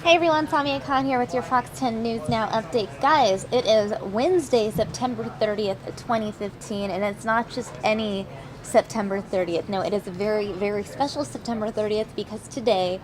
Hey everyone, Samia Khan here with your Fox 10 News Now update. Guys, it is Wednesday, September 30th, 2015, and it's not just any September 30th. No, it is a very, very special September 30th because today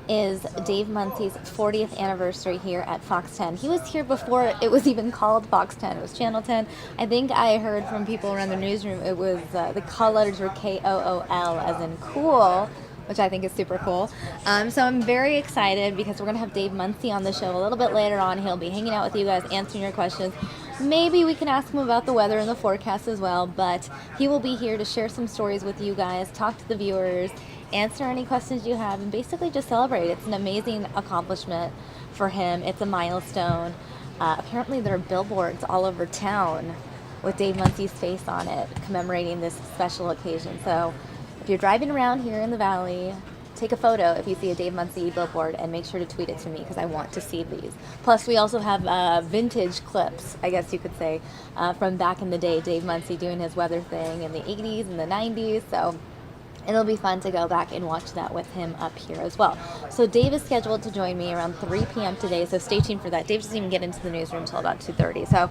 is Dave Munsey's 40th anniversary here at Fox 10. He was here before it was even called Fox 10. It was Channel 10. I think I heard from people around the newsroom it was the call letters were KOOL, as in cool, which I think is super cool. So I'm very excited because we're going to have Dave Munsey on the show a little bit later on. He'll be hanging out with you guys, answering your questions. Maybe we can ask him about the weather and the forecast as well, but he will be here to share some stories with you guys, talk to the viewers, answer any questions you have, and basically just celebrate. It's an amazing accomplishment for him. It's a milestone. Apparently there are billboards all over town with Dave Munsey's face on it commemorating this special occasion. So if you're driving around here in the valley, take a photo if you see a Dave Munsey billboard and make sure to tweet it to me because I want to see these. Plus, we also have vintage clips, I guess you could say, from back in the day, Dave Munsey doing his weather thing in the 80s and the 90s. So it'll be fun to go back and watch that with him up here as well. So Dave is scheduled to join me around 3 p.m. today, so stay tuned for that. Dave doesn't even get into the newsroom until about 2:30, so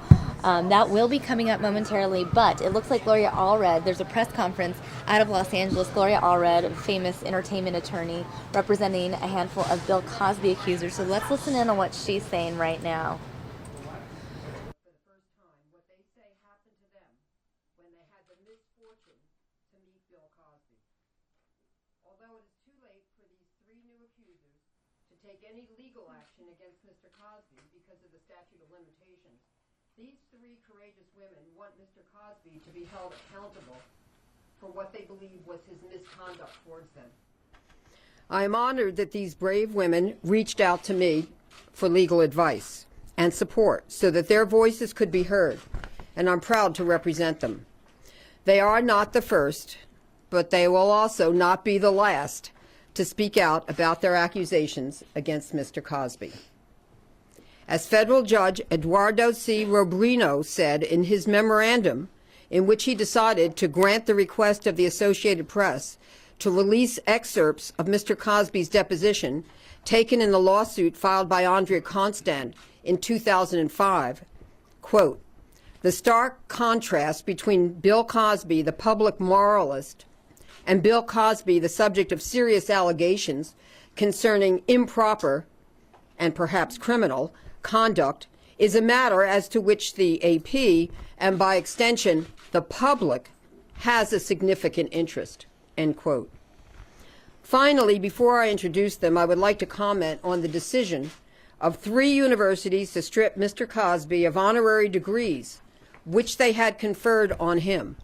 that will be coming up momentarily. But it looks like Gloria Allred, there's a press conference out of Los Angeles. Gloria Allred, a famous entertainment attorney, representing a handful of Bill Cosby accusers. So let's listen in on what she's saying right now. Although it is too late for these three new accusers to take any legal action against Mr. Cosby because of the statute of limitations, these three courageous women want Mr. Cosby to be held accountable for what they believe was his misconduct towards them. I am honored that these brave women reached out to me for legal advice and support so that their voices could be heard, and I'm proud to represent them. They are not the first, but they will also not be the last to speak out about their accusations against Mr. Cosby. As federal judge Eduardo C. Robrino said in his memorandum, in which he decided to grant the request of the Associated Press to release excerpts of Mr. Cosby's deposition taken in the lawsuit filed by Andrea Constant in 2005, quote, "The stark contrast between Bill Cosby, the public moralist, and Bill Cosby, the subject of serious allegations concerning improper and perhaps criminal conduct, is a matter as to which the AP, and by extension the public, has a significant interest," end quote. Finally, before I introduce them, I would like to comment on the decision of three universities to strip Mr. Cosby of honorary degrees which they had conferred on him.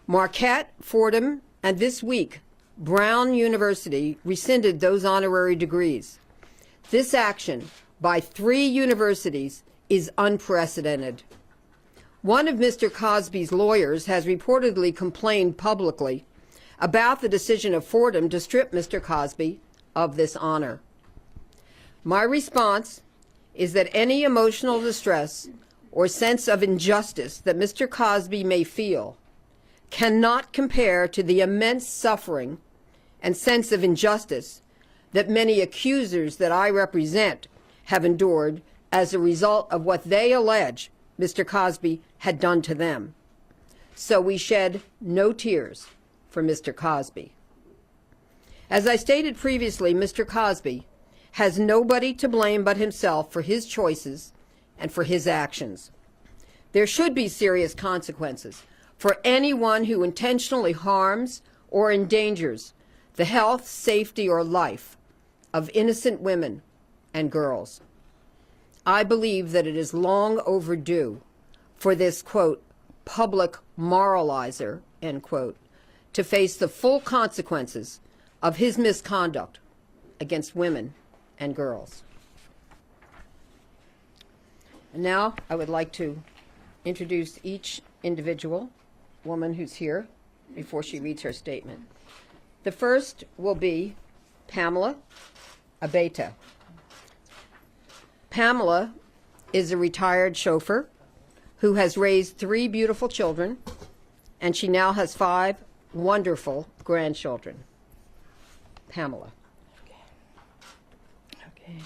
Marquette, Fordham, and this week, Brown University rescinded those honorary degrees. This action by three universities is unprecedented. One of Mr. Cosby's lawyers has reportedly complained publicly about the decision of Fordham to strip Mr. Cosby of this honor. My response is that any emotional distress or sense of injustice that Mr. Cosby may feel cannot compare to the immense suffering and sense of injustice that many accusers that I represent have endured as a result of what they allege Mr. Cosby had done to them. So we shed no tears for Mr. Cosby. As I stated previously, Mr. Cosby has nobody to blame but himself for his choices and for his actions. There should be serious consequences for anyone who intentionally harms or endangers the health, safety, or life of innocent women and girls. I believe that it is long overdue for this, quote, public moralizer, end quote, to face the full consequences of his misconduct against women and girls. And now I would like to introduce each individual woman who's here before she reads her statement. The first will be Pamela Abeta. Pamela is a retired chauffeur who has raised three beautiful children, and she now has 5 wonderful grandchildren. Pamela. Okay. Okay.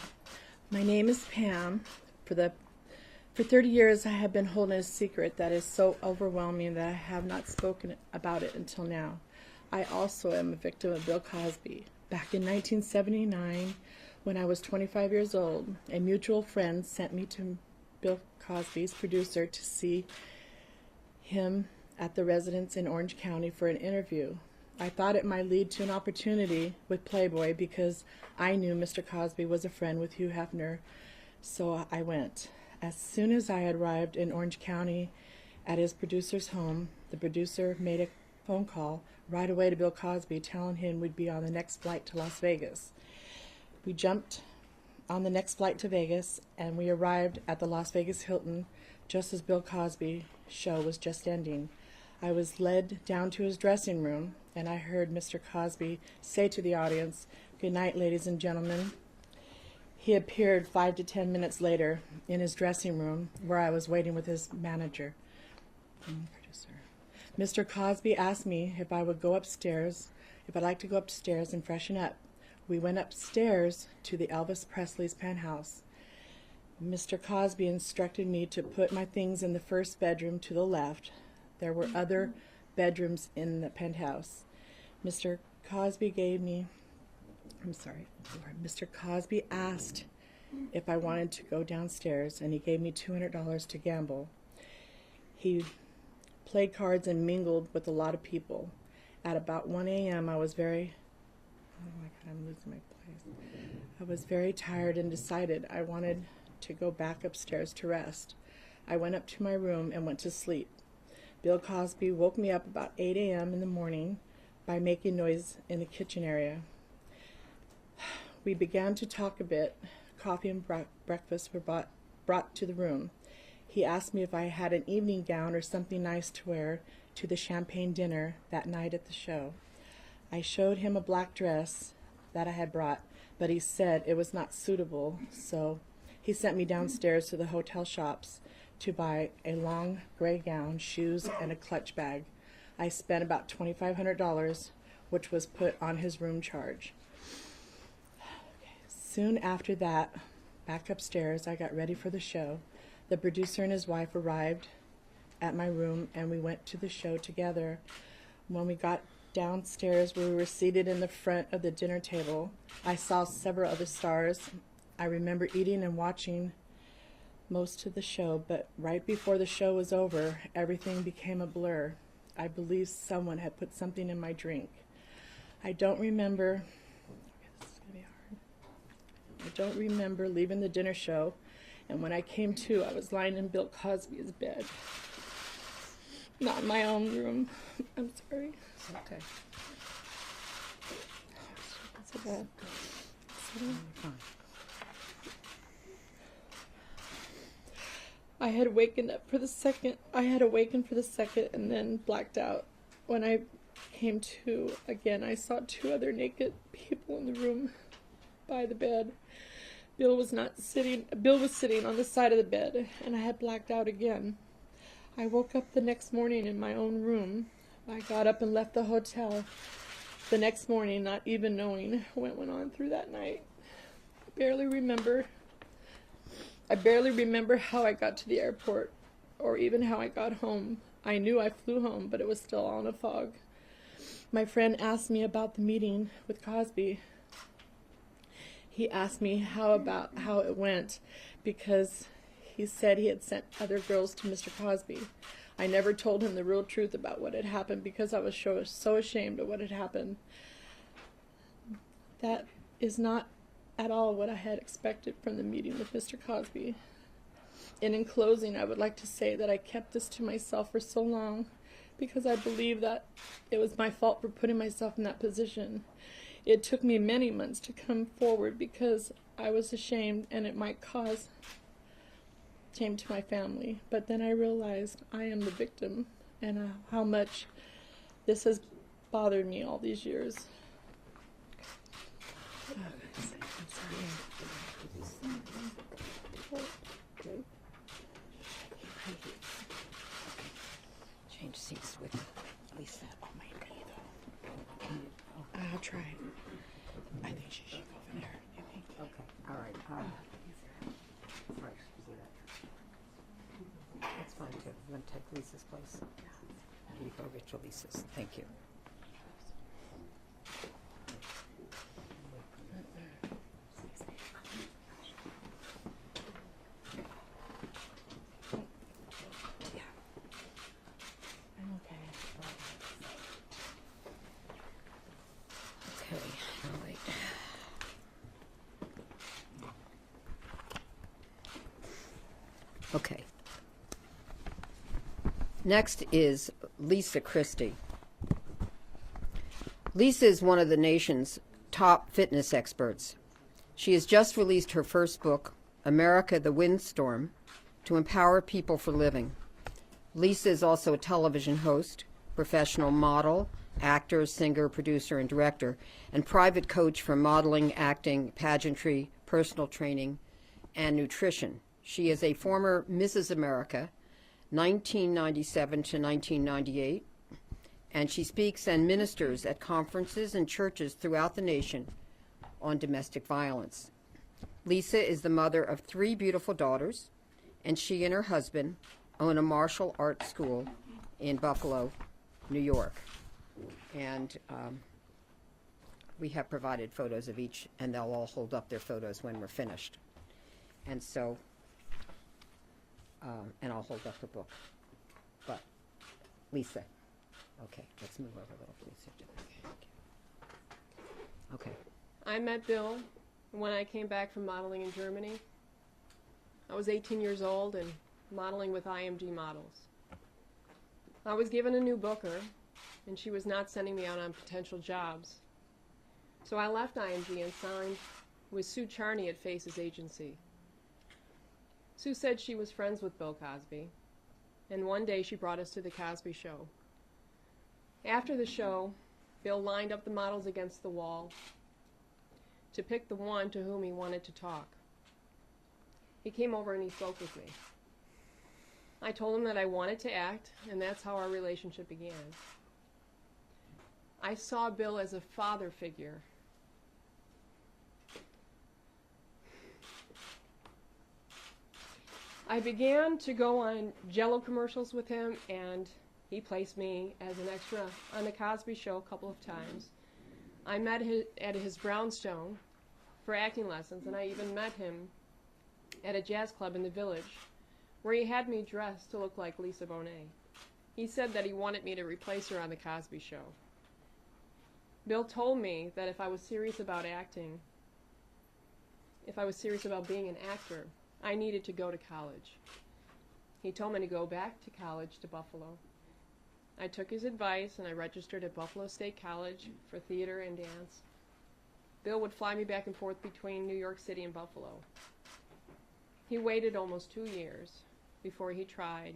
My name is Pam. For 30 years, I have been holding a secret that is so overwhelming that I have not spoken about it until now. I also am a victim of Bill Cosby. Back in 1979, when I was 25 years old, a mutual friend sent me to Bill Cosby's producer to see him at the residence in Orange County for an interview. I thought it might lead to an opportunity with Playboy because I knew Mr. Cosby was a friend with Hugh Hefner, so I went. As soon as I had arrived in Orange County at his producer's home, the producer made a phone call right away to Bill Cosby telling him we'd be on the next flight to Las Vegas. We jumped on the next flight to Vegas, and we arrived at the Las Vegas Hilton just as Bill Cosby's show was just ending. I was led down to his dressing room, and I heard Mr. Cosby say to the audience, "Good night, ladies and gentlemen." He appeared 5 to 10 minutes later in his dressing room where I was waiting with his manager. Mr. Cosby asked me if I would go upstairs, if I'd like to go upstairs and freshen up. We went upstairs to the Elvis Presley's penthouse. Mr. Cosby instructed me to put my things in the first bedroom to the left. There were other bedrooms in the penthouse. Mr. Cosby asked if I wanted to go downstairs, and he gave me $200 to gamble. He played cards and mingled with a lot of people. At about 1 a.m., I was very tired and decided I wanted to go back upstairs to rest. I went up to my room and went to sleep. Bill Cosby woke me up about 8 a.m. in the morning by making noise in the kitchen area. We began to talk a bit. Coffee and breakfast were brought to the room. He asked me if I had an evening gown or something nice to wear to the champagne dinner that night at the show. I showed him a black dress that I had brought, but he said it was not suitable, so he sent me downstairs to the hotel shops to buy a long gray gown, shoes, and a clutch bag. I spent about $2,500, which was put on his room charge. Soon after that, back upstairs, I got ready for the show. The producer and his wife arrived at my room, and we went to the show together. When we got downstairs, we were seated in the front of the dinner table. I saw several other stars. I remember eating and watching most of the show, but right before the show was over, everything became a blur. I believe someone had put something in my drink. I don't remember leaving the dinner show, and when I came to, I was lying in Bill Cosby's bed. Not in my own room. I'm sorry. Okay. So bad. I had awakened for the second and then blacked out. When I came to again, I saw two other naked people in the room by the bed. Bill was sitting on the side of the bed, and I had blacked out again. I woke up the next morning in my own room. I got up and left the hotel the next morning, not even knowing what went on through that night. I barely remember how I got to the airport or even how I got home. I knew I flew home, but it was still all in a fog. My friend asked me about the meeting with Cosby. He asked me how it went because he said he had sent other girls to Mr. Cosby. I never told him the real truth about what had happened because I was so ashamed of what had happened. That is not at all what I had expected from the meeting with Mr. Cosby. And in closing, I would like to say that I kept this to myself for so long because I believe that it was my fault for putting myself in that position. It took me many months to come forward because I was ashamed and it might cause shame to my family. But then I realized I am the victim and how much this has bothered me all these years. Change seats with Lisa on my knee, though. I'll try. I think she should go over there. You think? Okay. All right. right. That's fine too. I'm going to take Lisa's place. You go get your Lisa's. Thank you. I'm okay. Okay, all right. Okay. Next is Lisa Christie. Lisa is one of the nation's top fitness experts. She has just released her first book, America the Windstorm, to empower people for living. Lisa is also a television host, professional model, actor, singer, producer, and director, and private coach for modeling, acting, pageantry, personal training, and nutrition. She is a former Mrs. America, 1997 to 1998, and she speaks and ministers at conferences and churches throughout the nation on domestic violence. Lisa is the mother of 3 beautiful daughters, and she and her husband own a martial arts school in Buffalo, New York. And we have provided photos of each, and they'll all hold up their photos when we're finished. And so, and I'll hold up the book. But, Lisa. Okay, let's move over a little, Lisa. Okay. I met Bill when I came back from modeling in Germany. I was 18 years old and modeling with IMG models. I was given a new booker, and she was not sending me out on potential jobs. So I left IMG and signed with Sue Charney at Faces Agency. Sue said she was friends with Bill Cosby, and one day she brought us to the Cosby Show. After the show, Bill lined up the models against the wall to pick the one to whom he wanted to talk. He came over and he spoke with me. I told him that I wanted to act, and that's how our relationship began. I saw Bill as a father figure. I began to go on Jell-O commercials with him, and he placed me as an extra on the Cosby Show a couple of times. I met him at his brownstone for acting lessons, and I even met him at a jazz club in the Village, where he had me dressed to look like Lisa Bonet. He said that he wanted me to replace her on the Cosby Show. Bill told me that if I was serious about acting, if I was serious about being an actor, I needed to go to college. He told me to go back to college to Buffalo. I took his advice and I registered at Buffalo State College for theater and dance. Bill would fly me back and forth between New York City and Buffalo. He waited almost 2 years before he tried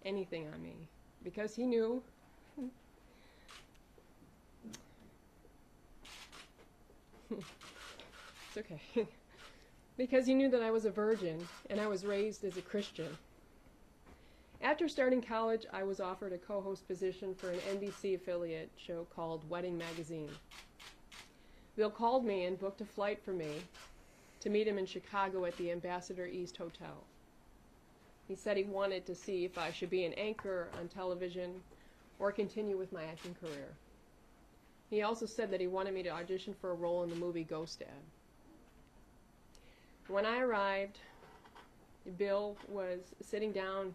anything on me because he knew it's okay. Because he knew that I was a virgin and I was raised as a Christian. After starting college, I was offered a co-host position for an NBC affiliate show called Wedding Magazine. Bill called me and booked a flight for me to meet him in Chicago at the Ambassador East Hotel. He said he wanted to see if I should be an anchor on television or continue with my acting career. He also said that he wanted me to audition for a role in the movie Ghost Dad. When I arrived, Bill was sitting down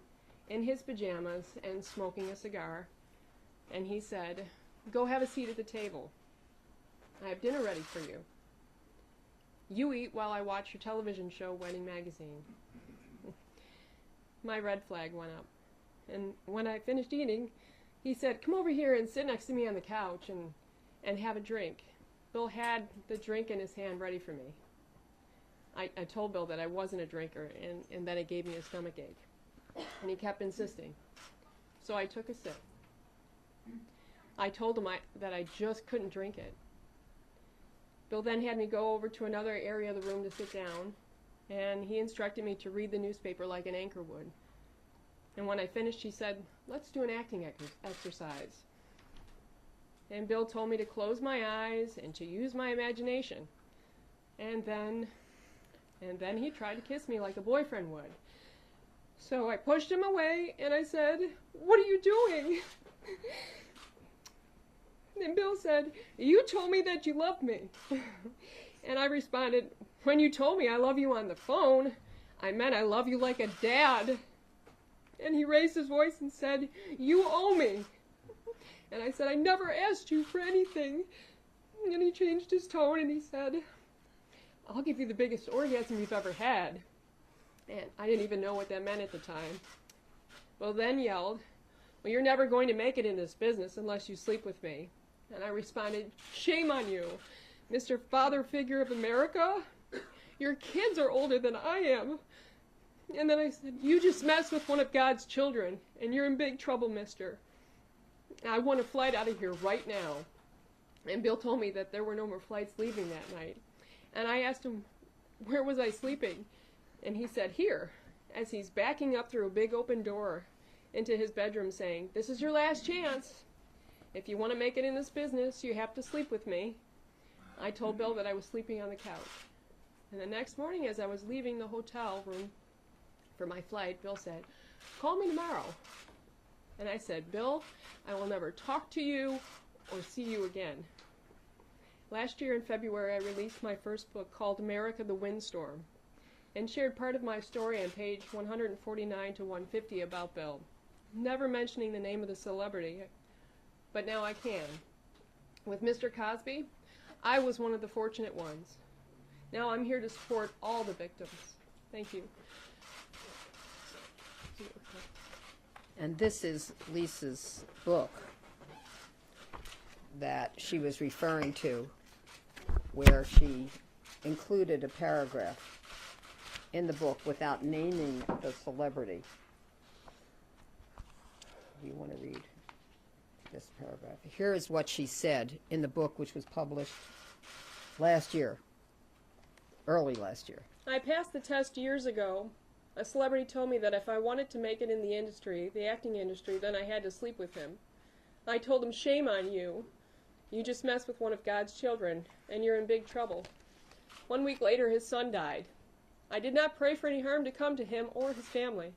in his pajamas and smoking a cigar, and he said, "Go have a seat at the table. I have dinner ready for you. You eat while I watch your television show, Wedding Magazine." My red flag went up. And when I finished eating, he said, "Come over here and sit next to me on the couch and have a drink." Bill had the drink in his hand ready for me. I told Bill that I wasn't a drinker and that it gave me a stomach ache. And he kept insisting. So I took a sip. I told him that I just couldn't drink it. Bill then had me go over to another area of the room to sit down, and he instructed me to read the newspaper like an anchor would. And when I finished, he said, "Let's do an acting exercise." And Bill told me to close my eyes and to use my imagination. And then And then he tried to kiss me like a boyfriend would. So I pushed him away and I said, "What are you doing?" And Bill said, "You told me that you loved me." And I responded, "When you told me I love you on the phone, I meant I love you like a dad." And he raised his voice and said, "You owe me." And I said, "I never asked you for anything." And he changed his tone and he said, "I'll give you the biggest orgasm you've ever had." And I didn't even know what that meant at the time. Well, then yelled, "Well, you're never going to make it in this business unless you sleep with me." And I responded, "Shame on you, Mr. Father Figure of America. Your kids are older than I am." And then I said, "You just messed with one of God's children, and you're in big trouble, mister. I want a flight out of here right now." And Bill told me that there were no more flights leaving that night. And I asked him, where was I sleeping? And he said, here, as he's backing up through a big open door into his bedroom saying, "This is your last chance. If you want to make it in this business, you have to sleep with me." I told Bill that I was sleeping on the couch. And the next morning, as I was leaving the hotel room for my flight, Bill said, "Call me tomorrow." And I said, "Bill, I will never talk to you or see you again." Last year in February, I released my first book called America the Windstorm and shared part of my story on page 149 to 150 about Bill, never mentioning the name of the celebrity, but now I can. With Mr. Cosby, I was one of the fortunate ones. Now I'm here to support all the victims. Thank you. And this is Lisa's book that she was referring to, where she included a paragraph in the book without naming the celebrity. Do you want to read this paragraph? Here is what she said in the book, which was published last year, early last year. "I passed the test years ago. A celebrity told me that if I wanted to make it in the industry, the acting industry, then I had to sleep with him. I told him, 'Shame on you. You just messed with one of God's children, and you're in big trouble.' 1 week later, his son died. I did not pray for any harm to come to him or his family.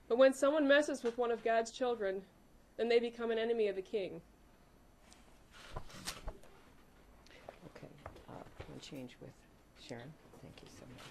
But when someone messes with one of God's children, then they become an enemy of the king." Okay, we'll change with Sharon. Thank you so much.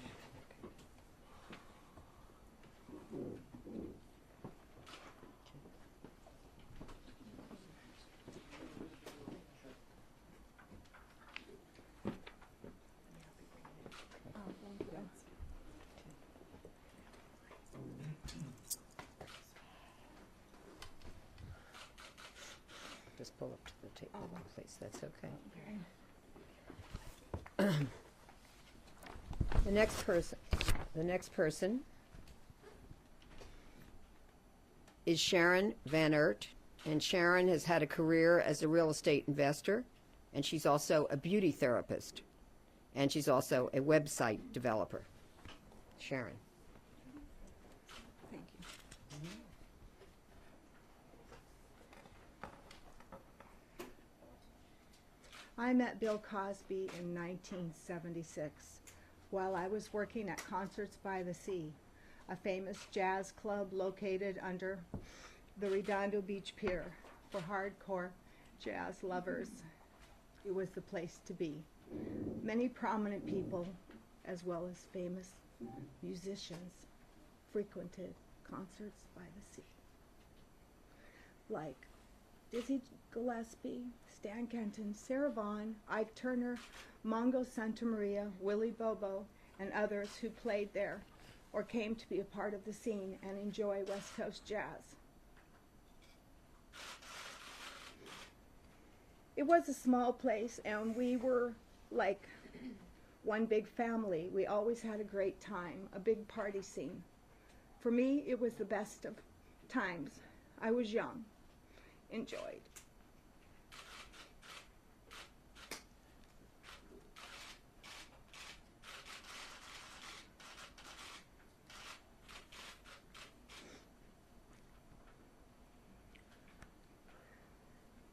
Just pull up to the table, please. That's okay. The next person is Sharon Van Ert, and Sharon has had a career as a real estate investor, and she's also a beauty therapist, and she's also a website developer. Sharon. Thank you. I met Bill Cosby in 1976 while I was working at Concerts by the Sea, a famous jazz club located under the Redondo Beach Pier. For hardcore jazz lovers, it was the place to be. Many prominent people, as well as famous musicians, frequented Concerts by the Sea, like Dizzy Gillespie, Stan Kenton, Sarah Vaughan, Ike Turner, Mongo Santamaria, Willie Bobo, and others who played there or came to be a part of the scene and enjoy West Coast jazz. It was a small place, and we were like one big family. We always had a great time, a big party scene. For me, it was the best of times. I was young, enjoyed.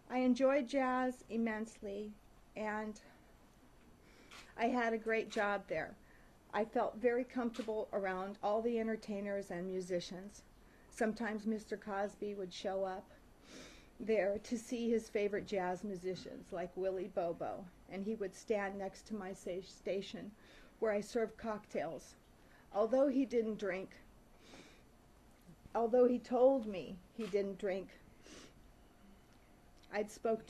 I enjoyed jazz immensely, and I had a great job there. I felt very comfortable around all the entertainers and musicians. Sometimes Mr. Cosby would show up there to see his favorite jazz musicians like Willie Bobo, and he would stand next to my station where I served cocktails. Although he didn't drink, although he told me he didn't drink, I spoke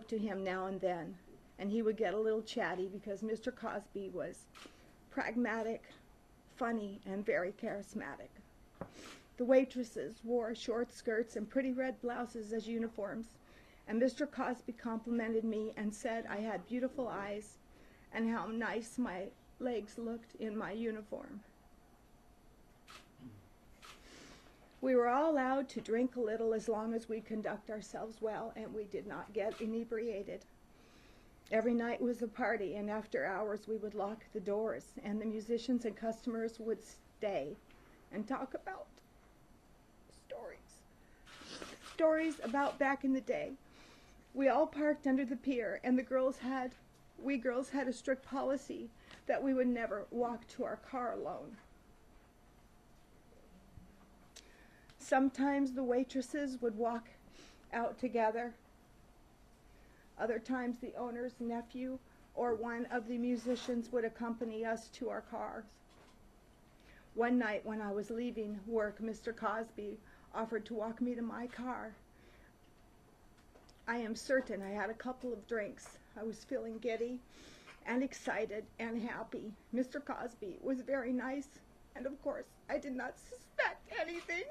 to him now and then, and he would get a little chatty because Mr. Cosby was pragmatic, funny, and very charismatic. The waitresses wore short skirts and pretty red blouses as uniforms, and Mr. Cosby complimented me and said I had beautiful eyes and how nice my legs looked in my uniform. We were all allowed to drink a little as long as we conduct ourselves well, and we did not get inebriated. Every night was a party, and after hours we would lock the doors, and the musicians and customers would stay and talk about stories about back in the day. We all parked under the pier, and we girls had a strict policy that we would never walk to our car alone. Sometimes the waitresses would walk out together. Other times the owner's nephew or one of the musicians would accompany us to our cars. One night when I was leaving work, Mr. Cosby offered to walk me to my car. I am certain I had a couple of drinks. I was feeling giddy and excited and happy. Mr. Cosby was very nice, and of course, I did not suspect anything.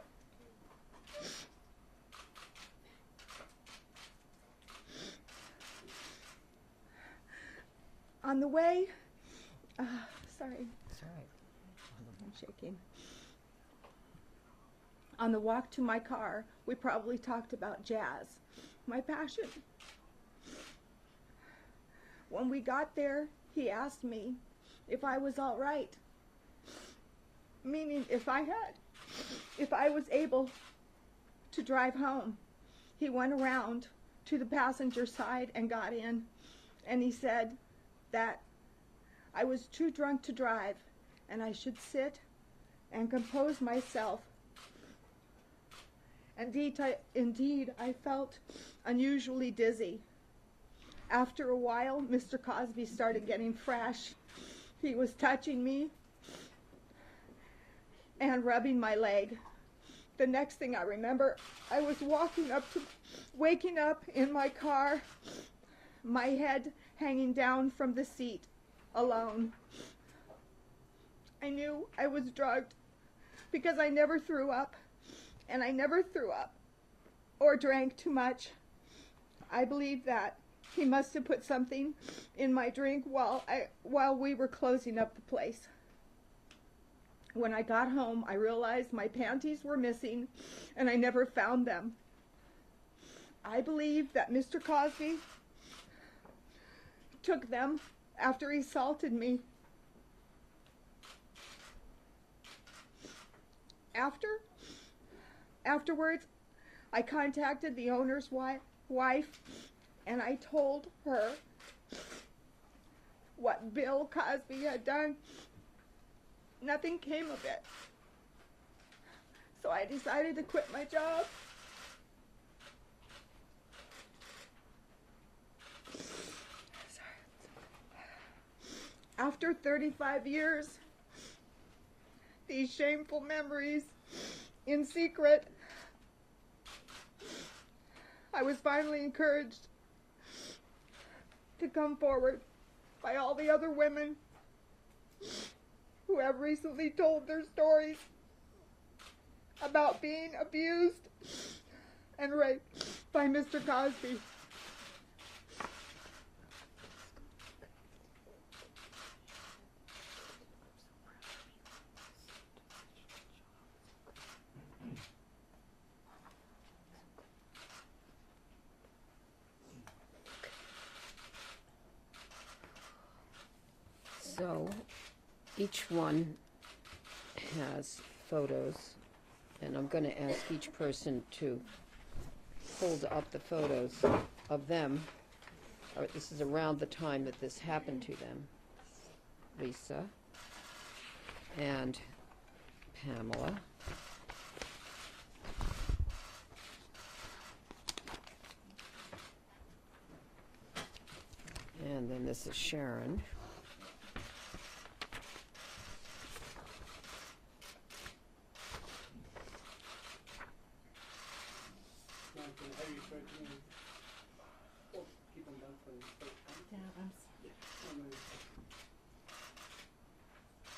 On the way, sorry. It's all right. I'm shaking. On the walk to my car, we probably talked about jazz, my passion. When we got there, he asked me if I was all right, meaning if I was able to drive home. He went around to the passenger side and got in, and he said that I was too drunk to drive and I should sit and compose myself. Indeed, I felt unusually dizzy. After a while, Mr. Cosby started getting fresh. He was touching me and rubbing my leg. The next thing I remember, I was waking up in my car, my head hanging down from the seat, alone. I knew I was drugged because I never threw up, and I never threw up or drank too much. I believe that he must have put something in my drink while we were closing up the place. When I got home, I realized my panties were missing, and I never found them. I believe that Mr. Cosby took them after he assaulted me. Afterwards, I contacted the owner's wife, and I told her what Bill Cosby had done. Nothing came of it. So I decided to quit my job. After 35 years, these shameful memories in secret, I was finally encouraged to come forward by all the other women who have recently told their stories about being abused and raped by Mr. Cosby. So each one has photos, and I'm going to ask each person to hold up the photos of them. This is around the time that this happened to them. Lisa and Pamela. And then this is Sharon.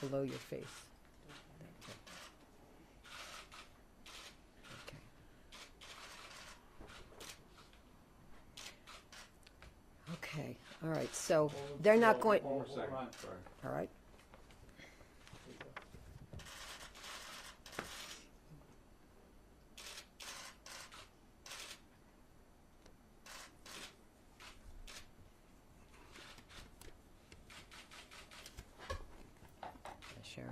Below your face. Okay. Okay. All right. So they're not going. One more second. All right. Sharon.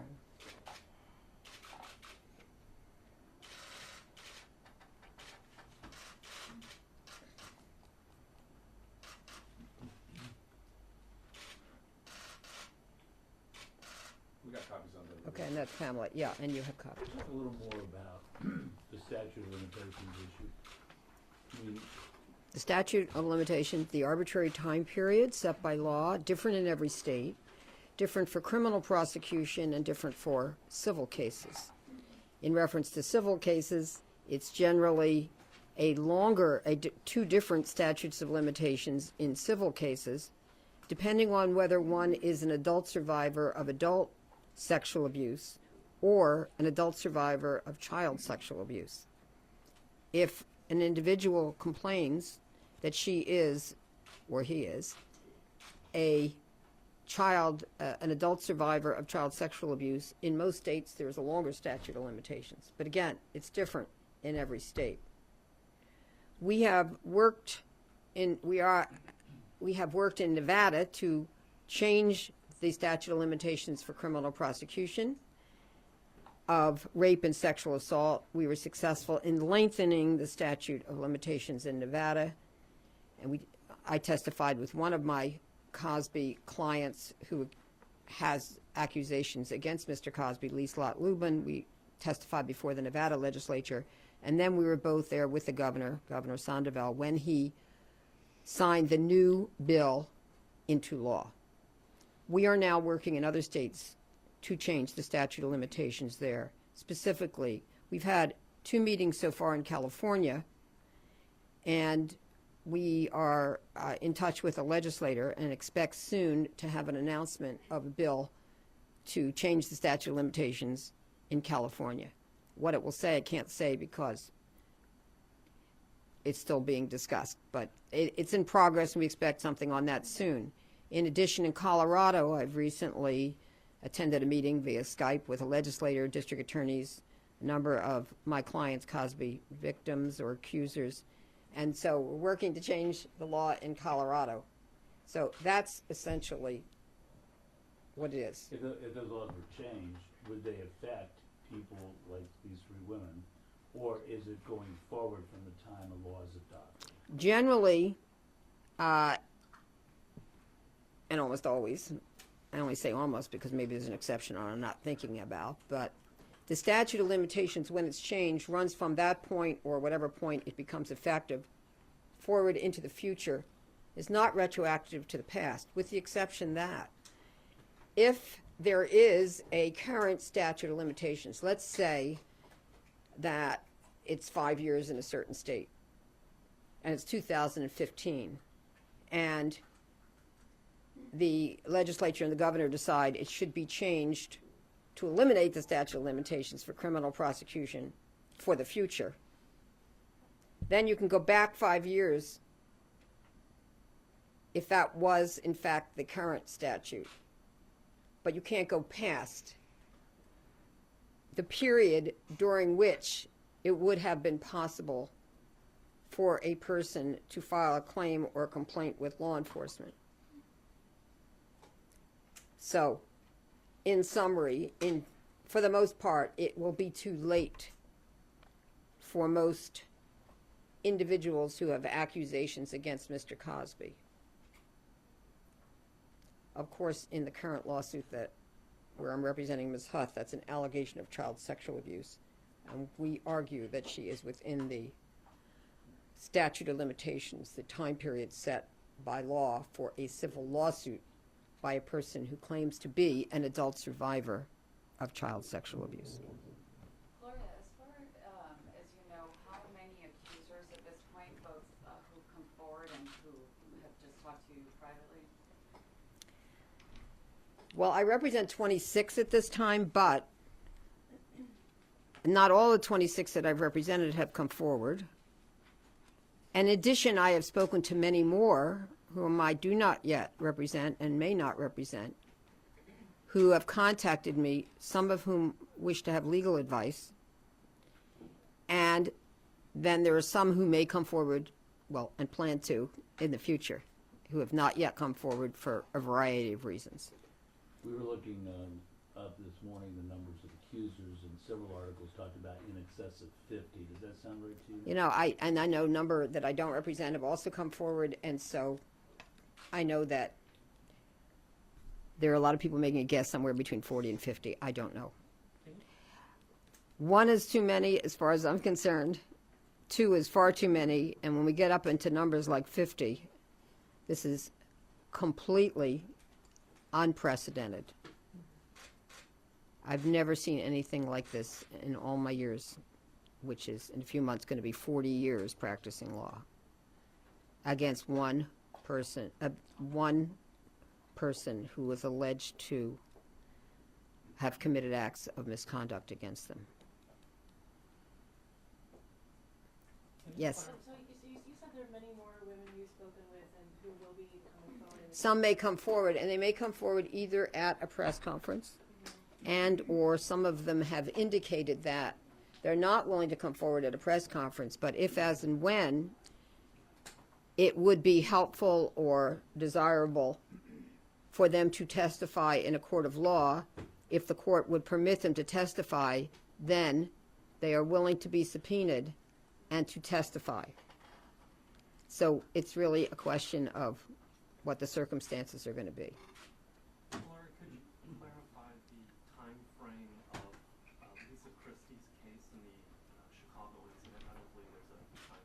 We got copies on that. Okay, and that's Pamela. Yeah, and you have copies. Talk a little more about the statute of limitations issue. I mean, The statute of limitations, the arbitrary time period set by law, different in every state, different for criminal prosecution and different for civil cases. In reference to civil cases, it's generally two different statutes of limitations in civil cases, depending on whether one is an adult survivor of adult sexual abuse or an adult survivor of child sexual abuse. If an individual complains that she is, or he is, an adult survivor of child sexual abuse, in most states there's a longer statute of limitations. But again, it's different in every state. We have worked in Nevada to change the statute of limitations for criminal prosecution of rape and sexual assault. We were successful in lengthening the statute of limitations in Nevada, and I testified with one of my Cosby clients who has accusations against Mr. Cosby, Lieslot Lubin. We testified before the Nevada legislature, and then we were both there with the governor, Governor Sandoval, when he signed the new bill into law. We are now working in other states to change the statute of limitations there. Specifically, we've had 2 meetings so far in California, and we are in touch with a legislator and expect soon to have an announcement of a bill to change the statute of limitations in California. What it will say, I can't say because it's still being discussed, but it's in progress, and we expect something on that soon. In addition, in Colorado, I've recently attended a meeting via Skype with a legislator, district attorneys, a number of my clients, Cosby victims or accusers, and so we're working to change the law in Colorado. So that's essentially what it is. if those laws were changed, would they affect people like these 3 women, or is it going forward from the time a law is adopted? Generally, and almost always, I only say almost because maybe there's an exception I'm not thinking about, but the statute of limitations, when it's changed, runs from that point or whatever point it becomes effective forward into the future, is not retroactive to the past, with the exception that if there is a current statute of limitations, let's say that it's 5 years in a certain state, and it's 2015, and the legislature and the governor decide it should be changed to eliminate the statute of limitations for criminal prosecution for the future, then you can go back 5 years if that was, in fact, the current statute. But you can't go past the period during which it would have been possible for a person to file a claim or a complaint with law enforcement. So, in summary, for the most part, it will be too late for most individuals who have accusations against Mr. Cosby. Of course, in the current lawsuit where I'm representing Ms. Huth, that's an allegation of child sexual abuse. And we argue that she is within the statute of limitations, the time period set by law for a civil lawsuit by a person who claims to be an adult survivor of child sexual abuse. Gloria, as far as you know, how many accusers at this point, both who've come forward and who have just talked to you privately? Well, I represent 26 at this time, but not all the 26 that I've represented have come forward. In addition, I have spoken to many more whom I do not yet represent and may not represent, who have contacted me, some of whom wish to have legal advice. And then there are some who may come forward, well, and plan to in the future, who have not yet come forward for a variety of reasons. We were looking up this morning the numbers of accusers, and several articles talked about in excess of 50. Does that sound right to you? You know, I know a number that I don't represent have also come forward, and so I know that there are a lot of people making a guess somewhere between 40 and 50. I don't know. One is too many as far as I'm concerned. Two is far too many, and when we get up into numbers like 50, this is completely unprecedented. I've never seen anything like this in all my years, which is in a few months going to be 40 years practicing law, against one person who was alleged to have committed acts of misconduct against them. Yes. So you said there are many more women you've spoken with and who will be coming forward. Some may come forward, and they may come forward either at a press conference and or some of them have indicated that they're not willing to come forward at a press conference, but if, as, and when it would be helpful or desirable for them to testify in a court of law, if the court would permit them to testify, then they are willing to be subpoenaed and to testify. So it's really a question of what the circumstances are going to be. Laura, could you clarify the time frame of Lisa Christie's case in the Chicago incident? I don't believe there's a time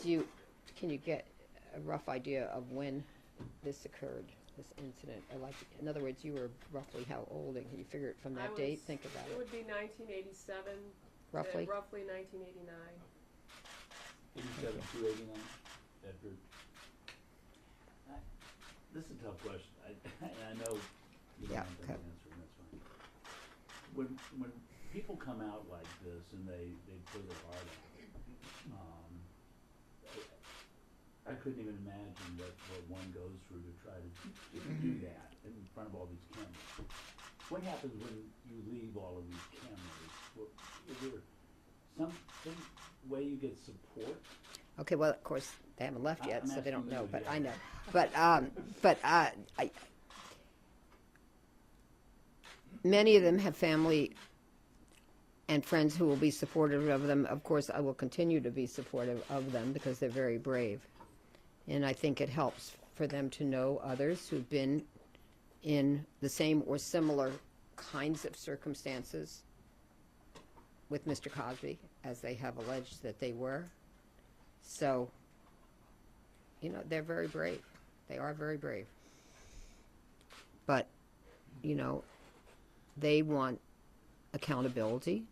frame. Can you get a rough idea of when this occurred, this incident? In other words, you were roughly how old, and can you figure it from that date? Think about It it. would be 1987 Roughly? to roughly 1989. 87 to 89, Edward. This is a tough question. I know you don't Yeah, have okay. an answer, and that's fine. When people come out like this and they play their heart out, I couldn't even imagine what one goes through to try to do that in front of all these cameras. What happens when you leave all of these cameras? Is there some way you get support? Okay, well, of course, they haven't left yet, I'm so they don't asking know, you, but yeah. I know. But many of them have family and friends who will be supportive of them. Of course, I will continue to be supportive of them because they're very brave. And I think it helps for them to know others who've been in the same or similar kinds of circumstances with Mr. Cosby, as they have alleged that they were. So, you know, they're very brave. They are very brave. But, you know, they want accountability.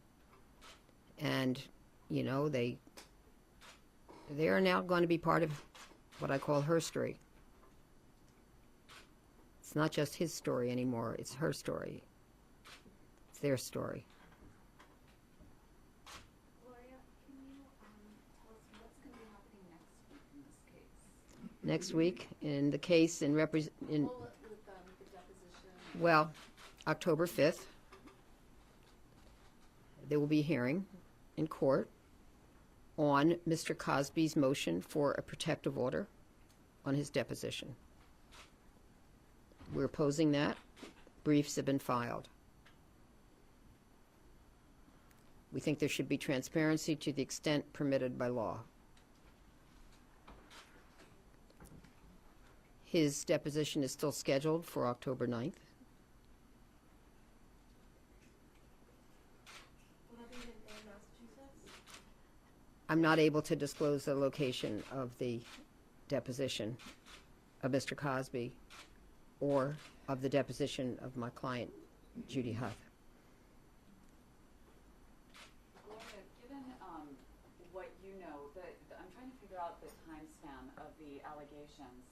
And, you know, they are now going to be part of what I call her story. It's not just his story anymore. It's her story. It's their story. Gloria, can you tell us what's going to be happening next week in this case? Next week, in the case in Well, with the deposition. well, October 5th, there will be a hearing in court on Mr. Cosby's motion for a protective order on his deposition. We're opposing that. Briefs have been filed. We think there should be transparency to the extent permitted by law. His deposition is still scheduled for October 9th. Will that be in Massachusetts? I'm not able to disclose the location of the deposition of Mr. Cosby or of the deposition of my client, Judy Huth. Gloria, given what you know, I'm trying to figure out the time span of the allegations.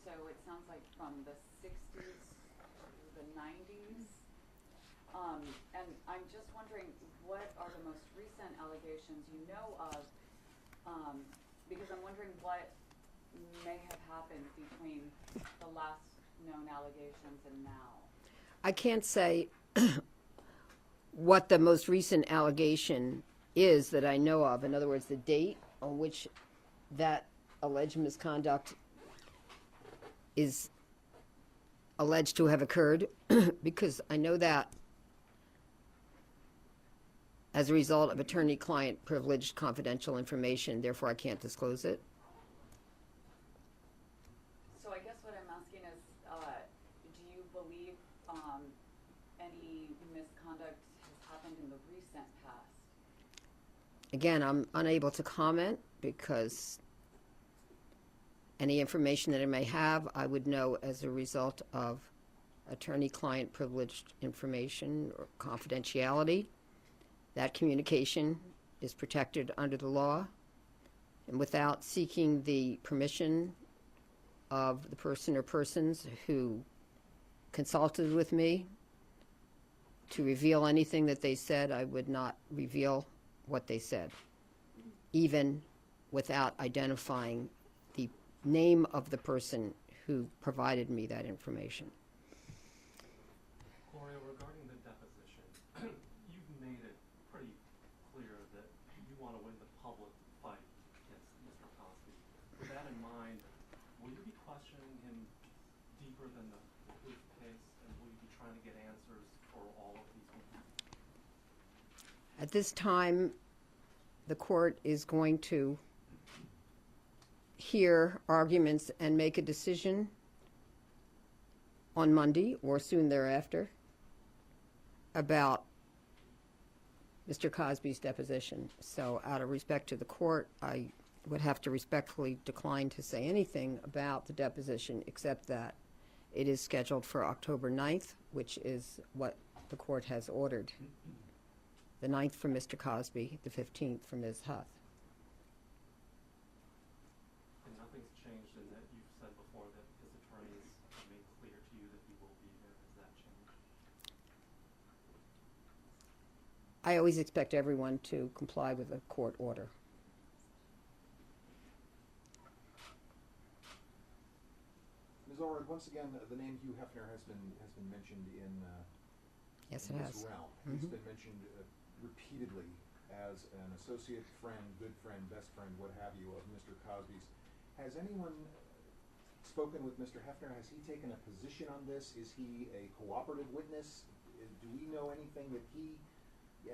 So it sounds like from the 60s to the 90s. And I'm just wondering, what are the most recent allegations you know of? Because I'm wondering what may have happened between the last known allegations and now. I can't say what the most recent allegation is that I know of. In other words, the date on which that alleged misconduct is alleged to have occurred, because I know that as a result of attorney-client privileged confidential information, therefore I can't disclose it. So I guess what I'm asking is, do you believe any misconduct has happened in the recent past? Again, I'm unable to comment because any information that I may have, I would know as a result of attorney-client privileged information or confidentiality. That communication is protected under the law, and without seeking the permission of the person or persons who consulted with me to reveal anything that they said, I would not reveal what they said, even without identifying the name of the person who provided me that information. Gloria, regarding the deposition, you've made it pretty clear that you want to win the public fight against Mr. Cosby. With that in mind, will you be questioning him deeper than the proof case, and will you be trying to get answers for all of these women? At this time, the court is going to hear arguments and make a decision on Monday or soon thereafter about Mr. Cosby's deposition. So out of respect to the court, I would have to respectfully decline to say anything about the deposition except that it is scheduled for October 9th, which is what the court has ordered. The 9th for Mr. Cosby, the 15th for Ms. Huth. And nothing's changed in that you've said before that his attorneys have made clear to you that he will be there. Has that changed? I always expect everyone to comply with a court order. Ms. Allred, once again, the name Hugh Hefner has been mentioned in Yes, in it this has. realm. He's been mentioned repeatedly as an associate, friend, good friend, best friend, what have you, of Mr. Cosby's. Has anyone spoken with Mr. Hefner? Has he taken a position on this? Is he a cooperative witness? Do we know anything that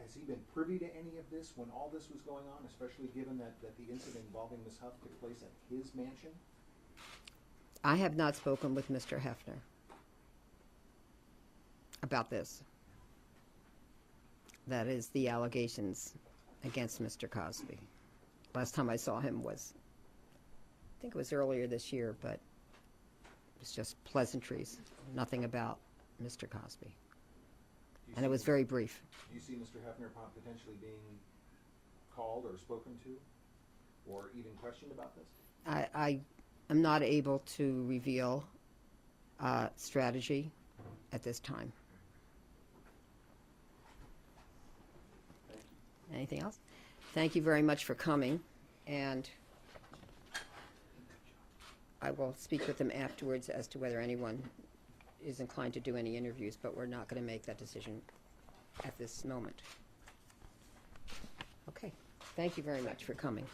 has he been privy to any of this when all this was going on, especially given that the incident involving Ms. Huth took place at his mansion? I have not spoken with Mr. Hefner about this. That is the allegations against Mr. Cosby. Last time I saw him was, I think it was earlier this year, but it was just pleasantries, nothing about Mr. Cosby. And it was very brief. Do you see Mr. Hefner potentially being called or spoken to or even questioned about this? I am not able to reveal strategy at this time. Anything else? Thank you very much for coming, and I will speak with them afterwards as to whether anyone is inclined to do any interviews, but we're not going to make that decision at this moment. Okay. Thank you very much for coming.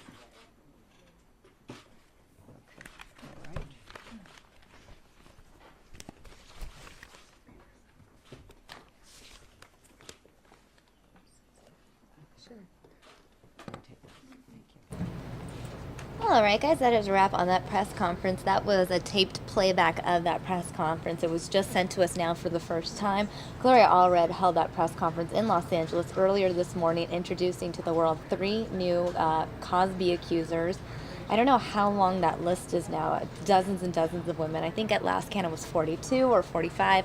Okay. All right. Sure. Take that. Thank you. All right, guys, that is a wrap on that press conference. That was a taped playback of that press conference. It was just sent to us now for the first time. Gloria Allred held that press conference in Los Angeles earlier this morning, introducing to the world 3 new Cosby accusers. I don't know how long that list is now. Dozens and dozens of women. I think at last count it was 42 or 45.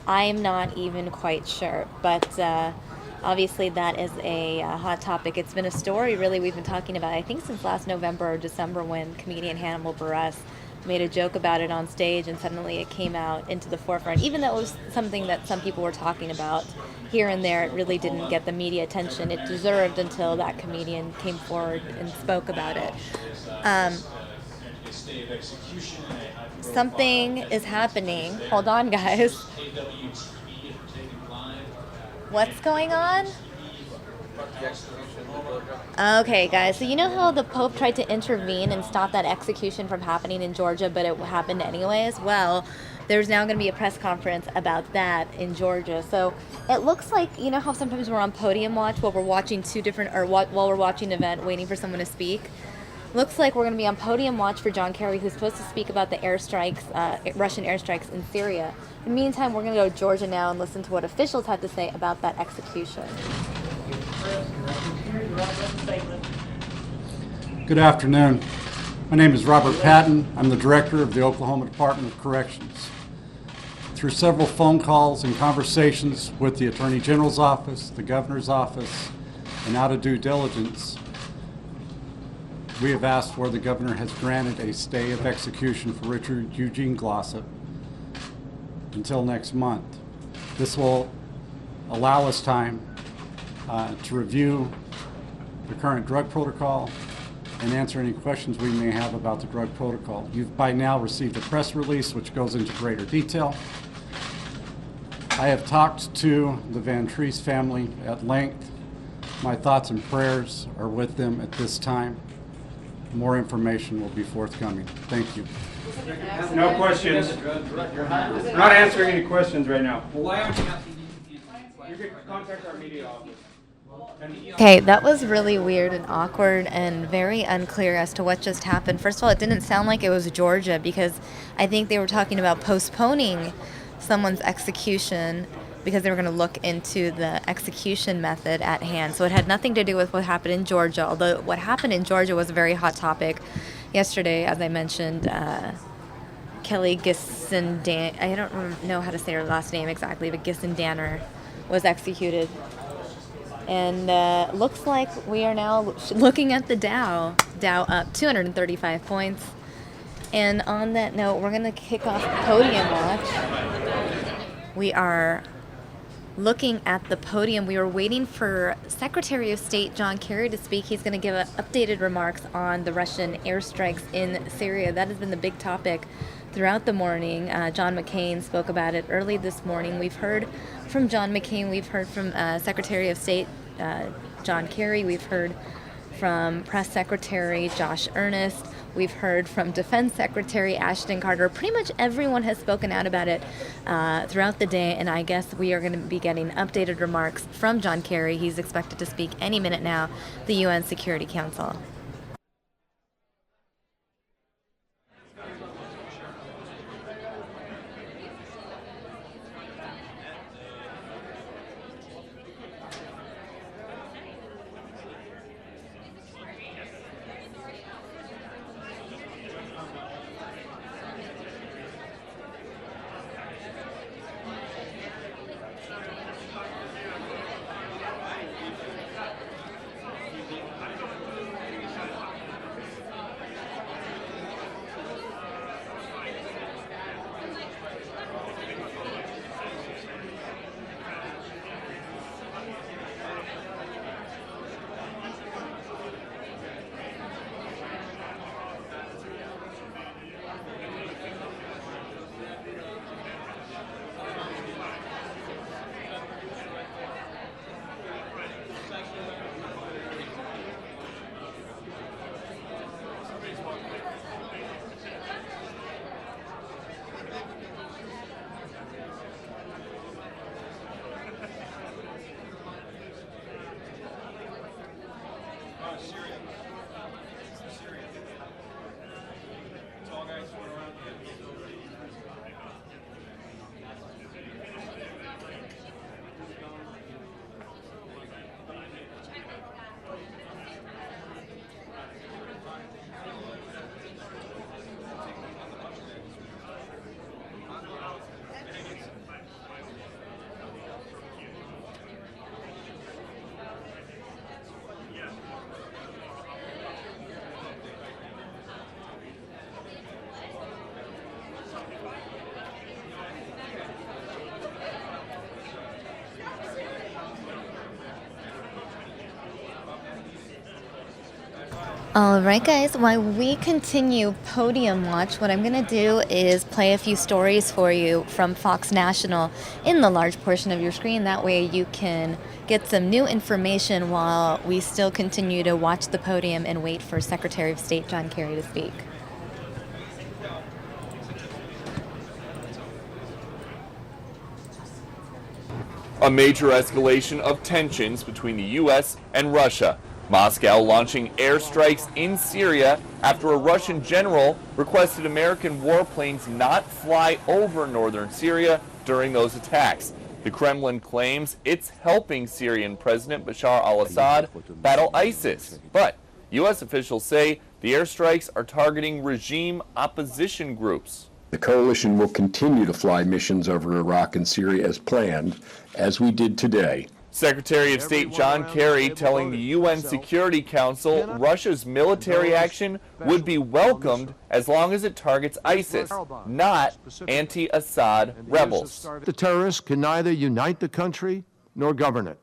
I'm not even quite sure, but obviously that is a hot topic. It's been a story, really, we've been talking about, I think, since last November or December, when comedian Hannibal Buress made a joke about it on stage, and suddenly it came out into the forefront. Even though it was something that some people were talking about here and there, it really didn't get the media attention it deserved until that comedian came forward and spoke about it. Something is happening. Hold on, guys. What's going on? Okay, guys, so you know how the Pope tried to intervene and stop that execution from happening in Georgia, but it happened anyways? Well, there's now going to be a press conference about that in Georgia. So it looks like, you know how sometimes we're on podium watch while we're watching while we're watching an event, waiting for someone to speak? Looks like we're going to be on podium watch for John Kerry, who's supposed to speak about the airstrikes, Russian airstrikes in Syria. In the meantime, we're going to go to Georgia now and listen to what officials had to say about that execution. Good afternoon. My name is Robert Patton. I'm the director of the Oklahoma Department of Corrections. Through several phone calls and conversations with the Attorney General's office, the Governor's office, and out of due diligence, we have asked where the Governor has granted a stay of execution for Richard Eugene Glossop until next month. This will allow us time to review the current drug protocol and answer any questions we may have about the drug protocol. You've by now received a press release which goes into greater detail. I have talked to the Van Treese family at length. My thoughts and prayers are with them at this time. More information will be forthcoming. Thank you. No questions. We're not answering any questions right now. Well, why aren't you asking? You can contact our media office. Okay, that was really weird and awkward and very unclear as to what just happened. First of all, it didn't sound like it was Georgia, because I think they were talking about postponing someone's execution because they were going to look into the execution method at hand. So it had nothing to do with what happened in Georgia, although what happened in Georgia was a very hot topic. Yesterday, as I mentioned, Kelly Gissendan, I don't know how to say her last name exactly, but Gissendaner was executed. And looks like we are now looking at the Dow up 235 points. And on that note, we're going to kick off Podium Watch. We are looking at the podium. We were waiting for Secretary of State John Kerry to speak. He's going to give updated remarks on the Russian airstrikes in Syria. That has been the big topic throughout the morning. John McCain spoke about it early this morning. We've heard from John McCain. We've heard from Secretary of State John Kerry. We've heard from Press Secretary Josh Earnest. We've heard from Defense Secretary Ashton Carter. Pretty much everyone has spoken out about it throughout the day, and I guess we are going to be getting updated remarks from John Kerry. He's expected to speak any minute now, the UN Security Council. All right, guys, while we continue Podium Watch, what I'm going to do is play a few stories for you from Fox National in the large portion of your screen. That way you can get some new information while we still continue to watch the podium and wait for Secretary of State John Kerry to speak. A major escalation of tensions between the U.S. and Russia. Moscow launching airstrikes in Syria after a Russian general requested American warplanes not fly over northern Syria during those attacks. The Kremlin claims it's helping Syrian President Bashar al-Assad battle ISIS. But U.S. officials say the airstrikes are targeting regime opposition groups. The coalition will continue to fly missions over Iraq and Syria as planned, as we did today. Secretary of State John Kerry telling the UN Security Council Russia's military action would be welcomed as long as it targets ISIS, not anti-Assad rebels. The terrorists can neither unite the country nor govern it.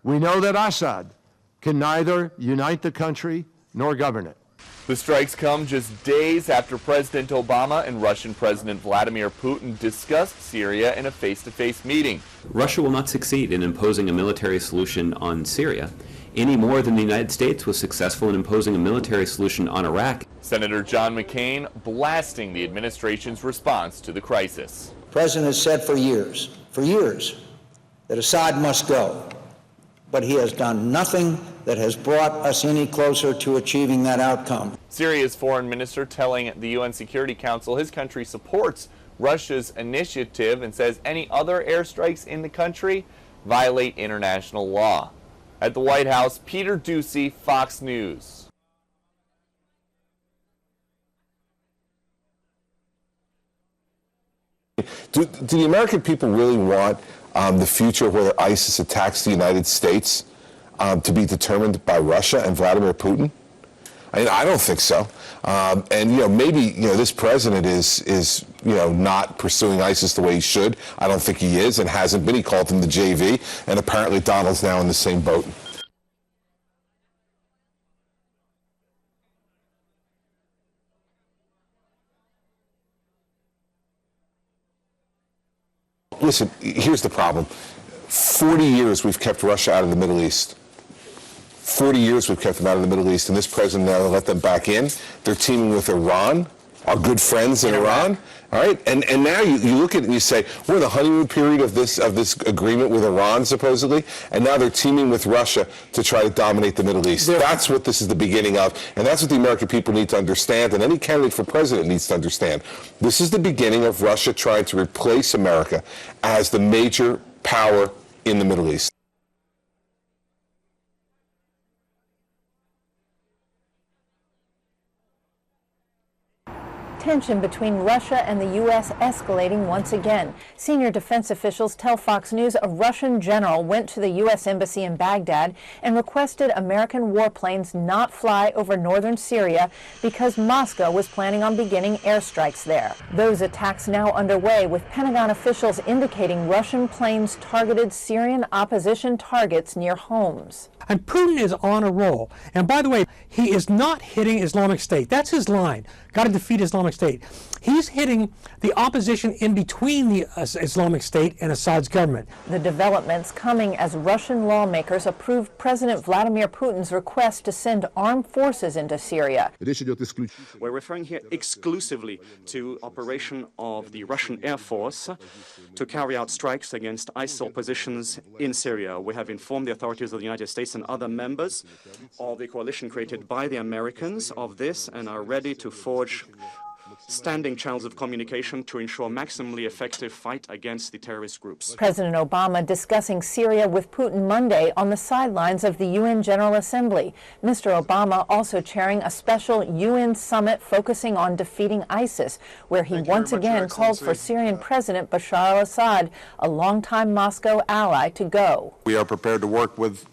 We know that Assad can neither unite the country nor govern it. The strikes come just days after President Obama and Russian President Vladimir Putin discussed Syria in a face-to-face meeting. Russia will not succeed in imposing a military solution on Syria any more than the United States was successful in imposing a military solution on Iraq. Senator John McCain blasting the administration's response to the crisis. The President has said for years, that Assad must go, but he has done nothing that has brought us any closer to achieving that outcome. Syria's foreign minister telling the UN Security Council his country supports Russia's initiative and says any other airstrikes in the country violate international law. At the White House, Peter Doocy, Fox News. Do the American people really want the future where ISIS attacks the United States to be determined by Russia and Vladimir Putin? I mean, I don't think so. And maybe this president is not pursuing ISIS the way he should. I don't think he is and hasn't been. He called him the JV, and apparently Donald's now in the same boat. Listen, here's the problem. 40 years we've kept Russia out of the Middle East. 40 years we've kept them out of the Middle East, and this president now let them back in. They're teaming with Iran, our good friends in Iran. All right, and now you look at it and you say, we're in the honeymoon period of this agreement with Iran, supposedly, and now they're teaming with Russia to try to dominate the Middle East. That's what this is the beginning of, and that's what the American people need to understand, and any candidate for president needs to understand. This is the beginning of Russia trying to replace America as the major power in the Middle East. Tension between Russia and the U.S. escalating once again. Senior defense officials tell Fox News a Russian general went to the U.S. embassy in Baghdad and requested American warplanes not fly over northern Syria because Moscow was planning on beginning airstrikes there. Those attacks now underway, with Pentagon officials indicating Russian planes targeted Syrian opposition targets near homes. And Putin is on a roll. And by the way, he is not hitting Islamic State. That's his line. Got to defeat Islamic State. He's hitting the opposition in between the Islamic State and Assad's government. The developments coming as Russian lawmakers approved President Vladimir Putin's request to send armed forces into Syria. We're referring here exclusively to operation of the Russian Air Force to carry out strikes against ISIL positions in Syria. We have informed the authorities of the United States and other members of the coalition created by the Americans of this and are ready to forge standing channels of communication to ensure maximally effective fight against the terrorist groups. President Obama discussing Syria with Putin Monday on the sidelines of the UN General Assembly. Mr. Obama also chairing a special UN summit focusing on defeating ISIS, where he once again called for Syrian President Bashar al-Assad, a longtime Moscow ally, to go. We are prepared to work with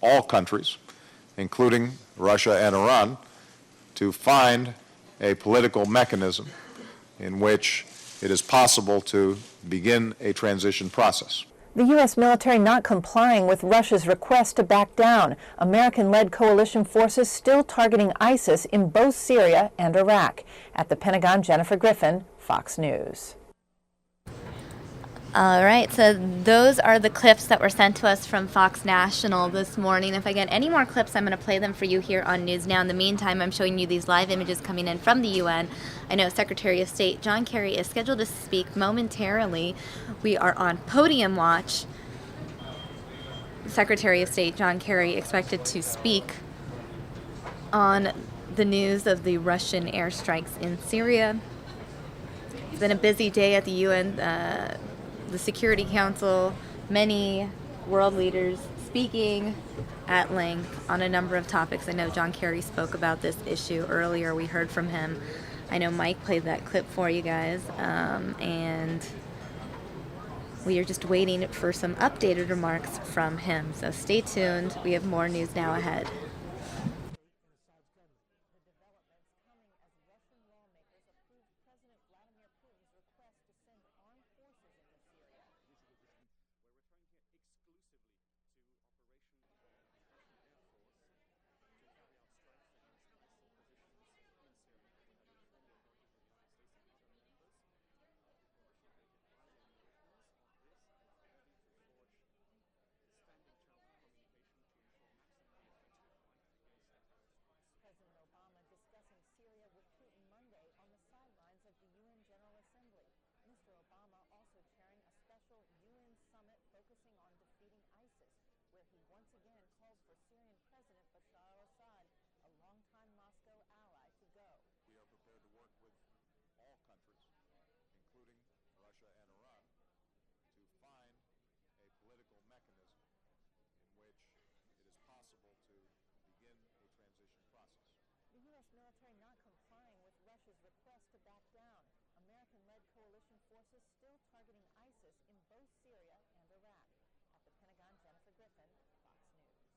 all countries, including Russia and Iran, to find a political mechanism in which it is possible to begin a transition process. The U.S. military not complying with Russia's request to back down. American-led coalition forces still targeting ISIS in both Syria and Iraq. At the Pentagon, Jennifer Griffin, Fox News. All right, so those are the clips that were sent to us from Fox National this morning. If I get any more clips, I'm going to play them for you here on News Now. In the meantime, I'm showing you these live images coming in from the UN. I know Secretary of State John Kerry is scheduled to speak momentarily. We are on podium watch. Secretary of State John Kerry expected to speak on the news of the Russian airstrikes in Syria. It's been a busy day at the UN. The Security Council, many world leaders speaking at length on a number of topics. I know John Kerry spoke about this issue earlier. We heard from him. I know Mike played that clip for you guys, and we are just waiting for some updated remarks from him. So stay tuned. We have more News Now ahead. Military not complying with Russia's request to back down. American-led coalition forces still targeting ISIS in both Syria and Iraq. At the Pentagon, Jennifer Griffin, Fox News.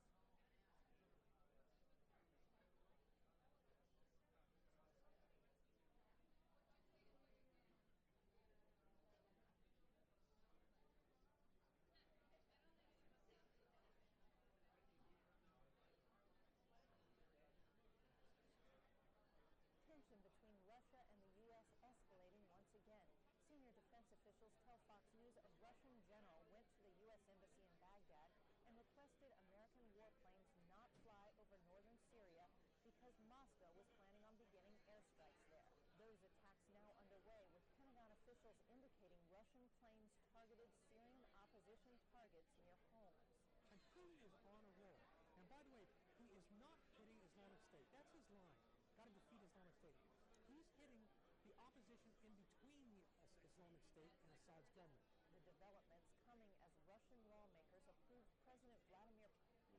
Tension between Russia and the U.S. escalating once again. Senior defense officials tell Fox News a Russian general went to the U.S. embassy in Baghdad and requested American warplanes not fly over northern Syria because Moscow was planning on beginning airstrikes there. Those attacks now underway, with Pentagon officials indicating Russian planes targeted Syrian opposition targets near homes. And Putin is on a roll. And by the way, he is not hitting Islamic State. That's his line. Got to defeat Islamic State. He's hitting the opposition in between the Islamic State and Assad's government. The developments coming as Russian lawmakers approved President Vladimir Putin.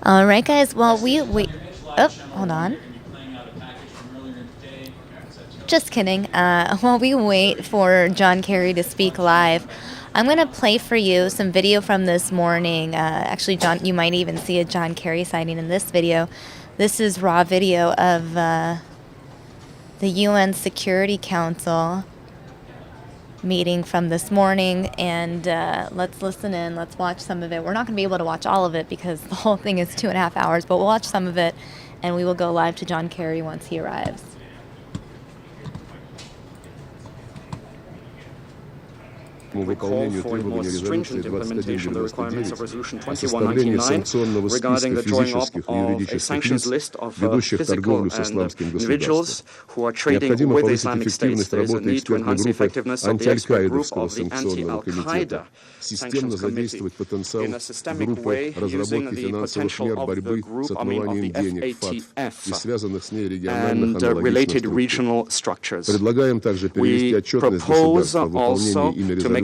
All right, guys. Well, we oh, hold on. Just kidding. While we wait for John Kerry to speak live, I'm going to play for you some video from this morning. Actually, John, you might even see a John Kerry sighting in this video. This is raw video of the UN Security Council meeting from this morning, and let's listen in. Let's watch some of it. We're not going to be able to watch all of it because the whole thing is 2.5 hours, but we'll watch some of it, and we will go live to John Kerry once he arrives. We call for a more stringent implementation of the requirements of Resolution 2199 regarding the drawing up of a sanctions list of physical and individuals who are trading with the Islamic State. There is a need to enhance the effectiveness of the expert group of the Anti-Al-Qaeda Sanctions Committee in a systemic way, using the potential of the group, of the FATF and related regional structures. We propose also to make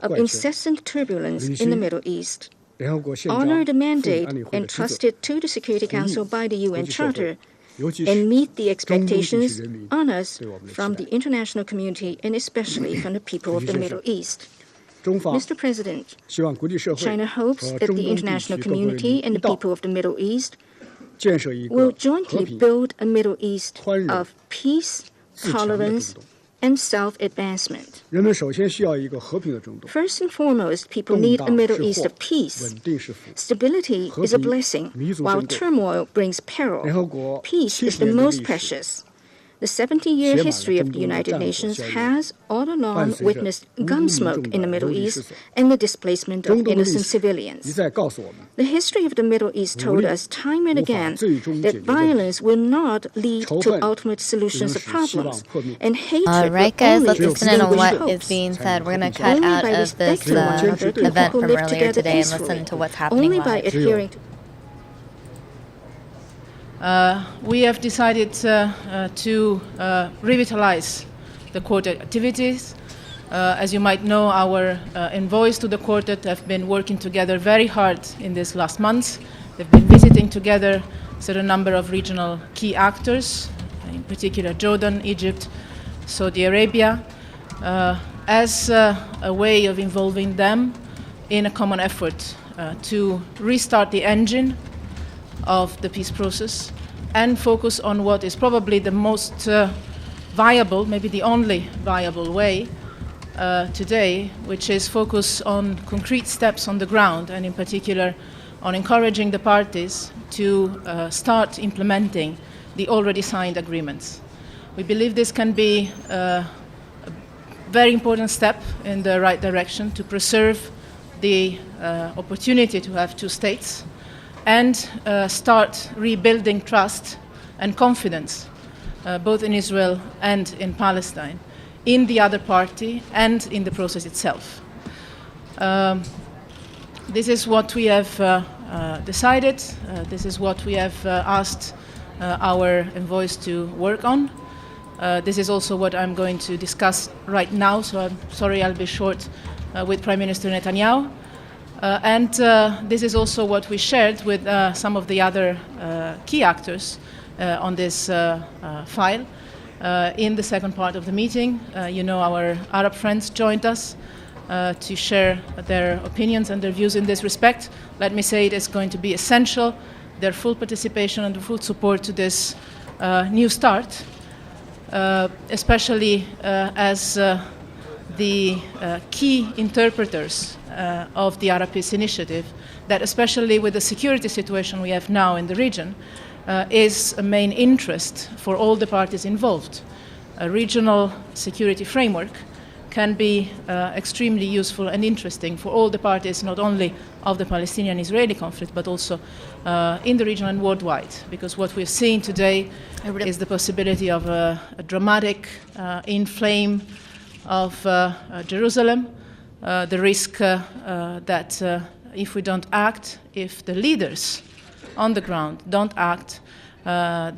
of incessant turbulence in the Middle East, honor the mandate entrusted to the Security Council by the UN Charter, and meet the expectations on us from the international community and especially from the people of the Middle East. Mr. President, China hopes that the international community and the people of the Middle East will jointly build a Middle East of peace, tolerance, and self-advancement. First and foremost, people need a Middle East of peace. Stability is a blessing, while turmoil brings peril. Peace is the most precious. The 70-year history of the United Nations has all along witnessed gunsmoke in the Middle East and the displacement of innocent civilians. The history of the Middle East told us time and again that violence will not lead to ultimate solutions of problems, and hatred All right, guys, let's listen in on what hopes. is being said. We're going to cut out of this event from earlier today and listen to what's happening only by live. adhering to We have decided to revitalize the quartet activities. As you might know, our envoys to the quartet have been working together very hard in this last month. They've been visiting together a certain number of regional key actors, in particular Jordan, Egypt, Saudi Arabia, as a way of involving them in a common effort to restart the engine of the peace process and focus on what is probably the most viable, maybe the only viable way today, which is focus on concrete steps on the ground, and in particular on encouraging the parties to start implementing the already signed agreements. We believe this can be a very important step in the right direction to preserve the opportunity to have two states and start rebuilding trust and confidence, both in Israel and in Palestine, in the other party and in the process itself. This is what we have decided. This is what we have asked our envoys to work on. This is also what I'm going to discuss right now, so I'm sorry I'll be short with Prime Minister Netanyahu. And this is also what we shared with some of the other key actors on this file. In the second part of the meeting, you know, our Arab friends joined us to share their opinions and their views in this respect. Let me say it is going to be essential, their full participation and full support to this new start, especially as the key interpreters of the Arab Peace Initiative, that especially with the security situation we have now in the region, is a main interest for all the parties involved. A regional security framework can be extremely useful and interesting for all the parties, not only of the Palestinian-Israeli conflict, but also in the region and worldwide. Because what we're seeing today is the possibility of a dramatic inflame of Jerusalem, the risk that if we don't act, if the leaders on the ground don't act,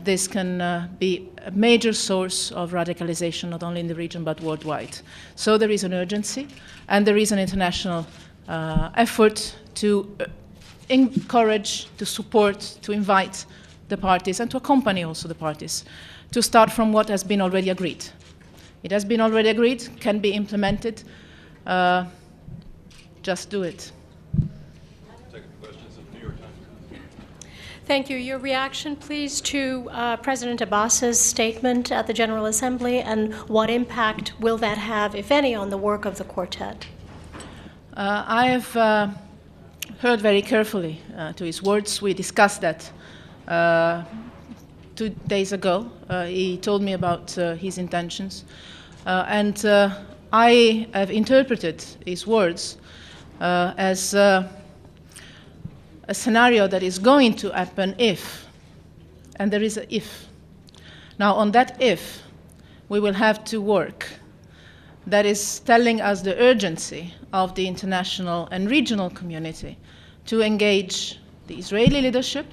this can be a major source of radicalization, not only in the region but worldwide. So there is an urgency, and there is an international effort to encourage, to support, to invite the parties, and to accompany also the parties, to start from what has been already agreed. It has been already agreed, can be implemented. Just do it. Thank you. Your reaction, please, to President Abbas's statement at the General Assembly, and what impact will that have, if any, on the work of the quartet? I have heard very carefully to his words. We discussed that 2 days ago. He told me about his intentions. And I have interpreted his words as a scenario that is going to happen if, and there is an if. Now, on that if, we will have to work. That is telling us the urgency of the international and regional community to engage the Israeli leadership,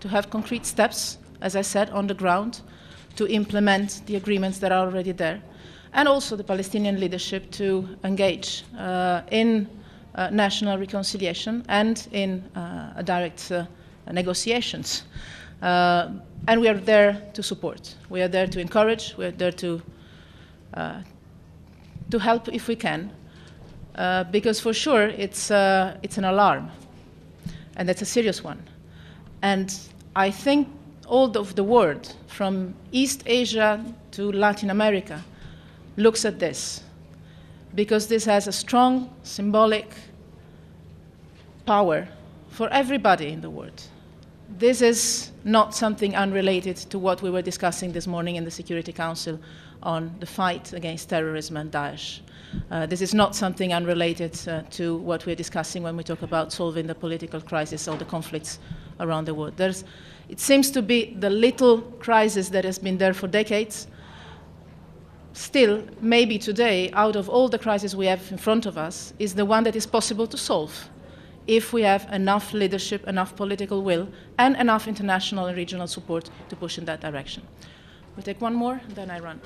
to have concrete steps, as I said, on the ground, to implement the agreements that are already there, and also the Palestinian leadership to engage in national reconciliation and in direct negotiations. and we are there to support. We are there to encourage. We are there to help if we can, because for sure it's an alarm, and that's a serious one. And I think all of the world, from East Asia to Latin America, looks at this, because this has a strong symbolic power for everybody in the world. This is not something unrelated to what we were discussing this morning in the Security Council on the fight against terrorism and Daesh. This is not something unrelated to what we're discussing when we talk about solving the political crisis or the conflicts around the world. It seems to be the little crisis that has been there for decades. Still, maybe today, out of all the crises we have in front of us, is the one that is possible to solve if we have enough leadership, enough political will, and enough international and regional support to push in that direction. We'll take one more, then I run.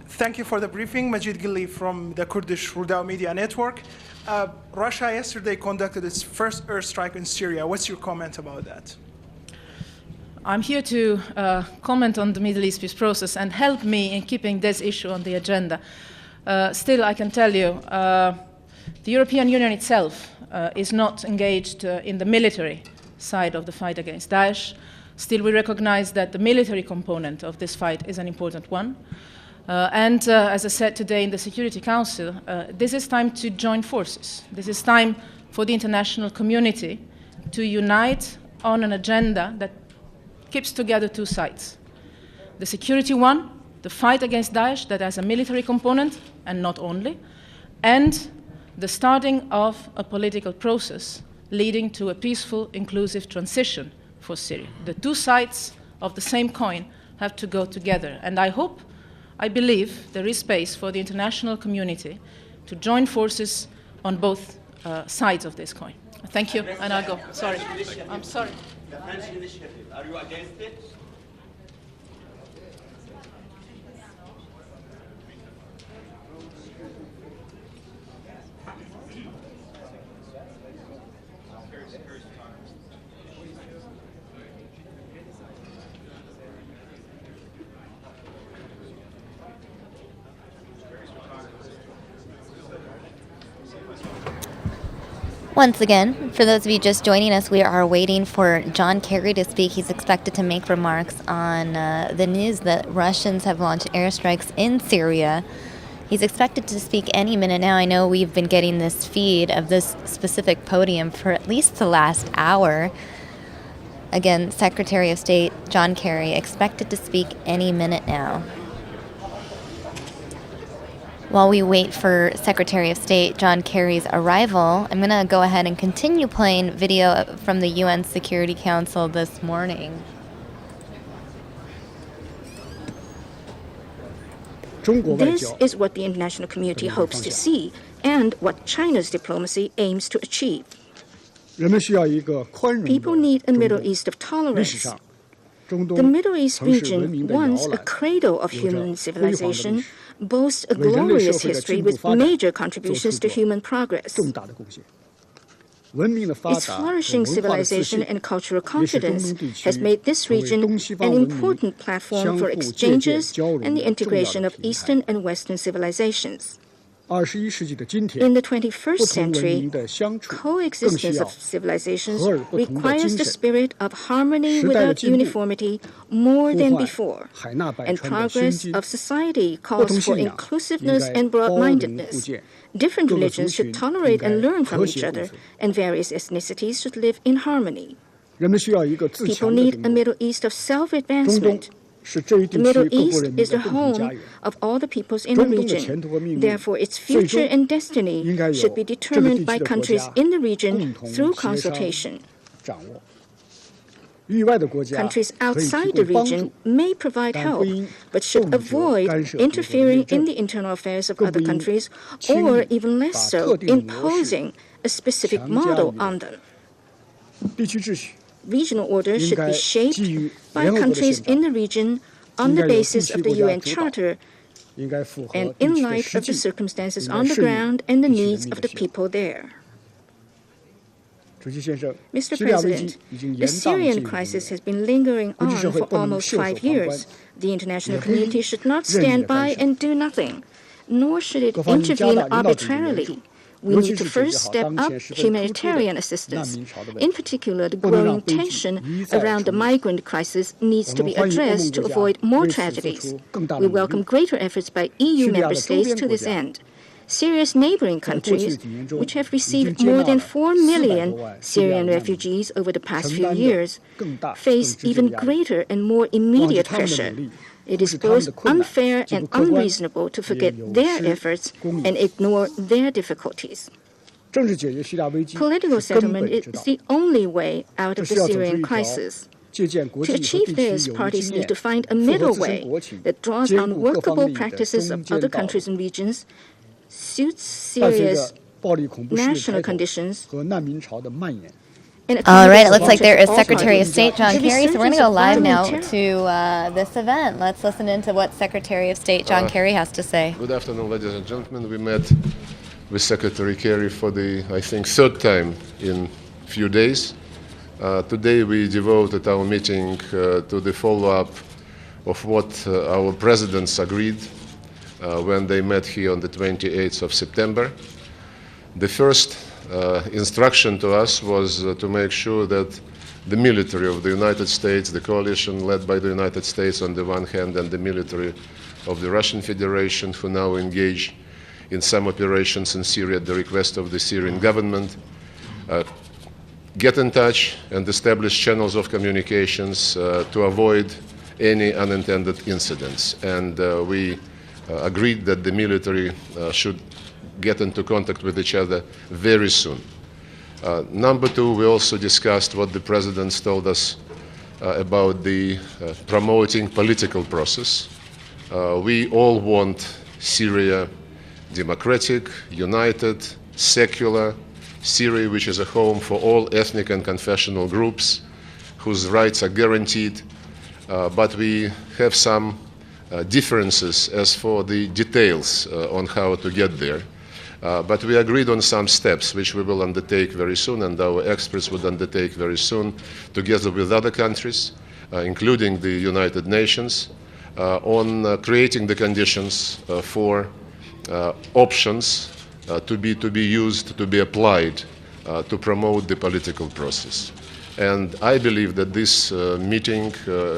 Thank you for the briefing. Majid Gili from the Kurdish Rudao Media Network. Russia yesterday conducted its first airstrike in Syria. What's your comment about that? I'm here to comment on the Middle East peace process and help me in keeping this issue on the agenda. Still, I can tell you, the European Union itself is not engaged in the military side of the fight against Daesh. Still, we recognize that the military component of this fight is an important one. And as I said today in the Security Council, this is time to join forces. This is time for the international community to unite on an agenda that keeps together two sides. The security one, the fight against Daesh that has a military component, and not only, and the starting of a political process leading to a peaceful, inclusive transition for Syria. The two sides of the same coin have to go together. And I believe there is space for the international community to join forces on both sides of this coin. Thank you, and I'll go. Sorry. I'm sorry. The French initiative, are you against it? Once again, for those of you just joining us, we are waiting for John Kerry to speak. He's expected to make remarks on the news that Russians have launched airstrikes in Syria. He's expected to speak any minute now. I know we've been getting this feed of this specific podium for at least the last hour. Again, Secretary of State John Kerry expected to speak any minute now. While we wait for Secretary of State John Kerry's arrival, I'm going to go ahead and continue playing video from the UN Security Council this morning. This is what the international community hopes to see and what China's diplomacy aims to achieve. People need a Middle East of tolerance. The Middle East region, once a cradle of human civilization, boasts a glorious history with major contributions to human progress. Its flourishing civilization and cultural confidence has made this region an important platform for exchanges and the integration of Eastern and Western civilizations. In the 21st century, coexistence of civilizations requires the spirit of harmony without uniformity more than before, and progress of society calls for inclusiveness and broad-mindedness. Different religions should tolerate and learn from each other, and various ethnicities should live in harmony. People need a Middle East of self-advancement. The Middle East is the home of all the peoples in the region. Therefore, its future and destiny should be determined by countries in the region through consultation. Countries outside the region may provide help, but should avoid interfering in the internal affairs of other countries, or even less so, imposing a specific model on them. Regional order should be shaped by countries in the region on the basis of the UN Charter and in light of the circumstances on the ground and the needs of the people there. Mr. President, the Syrian crisis has been lingering on for almost 5 years. The international community should not stand by and do nothing, nor should it intervene arbitrarily. We need to first step up humanitarian assistance. In particular, the growing tension around the migrant crisis needs to be addressed to avoid more tragedies. We welcome greater efforts by EU member states to this end. Syria's neighboring countries, which have received more than 4 million Syrian refugees over the past few years, face even greater and more immediate pressure. It is both unfair and unreasonable to forget their efforts and ignore their difficulties. Political settlement is the only way out of the Syrian crisis. To achieve this, parties need to find a middle way that draws on workable practices of other countries and regions, suits Syria's national conditions. All right, it looks like there is Secretary of State John Kerry, so we're going to go live now to this event. Let's listen into what Secretary of State John Kerry has to say. Good afternoon, ladies and gentlemen. We met with Secretary Kerry for the, I think, third time in a few days. Today we devoted our meeting to the follow-up of what our presidents agreed when they met here on the 28th of September. The first instruction to us was to make sure that the military of the United States, the coalition led by the United States on the one hand, and the military of the Russian Federation, who now engage in some operations in Syria at the request of the Syrian government, get in touch and establish channels of communications to avoid any unintended incidents. And we agreed that the military should get into contact with each other very soon. Number two, we also discussed what the presidents told us about the promoting political process. We all want Syria democratic, united, secular, Syria which is a home for all ethnic and confessional groups whose rights are guaranteed, but we have some differences as for the details on how to get there. But we agreed on some steps which we will undertake very soon, and our experts would undertake very soon, together with other countries, including the United Nations, on creating the conditions for options to be used, to be applied to promote the political process. And I believe that this meeting,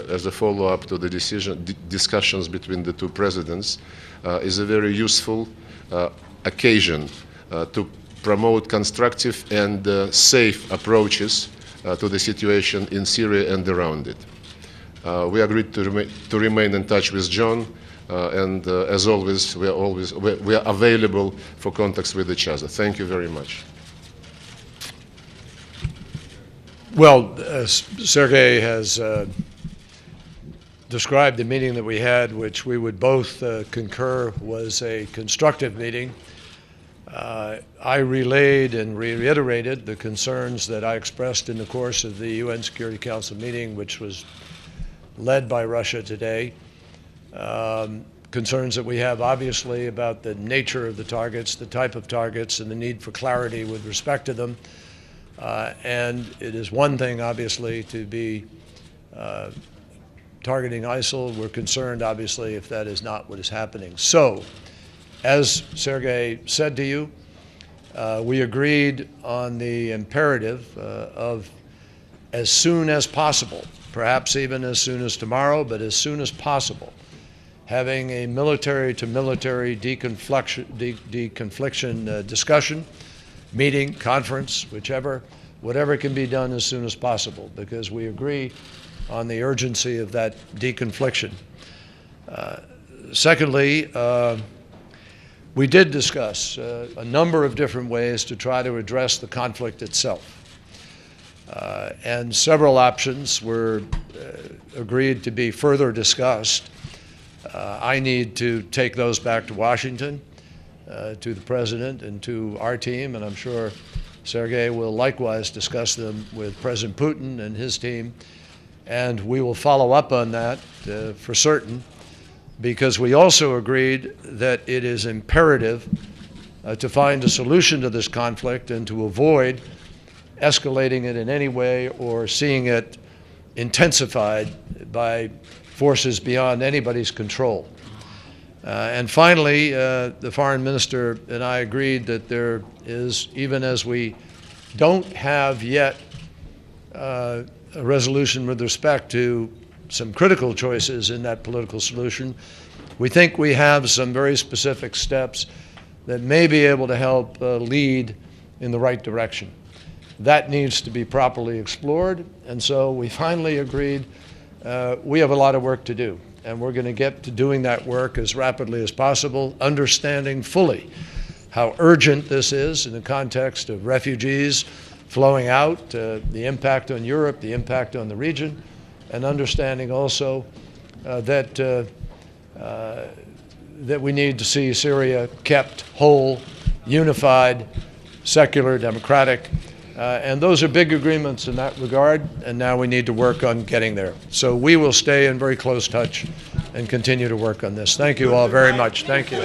as a follow-up to the discussions between the two presidents, is a very useful occasion to promote constructive and safe approaches to the situation in Syria and around it. We agreed to remain in touch with John, and as always, we are available for contacts with each other. Thank you very much. Well, Sergei has described the meeting that we had, which we would both concur was a constructive meeting. I relayed and reiterated the concerns that I expressed in the course of the UN Security Council meeting, which was led by Russia today. Concerns that we have, obviously, about the nature of the targets, the type of targets, and the need for clarity with respect to them. And it is one thing, obviously, to be targeting ISIL. We're concerned, obviously, if that is not what is happening. So, as Sergei said to you, we agreed on the imperative of as soon as possible, perhaps even as soon as tomorrow, but as soon as possible, having a military-to-military deconfliction discussion, meeting, conference, whatever can be done as soon as possible, because we agree on the urgency of that deconfliction. Secondly, we did discuss a number of different ways to try to address the conflict itself. And several options were agreed to be further discussed. I need to take those back to Washington, to the President and to our team, and I'm sure Sergei will likewise discuss them with President Putin and his team, and we will follow up on that for certain, because we also agreed that it is imperative to find a solution to this conflict and to avoid escalating it in any way or seeing it intensified by forces beyond anybody's control. And finally, the foreign minister and I agreed that there is, even as we don't have yet a resolution with respect to some critical choices in that political solution, we think we have some very specific steps that may be able to help lead in the right direction. That needs to be properly explored, and so we finally agreed we have a lot of work to do, and we're going to get to doing that work as rapidly as possible, understanding fully how urgent this is in the context of refugees flowing out, the impact on Europe, the impact on the region, and understanding also that we need to see Syria kept whole, unified, secular, democratic, and those are big agreements in that regard, and now we need to work on getting there. So we will stay in very close touch and continue to work on this. Thank you all very much. Thank you.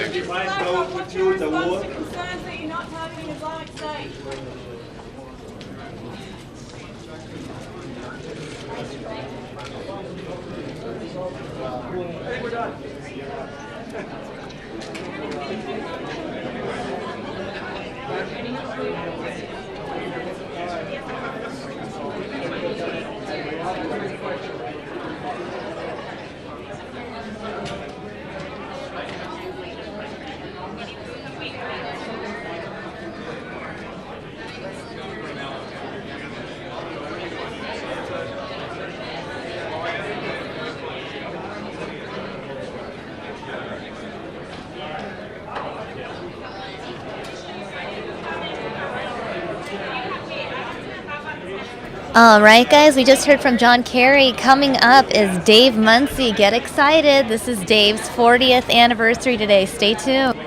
All right, guys, we just heard from John Kerry. Coming up is Dave Munsey. Get excited. This is Dave's 40th anniversary today. Stay tuned.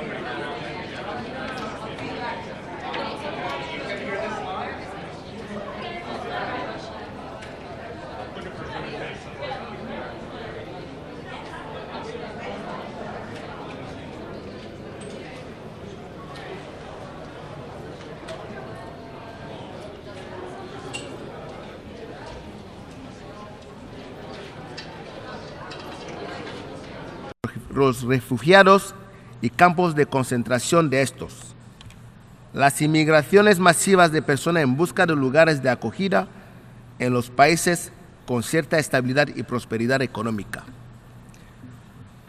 los refugiados y campos de concentración de estos. Las inmigraciones masivas de personas en busca de lugares de acogida en los países con cierta estabilidad y prosperidad económica.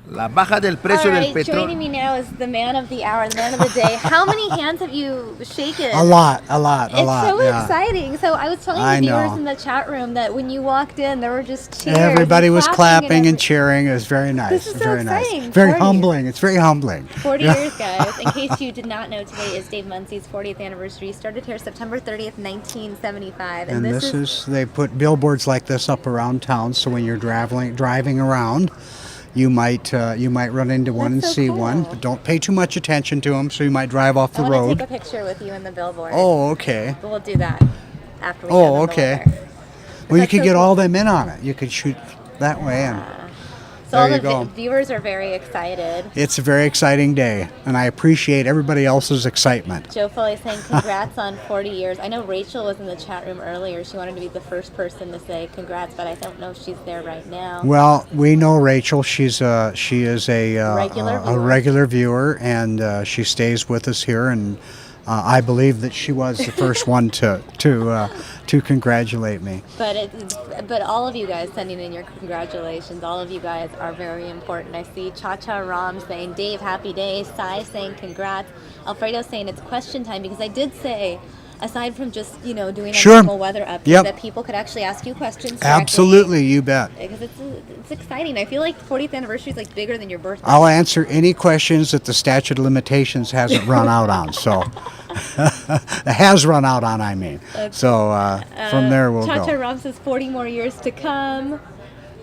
La baja del precio del petróleo. Joining me now is the man of the hour, the man of the day. How many hands have you shaken? A lot. It's so yeah. exciting. So I was telling the viewers in the chat room that when you walked in, there were just cheers. Everybody was clapping and cheering. It was very nice. This is so very exciting. nice. Very 40. humbling. It's very humbling. 40 years, guys. In case you did not know, today is Dave Munsey's 40th anniversary. He started here September 30th, 1975. And this is they put billboards like this up around town, so when you're driving around, you might run into one and see one, but don't pay too much attention to them, so you might drive off the road. I want to take a picture with you in the billboard. Oh, okay. But we'll do that after we show them the weather. Well, you could get all them in on it. You could shoot that way, and so all there you the go. Viewers are very excited. It's a very exciting day, and I appreciate everybody else's excitement. Joe Foley saying congrats on 40 years. I know Rachel was in the chat room earlier. She wanted to be the first person to say congrats, but I don't know if she's there right now. Well, we know Rachel. She is a regular viewer, and she stays with us here. And I believe that she was the first one to congratulate me. But all of you guys sending in your congratulations. All of you guys are very important. I see Cha-Cha Ram saying, Dave, happy day. Sai saying congrats. Alfredo saying it's question time, because I did say, aside from just, doing a normal weather update, that people could actually ask you questions directly. Absolutely, you bet. Because it's exciting. I feel like 40th anniversary is like bigger than your birthday. I'll answer any questions that the statute of limitations hasn't run out on. So it has run out on, I mean. So from there we'll Cha-Cha go. Ram says 40 more years to come.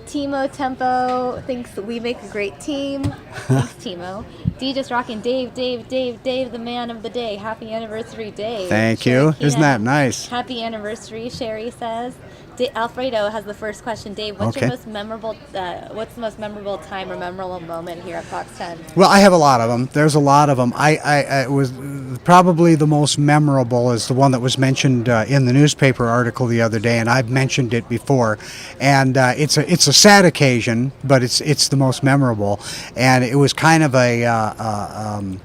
Timo Tempo thinks that we make a great team. Thanks, Timo. D just rocking. Dave, the man of the day. Happy anniversary, Dave. Thank you. Isn't that nice? Happy anniversary, Sherry says. Alfredo has the first question. Dave, what's Okay. your most memorable? What's the most memorable time or memorable moment here at Fox 10? Well, I have a lot of them. There's a lot of them. I was probably the most memorable is the one that was mentioned in the newspaper article the other day, and I've mentioned it before. And it's a sad occasion, but it's the most memorable. And it was kind of an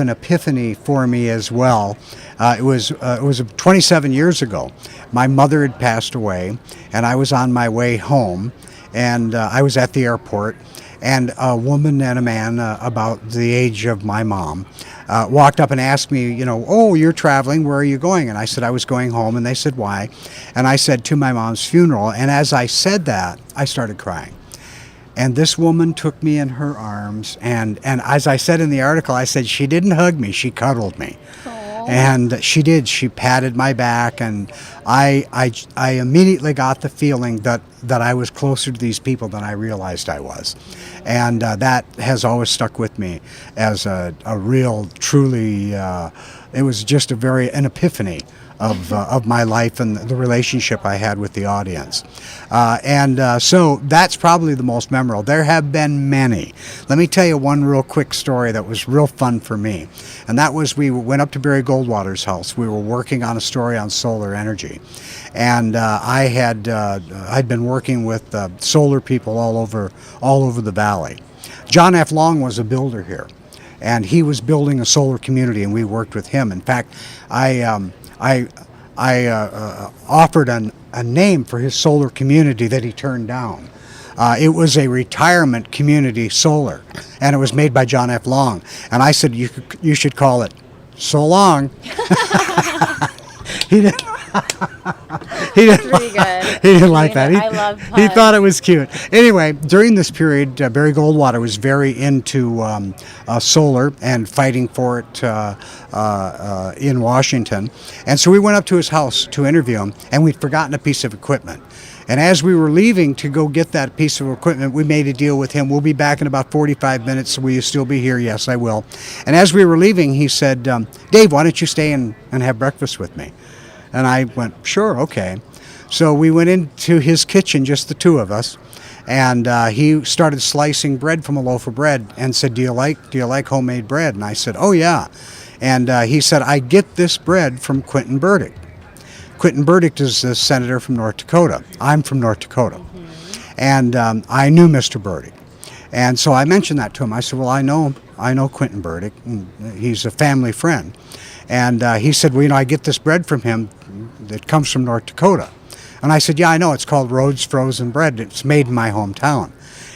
epiphany for me as well. It was 27 years ago. My mother had passed away, and I was on my way home, and I was at the airport, and a woman and a man about the age of my mom walked up and asked me, oh, you're traveling, where are you going? And I said I was going home, and they said, why? And I said, to my mom's funeral. And as I said that, I started crying. And this woman took me in her arms, and as I said in the article, I said she didn't hug me, she cuddled me. And she did. She patted my back, and I immediately got the feeling that I was closer to these people than I realized I was. And that has always stuck with me as a real, truly, it was just an epiphany of my life and the relationship I had with the audience. So that's probably the most memorable. There have been many. Let me tell you one real quick story that was real fun for me. And that was we went up to Barry Goldwater's house. We were working on a story on solar energy. And I'd been working with solar people all over the valley. John F. Long was a builder here. And he was building a solar community, and we worked with him. In fact, I offered a name for his solar community that he turned down. It was a retirement community solar, and it was made by John F. Long. And I said, you should call it So Long. He didn't. He didn't. Pretty good. He didn't like that. I love puns. He thought it was cute. Anyway, during this period, Barry Goldwater was very into solar and fighting for it in Washington. And so we went up to his house to interview him, and we'd forgotten a piece of equipment. And as we were leaving to go get that piece of equipment, we made a deal with him. We'll be back in about 45 minutes. Will you still be here? Yes, I will. And as we were leaving, he said, Dave, why don't you stay and have breakfast with me? And I went, sure, okay. So we went into his kitchen, just the two of us, and he started slicing bread from a loaf of bread and said, do you like homemade bread? And I said, oh, yeah. And he said, I get this bread from Quentin Burdick. Quentin Burdick is the senator from North Dakota. I'm from North Dakota. And I knew Mr. Burdick. And so I mentioned that to him. I said, well, I know Quentin Burdick. He's a family friend. And he said, well, I get this bread from him that comes from North Dakota. And I said, yeah, I know. It's called Rhodes Frozen Bread. It's made in my hometown.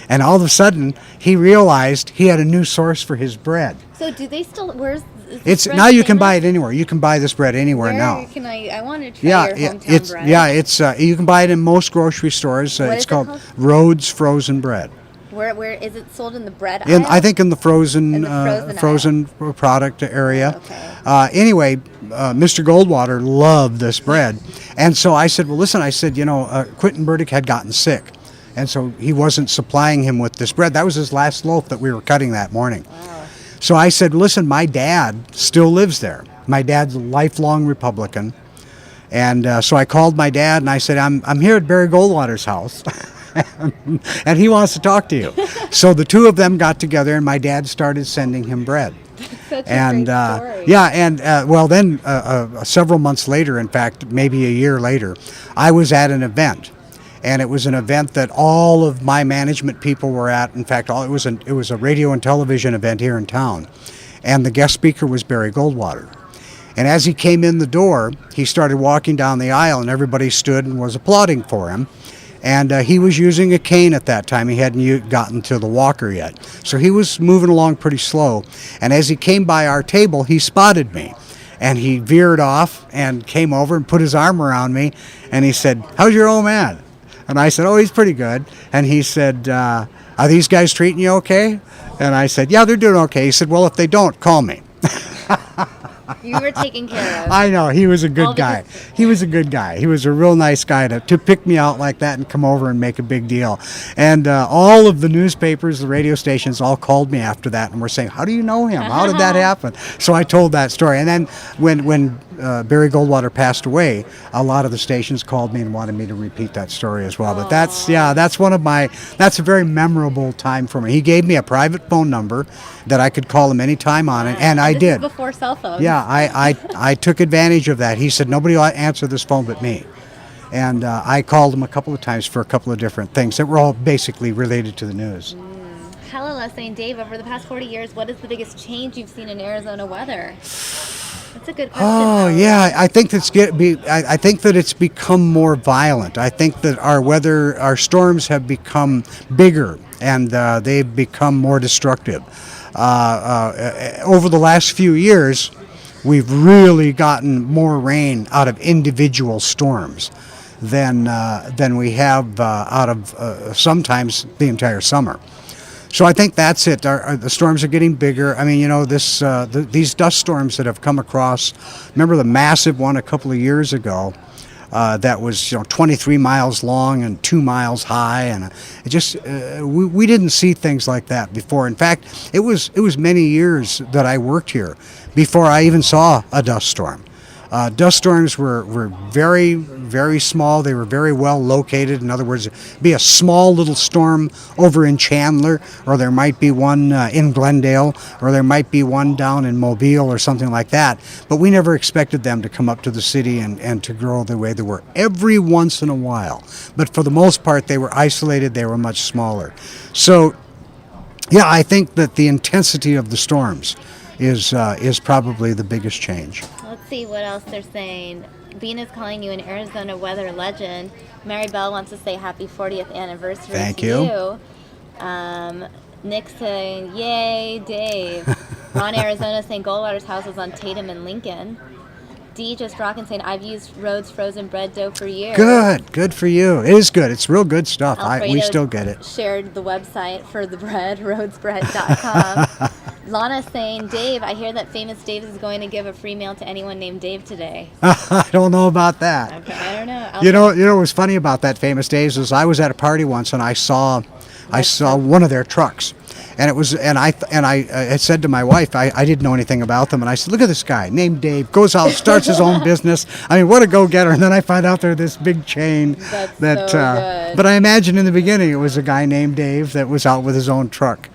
And all of a sudden, he realized he had a new source for his bread. So do they still, where's It's now you can buy it anywhere. You can buy this bread anywhere now. Where can I want to try your hometown bread. It's you can buy it in most grocery stores. What It's is it called called? Rhodes Frozen Bread. Where is it sold in the bread aisle? I think in the frozen frozen product area. Okay. Anyway, Mr. Goldwater loved this bread, and so I said, well, listen, Quentin Burdick had gotten sick, and so he wasn't supplying him with this bread. That was his last loaf that we were cutting that morning. Wow. So I said, listen, my dad still lives there. My dad's a lifelong Republican, and so I called my dad and I said, I'm here at Barry Goldwater's house. And he wants to talk to you. So the two of them got together, and my dad started sending him bread. Such And a great story. yeah, and then several months later, in fact, maybe a year later, I was at an event, and it was an event that all of my management people were at. In fact, it was a radio and television event here in town, and the guest speaker was Barry Goldwater. And as he came in the door, he started walking down the aisle, and everybody stood and was applauding for him. And he was using a cane at that time. He hadn't gotten to the walker yet. So he was moving along pretty slow. And as he came by our table, he spotted me. And he veered off and came over and put his arm around me. And he said, how's your old man? And I said, oh, he's pretty good. And he said, are these guys treating you okay? And I said, yeah, they're doing okay. He said, well, if they don't, call me. You were taken care of. I know, he was a good guy. He was a good guy. He was a real nice guy to pick me out like that and come over and make a big deal. And all of the newspapers, the radio stations all called me after that and were saying, how do you know him? How did that happen? So I told that story. And then when Barry Goldwater passed away, a lot of the stations called me and wanted me to repeat that story as well. But that's a very memorable time for me. He gave me a private phone number that I could call him anytime on it, and I did. Before cell phones. Yeah, I took advantage of that. He said, nobody will answer this phone but me. And I called him a couple of times for a couple of different things that were all basically related to the news. Hello, saying, Dave, over the past 40 years, what is the biggest change you've seen in Arizona weather? That's a good question. Oh yeah, I think I think that it's become more violent. I think that our storms have become bigger and they've become more destructive. Over the last few years, we've really gotten more rain out of individual storms than we have out of sometimes the entire summer. So I think that's it. The storms are getting bigger. I mean, you know, these dust storms that have come across. Remember the massive one a couple of years ago that was 23 miles long and 2 miles high, and it just we didn't see things like that before. In fact, it was many years that I worked here before I even saw a dust storm. Dust storms were very, very small. They were very well located. In other words, it'd be a small little storm over in Chandler, or there might be one in Glendale, or there might be one down in Mobile or something like that. But we never expected them to come up to the city and to grow the way they were. Every once in a while. But for the most part, they were isolated. They were much smaller. So, yeah, I think that the intensity of the storms is probably the biggest change. Let's see what else they're saying. Bean is calling you an Arizona weather legend. Mary Bell wants to say happy 40th anniversary Thank to you. Nick saying, yay, Dave. Ron, Arizona saying Goldwater's house is on Tatum and Lincoln. D just rocking saying, I've used Rhodes frozen bread dough for years. Good for you. It is good. It's real good stuff. We still get it. Shared the website for the bread, rhodesbread.com. Lana saying, Dave, I hear that Famous Dave is going to give a free meal to anyone named Dave today. I don't know about that. Okay, I don't know. You know what was funny about that Famous Dave's is I was at a party once and I saw one of their trucks. And I had said to my wife, I didn't know anything about them, and I said, look at this guy named Dave, goes out, starts his own business. I mean, what a go-getter! And then I find out they're this big chain. That's so good. But I imagine in the beginning it was a guy named Dave that was out with his own truck.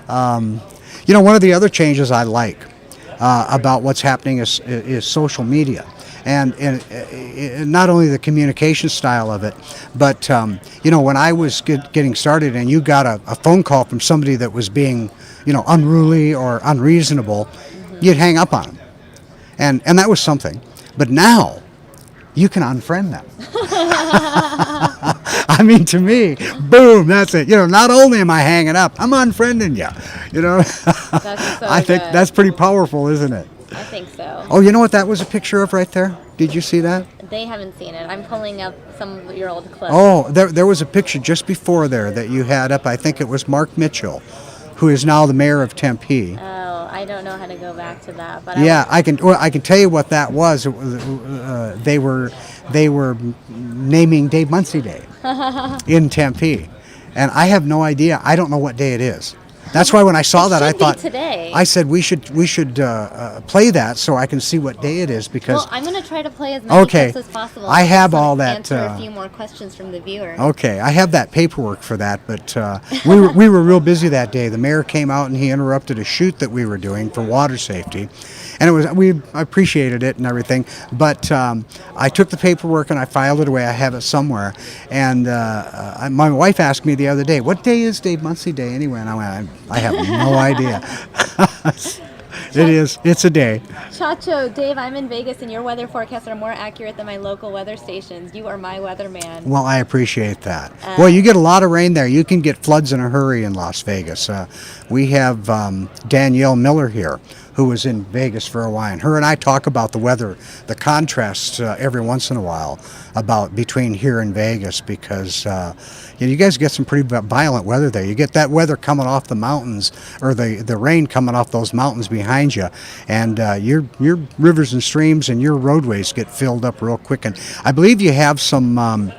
One of the other changes I like about what's happening is social media. And not only the communication style of it, but when I was getting started and you got a phone call from somebody that was being unruly or unreasonable, you'd hang up on them, and that was something. But now you can unfriend them. I mean, to me, boom, that's it. Not only am I hanging up, I'm unfriending you. That's so I think good. that's pretty powerful, isn't it? I think so. Oh, you know what that was a picture of right there? Did you see that? They haven't seen it. I'm pulling up some of your old clips. Oh, there was a picture just before there that you had up. I think it was Mark Mitchell, who is now the mayor of Tempe. Oh, I don't know how to go back to that. But Yeah, I can tell you what that was. They were naming Dave Munsey Day in Tempe, and I have no idea. I don't know what day it is. That's why when I saw that, I thought today. I said we should play that so I can see what day it is because. Well, I'm going to try to play as many clips as possible. I have all that. Answer a few more questions from the viewer. Okay, I have that paperwork for that, but we were real busy that day. The mayor came out and he interrupted a shoot that we were doing for water safety, and we appreciated it and everything. But I took the paperwork and I filed it away. I have it somewhere, and my wife asked me the other day, "What day is Dave Munsey Day anyway?" And I went, I have no idea. It's a day. Chacho, Dave, I'm in Vegas and your weather forecasts are more accurate than my local weather stations. You are my weatherman. Well, I appreciate that. Boy, you get a lot of rain there. You can get floods in a hurry in Las Vegas. We have Danielle Miller here, who was in Vegas for a while. And her and I talk about the weather, the contrasts every once in a while about between here and Vegas, because you guys get some pretty violent weather there. You get that weather coming off the mountains, or the rain coming off those mountains behind you, and your rivers and streams and your roadways get filled up real quick. And I believe you have some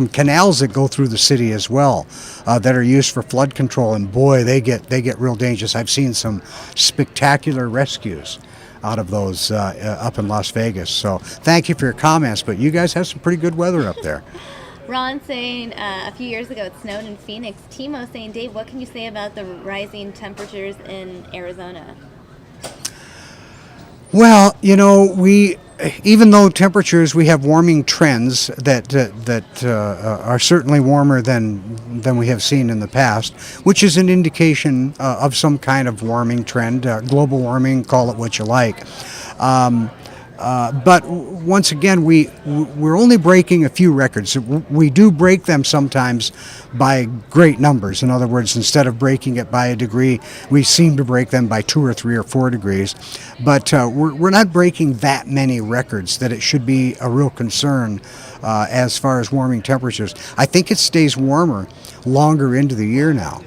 canals that go through the city as well that are used for flood control, and boy, they get real dangerous. I've seen some spectacular rescues out of those up in Las Vegas. So thank you for your comments, but you guys have some pretty good weather up there. Ron saying a few years ago it snowed in Phoenix. Timo saying, Dave, what can you say about the rising temperatures in Arizona? Well, even though temperatures, we have warming trends that are certainly warmer than we have seen in the past, which is an indication of some kind of warming trend, global warming, call it what you like. But once again, we're only breaking a few records. We do break them sometimes by great numbers. In other words, instead of breaking it by a degree, we seem to break them by 2 or 3 or 4 degrees. But we're not breaking that many records that it should be a real concern as far as warming temperatures. I think it stays warmer longer into the year now.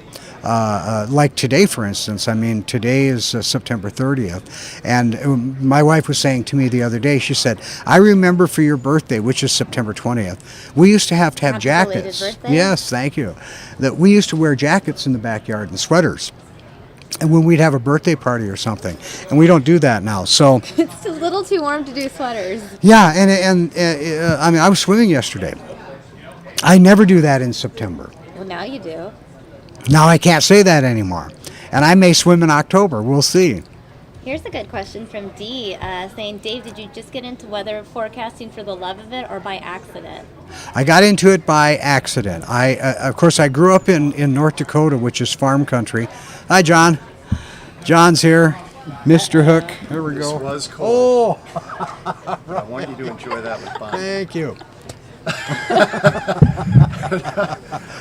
Like today, for instance. I mean, today is September 30th, and my wife was saying to me the other day, she said, I remember for your birthday, which is September 20th, we used to have jackets. Yes, thank you. That we used to wear jackets in the backyard and sweaters, and when we'd have a birthday party or something, and we don't do that now. So It's a little too warm to do sweaters. yeah, and I mean, I was swimming yesterday. I never do that in September. Well, now you do. Now I can't say that anymore. And I may swim in October. We'll see. Here's a good question from Dee saying, Dave, did you just get into weather forecasting for the love of it or by accident? I got into it by accident. Of course, I grew up in North Dakota, which is farm country. Hi, John. John's here. Mr. Hook. There we go. This was cold. Oh! I want you to enjoy that with fun. Thank you.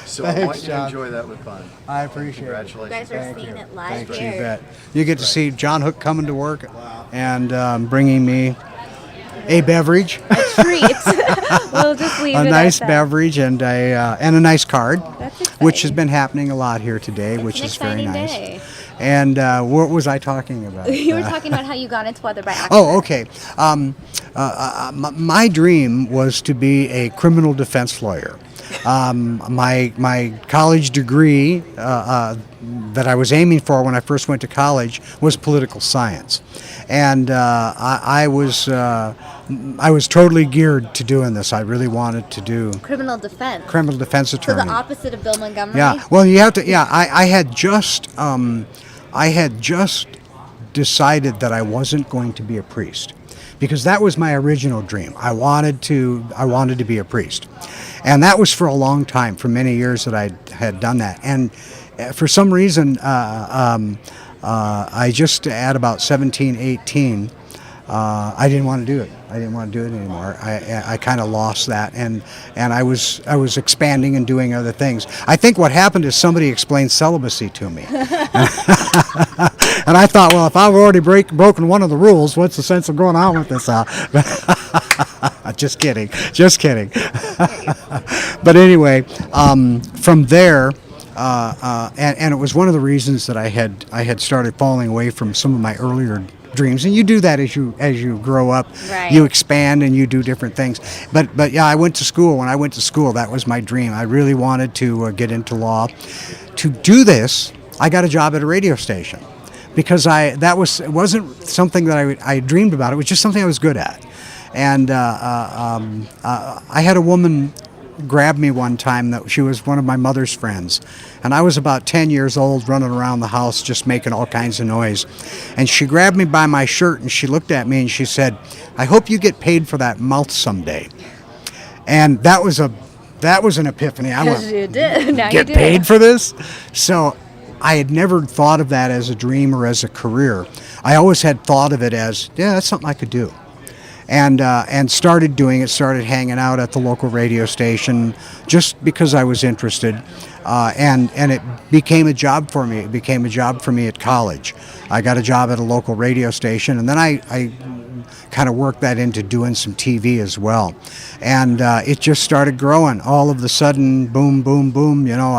So Thanks, I want you to John. enjoy that with fun. I appreciate Congratulations. You guys are Thank seeing you. it live You here. bet. You get to see John Hook coming to work and bringing me a beverage. A treat. We'll just leave A it nice at that. beverage and a nice card, That's which has exciting. been happening a lot here today, which An is very exciting nice. day. And what was I talking about? You were talking about how you got into weather by accident. Oh, okay. My dream was to be a criminal defense lawyer. My college degree that I was aiming for when I first went to college was political science, and I was totally geared to doing this. I really wanted to do Criminal defense. criminal defense attorney. So the opposite of Bill Montgomery? Yeah. Well, you have to. Yeah. I had just decided that I wasn't going to be a priest, because that was my original dream. I wanted to be a priest, and that was for a long time, for many years that I had done that. And for some reason, I just at about 17, 18. I didn't want to do it. I didn't want to do it anymore. I kind of lost that, and I was expanding and doing other things. I think what happened is somebody explained celibacy to me, and I thought, well, if I've already broken one of the rules, what's the sense of going on with this? Just kidding. But anyway, from there. And it was one of the reasons that I had started falling away from some of my earlier dreams, and you do that as you grow up. Right. You expand and you do different things. But yeah, I went to school. When I went to school, that was my dream. I really wanted to get into law. To do this, I got a job at a radio station, because it wasn't something that I dreamed about. It was just something I was good at. And I had a woman grabbed me one time that she was one of my mother's friends, and I was about 10 years old, running around the house just making all kinds of noise, and she grabbed me by my shirt and she looked at me and she said, I hope you get paid for that mouth someday. And that was an epiphany. I went, you did. Now get you do. paid for this? So I had never thought of that as a dream or as a career. I always had thought of it as, yeah, that's something I could do. and started doing it, started hanging out at the local radio station just because I was interested, and it became a job for me. It became a job for me at college. I got a job at a local radio station, and then I kind of worked that into doing some TV as well, and it just started growing. All of a sudden, boom, boom, boom. You know,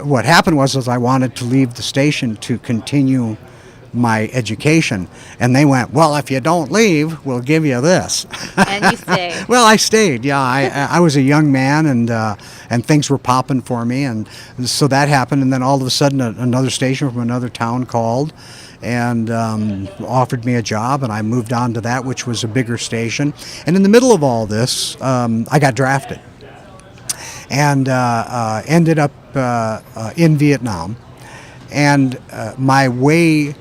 what happened was I wanted to leave the station to continue my education, and they went, well, if you don't leave, we'll give you this. And you stayed. Well, I stayed. Yeah, I was a young man, and things were popping for me, and so that happened. And then all of a sudden, another station from another town called and offered me a job, and I moved on to that, which was a bigger station. And in the middle of all this, I got drafted and ended up in Vietnam. And my way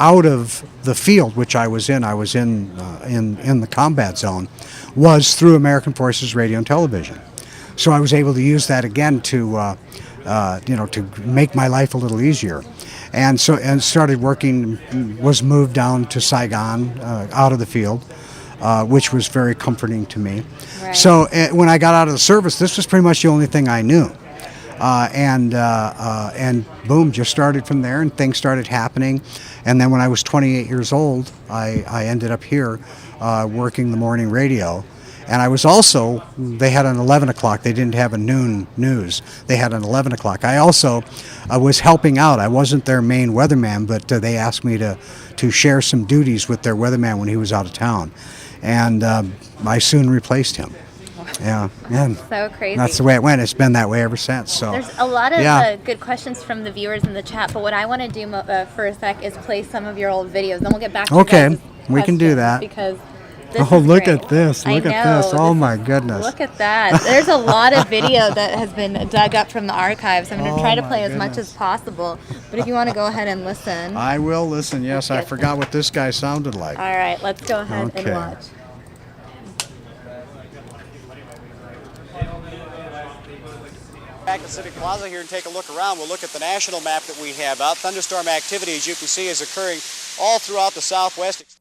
out of the field, which I was in the combat zone, was through American Forces Radio and Television. So I was able to use that again to make my life a little easier. And started working, was moved down to Saigon, out of the field, which was very comforting to me. Right. So when I got out of the service, this was pretty much the only thing I knew. And boom, just started from there, and things started happening. And then when I was 28 years old, I ended up here working the morning radio. And I was also, they had an 11 o'clock, they didn't have a noon news, they had an 11 o'clock. I also was helping out. I wasn't their main weatherman, but they asked me to share some duties with their weatherman when he was out of town. And I soon replaced him. Yeah, and so crazy. That's the way it went. It's been that way ever since. So there's a lot of good questions from the viewers in the chat, but what I want to do for a sec is play some of your old videos. Then we'll get back to okay, we can do that. Because look at this! Look at this! Oh my goodness! Look at that! There's a lot of video that has been dug up from the archives. I'm going to try to play as much as possible. But if you want to go ahead and listen, I will listen. Yes, I forgot what this guy sounded like. All right, let's go ahead and watch. Back to Civic Plaza here and take a look around. We'll look at the national map that we have out. Thunderstorm activity, as you can see, is occurring all throughout the southwest.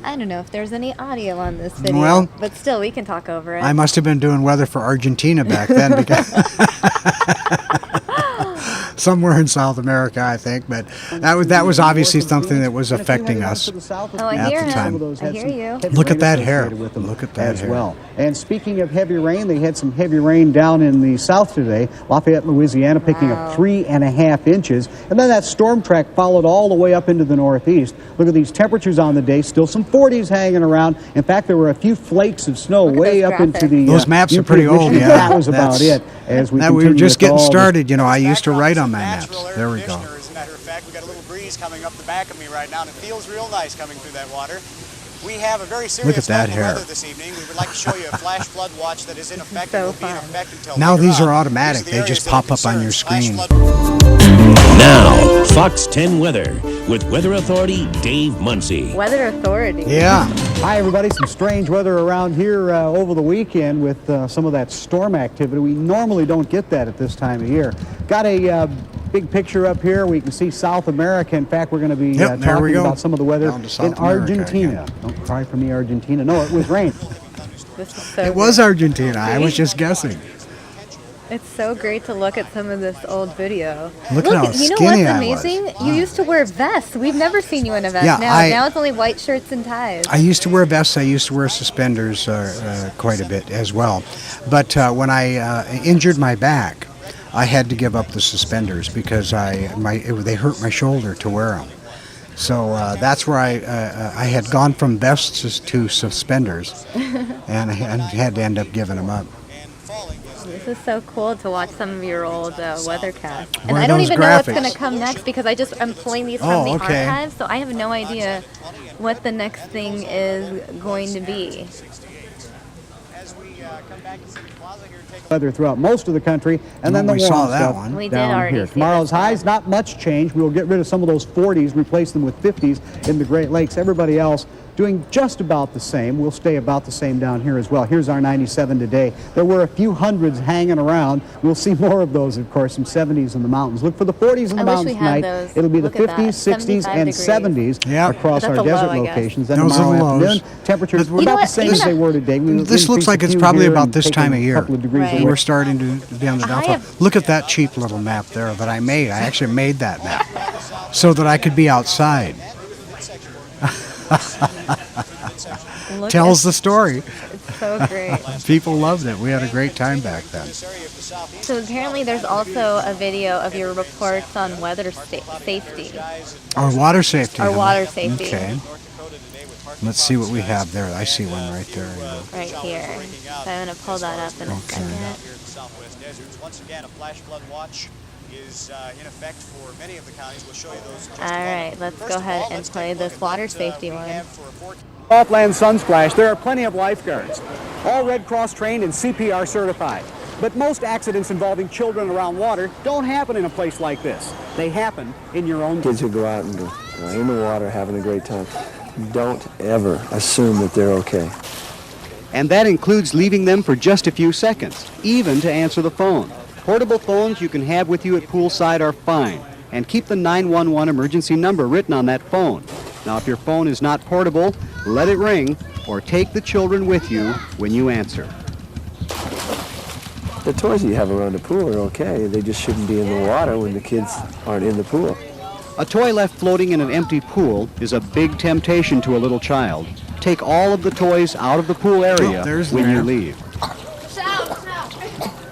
I don't know if there's any audio on this video, but still, we can talk over it. I must have been doing weather for Argentina back then, because somewhere in South America, I think. But that was obviously something that was affecting us at the time. I hear you. Look at that hair. Look at that hair. Well. And speaking of heavy rain, they had some heavy rain down in the south today. Lafayette, Louisiana, picking up 3.5 inches. And then that storm track followed all the way up into the northeast. Look at these temperatures on the day. Still some 40s hanging around. In fact, there were a few flakes of snow way up into the... Those maps are pretty old, yeah. That was about it. As we were just getting started. You know, I used to write on my maps. There we go. As a matter of fact, we got a little breeze coming up the back of me right now, and it feels real nice coming through that water. We have a very serious weather this evening. We would like to show you a flash flood watch that is in effect and will be in effect until now these are automatic. They just pop up on your screen. Now, Fox 10 Weather with Weather Authority Dave Munsey. Weather Authority. Yeah. Hi, everybody. Some strange weather around here over the weekend with some of that storm activity. We normally don't get that at this time of year. Got a big picture up here. We can see South America. In fact, we're going to be talking about some of the weather in Argentina. Don't cry for me, Argentina. No, it was rain. It was Argentina. I was just guessing. It's so great to look at some of this old video. Look at how skinny you know what's amazing? Wow. You used to wear vests. We've never seen you in a vest. Yeah, now it's only white shirts and ties. I used to wear vests. I used to wear suspenders quite a bit as well. But when I injured my back, I had to give up the suspenders because they hurt my shoulder to wear them. So that's where I had gone from vests to suspenders, and I had to end up giving them up. This is so cool to watch some of your old weathercasts. And I don't even know what's going to come next because I'm pulling these from the archives, so I have no idea what the next thing is going to be. Weather throughout most of the country, and then the warm stuff We did down already here. see Tomorrow's highs, not much change. We'll get rid of some of those 40s, replace them with 50s in the Great Lakes. Everybody else doing just about the same. We'll stay about the same down here as well. Here's our 97 today. There were a few hundreds hanging around. We'll see more of those, of course, some 70s in the mountains. Look for the 40s in the mountains tonight. It'll be the 50s, 60s, and 70s across our desert locations. And tomorrow afternoon, temperatures were about the same as they were today. This looks like it's probably about this time of year. We're starting to be on the downfall. Look at that cheap little map there that I made. I actually made that map so that I could be outside. Tells the story. It's so great. People loved it. We had a great time back then. So apparently there's also a video of your reports on weather safety. Our water safety. Our water safety. Okay. Let's see what we have there. I see one right there. Right here. So I'm going to pull that up in a second. Once again, a flash flood watch is in effect for many of the counties. We'll show you those. All right, let's go ahead and play this water safety one. Off-land sunsplash, there are plenty of lifeguards, all Red Cross trained and CPR certified. But most accidents involving children around water don't happen in a place like this. They happen in your own. Kids who go out and are in the water having a great time, don't ever assume that they're okay. And that includes leaving them for just a few seconds, even to answer the phone. Portable phones you can have with you at poolside are fine. And keep the 911 emergency number written on that phone. Now, if your phone is not portable, let it ring or take the children with you when you answer. The toys you have around the pool are okay. They just shouldn't be in the water when the kids aren't in the pool. A toy left floating in an empty pool is a big temptation to a little child. Take all of the toys out of the pool area when you leave.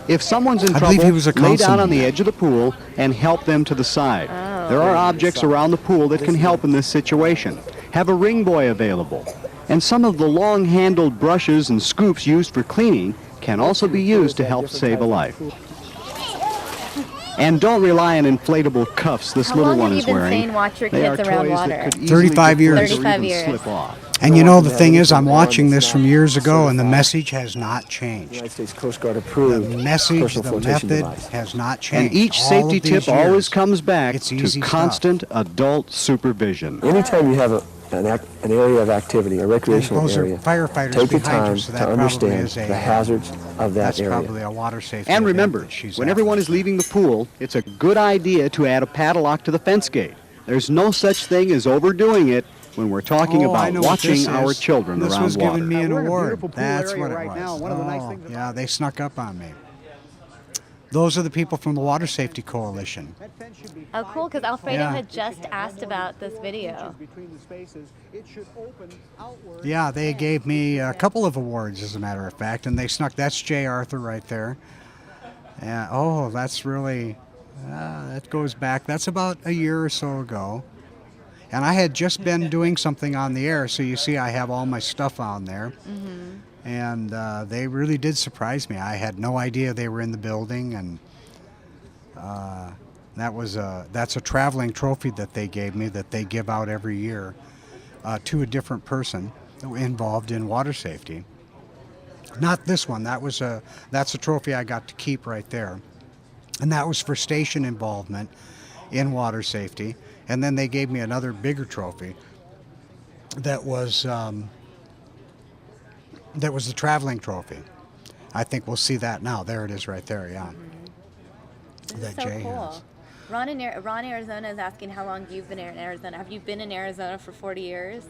If someone's in trouble, lay down on the edge of the pool and help them to the side. There are objects around the pool that can help in this situation. Have a ring buoy available. And some of the long-handled brushes and scoops used for cleaning can also be used to help save a life. And don't rely on inflatable cuffs this little one is wearing. How long have you been saying watch your kids around water? 35 years. 35 years. And you know, the thing is, I'm watching this from years ago, and the message has not changed. United States Coast Guard approved The message, the method device. has not changed. And each safety tip always comes back to constant adult supervision. Anytime you have an area of activity, a recreational area, firefighters take the behind time you, so to that understand probably is the hazards of that that's area. probably a water safety. And event remember, that she's when at. everyone is leaving the pool, it's a good idea to add a padlock to the fence gate. There's no such thing as overdoing it when we're talking I about know what watching this our is. children This around was water. giving me an We're in a award. beautiful pool That's area what it right was. now. One of the nice things Yeah, they snuck up on me. Those are the people from the Water Safety Coalition. Oh, cool, because Alfredo Yeah. had just asked about this video. Yeah, they gave me a couple of awards, as a matter of fact, and they snuck. That's Jay Arthur right there. Yeah. Oh, that's really. That goes back. That's about a year or so ago. And I had just been doing something on the air, so you see I have all my stuff on there. And they really did surprise me. I had no idea they were in the building, and that's a traveling trophy that they gave me that they give out every year to a different person involved in water safety. Not this one. That's a trophy I got to keep right there, and that was for station involvement in water safety. And then they gave me another bigger trophy that was the traveling trophy. I think we'll see that now. There it is right there, yeah. This is so cool. Ron in Arizona is asking how long you've been in Arizona. Have you been in Arizona for 40 years?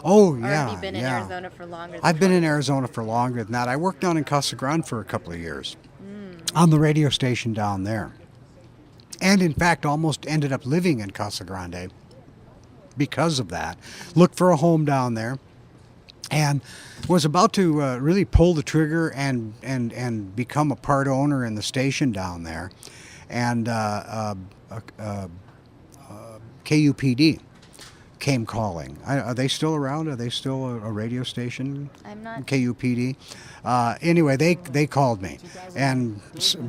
Oh, Or yeah. have you been in Arizona for longer than I've been 40? in Arizona for longer than that. I worked down in Casa Grande for a couple of years on the radio station down there. And in fact, almost ended up living in Casa Grande because of that. Looked for a home down there and was about to really pull the trigger and become a part owner in the station down there. And KUPD came calling. Are they still around? Are they still a radio station? I'm not. KUPD. Anyway, they called me, and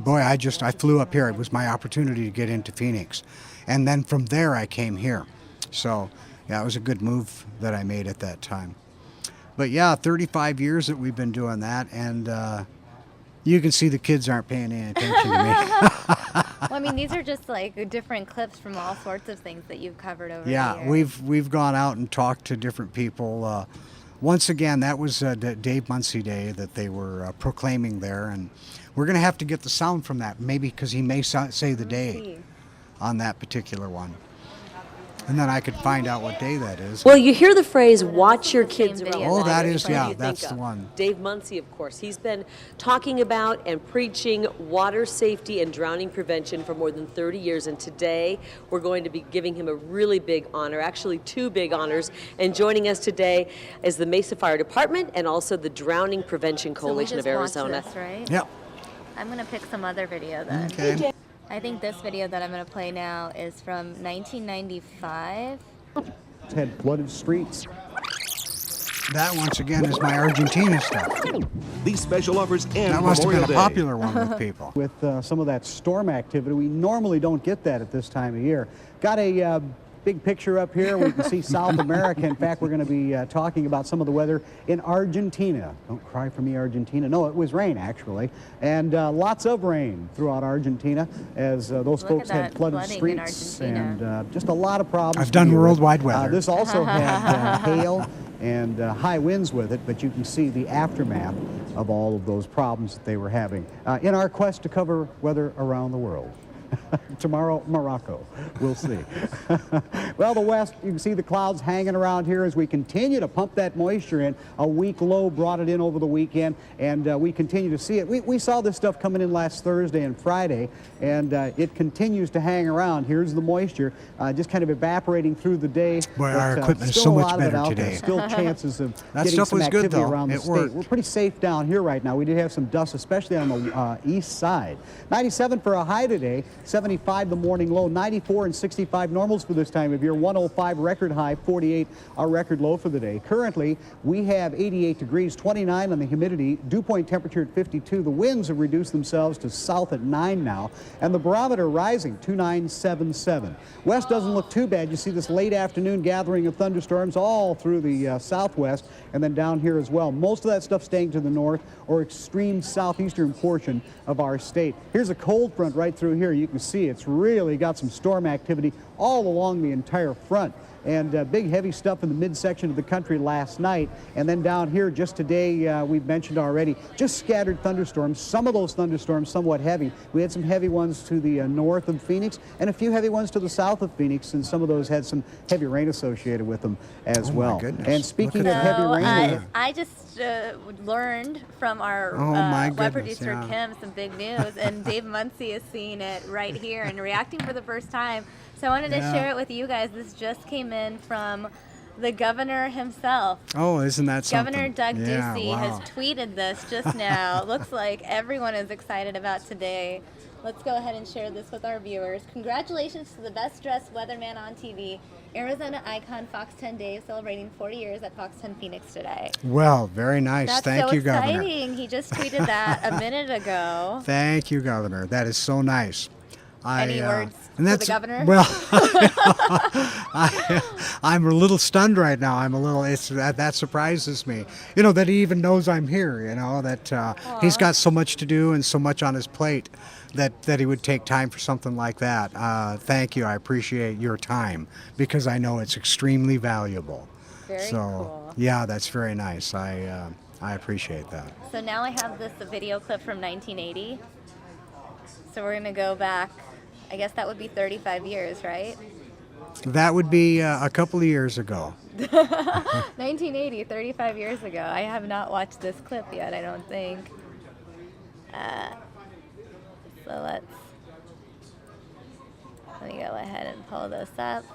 boy, I flew up here. It was my opportunity to get into Phoenix, and then from there I came here. So yeah, it was a good move that I made at that time. But yeah, 35 years that we've been doing that, and you can see the kids aren't paying any attention to me. Well, I mean, these are just like different clips from all sorts of things that you've covered over the Yeah, years. we've gone out and talked to different people. Once again, that was Dave Munsey Day that they were proclaiming there, and we're going to have to get the sound from that, maybe because he may say the day on that particular one. And then I could find out what day that is. Well, you hear the phrase, watch your kids around. Oh, that is, What do yeah, you think that's the of? one. Dave Munsey, of course. He's been talking about and preaching water safety and drowning prevention for more than 30 years. And today, we're going to be giving him a really big honor, actually 2 big honors. And joining us today is the Mesa Fire Department and also the Drowning Prevention Coalition of Arizona. This, right? Yep. I'm going to pick some other video then. Okay. I think this video that I'm going to play now is from 1995. Had flooded streets. That, once again, is my Argentina stuff. These special offers end That must have been Memorial a Day. popular one with people. With some of that storm activity, we normally don't get that at this time of year. Got a big picture up here. We can see South America. In fact, we're going to be talking about some of the weather in Argentina. Don't cry for me, Argentina. No, it was rain, actually. And lots of rain throughout Argentina as those folks had flooded streets and just a lot of problems. I've done worldwide weather. This also had hail and high winds with it, but you can see the aftermath of all of those problems that they were having in our quest to cover weather around the world. Tomorrow, Morocco. We'll see. Well, the west, you can see the clouds hanging around here as we continue to pump that moisture in. A weak low brought it in over the weekend, and we continue to see it. We saw this stuff coming in last Thursday and Friday, and it continues to hang around. Here's the moisture just kind of evaporating through the day. Boy, but, our equipment is still so a much lot of it better out there. today. Still chances of That getting stuff some was good, activity though. around the It state. worked. We're pretty safe down here right now. We did have some dust, especially on the east side. 97 for a high today, 75 the morning low, 94 and 65 normals for this time of year, 105 record high, 48 our record low for the day. Currently, we have 88 degrees, 29 on the humidity, dew point temperature at 52. The winds have reduced themselves to south at 9 now, and the barometer rising, 2977. West doesn't look too bad. You see this late afternoon gathering of thunderstorms all through the southwest and then down here as well. Most of that stuff staying to the north or extreme southeastern portion of our state. Here's a cold front right through here. You can see it's really got some storm activity all along the entire front. And big heavy stuff in the midsection of the country last night. And then down here just today, we've mentioned already, just scattered thunderstorms. Some of those thunderstorms somewhat heavy. We had some heavy ones to the north of Phoenix and a few heavy ones to the south of Phoenix, and some of those had some heavy rain associated with them as well. My goodness. And speaking of heavy rain, I just learned from our my web goodness, producer yeah. Kim some big news, and Dave Munsey is seeing it right here and reacting for the first time. So I wanted to share it with you guys. This just came in from the governor himself. Oh, isn't that something? Governor Doug Yeah, Ducey wow. has tweeted this just now. Looks like everyone is excited about today. Let's go ahead and share this with our viewers. Congratulations to the best dressed weatherman on TV, Arizona icon FOX10 Dave, celebrating 40 years at FOX10 Phoenix today. Well, very nice. That's Thank so you, Governor. exciting. He just tweeted that a minute ago. Thank you, Governor. That is so nice. Any words and for that's, the governor? Well, I'm a little stunned right now. I'm a little, that surprises me. You know, that he even knows I'm here, you know, that he's got so much to do and so much on his plate that he would take time for something like that. Thank you. I appreciate your time because I know it's extremely valuable. Very cool. Yeah, that's very nice. I appreciate that. So now I have this video clip from 1980. So we're going to go back, I guess that would be 35 years, right? That would be a couple of years ago. 1980, 35 years ago. I have not watched this clip yet, I don't think. So let me go ahead and pull this up.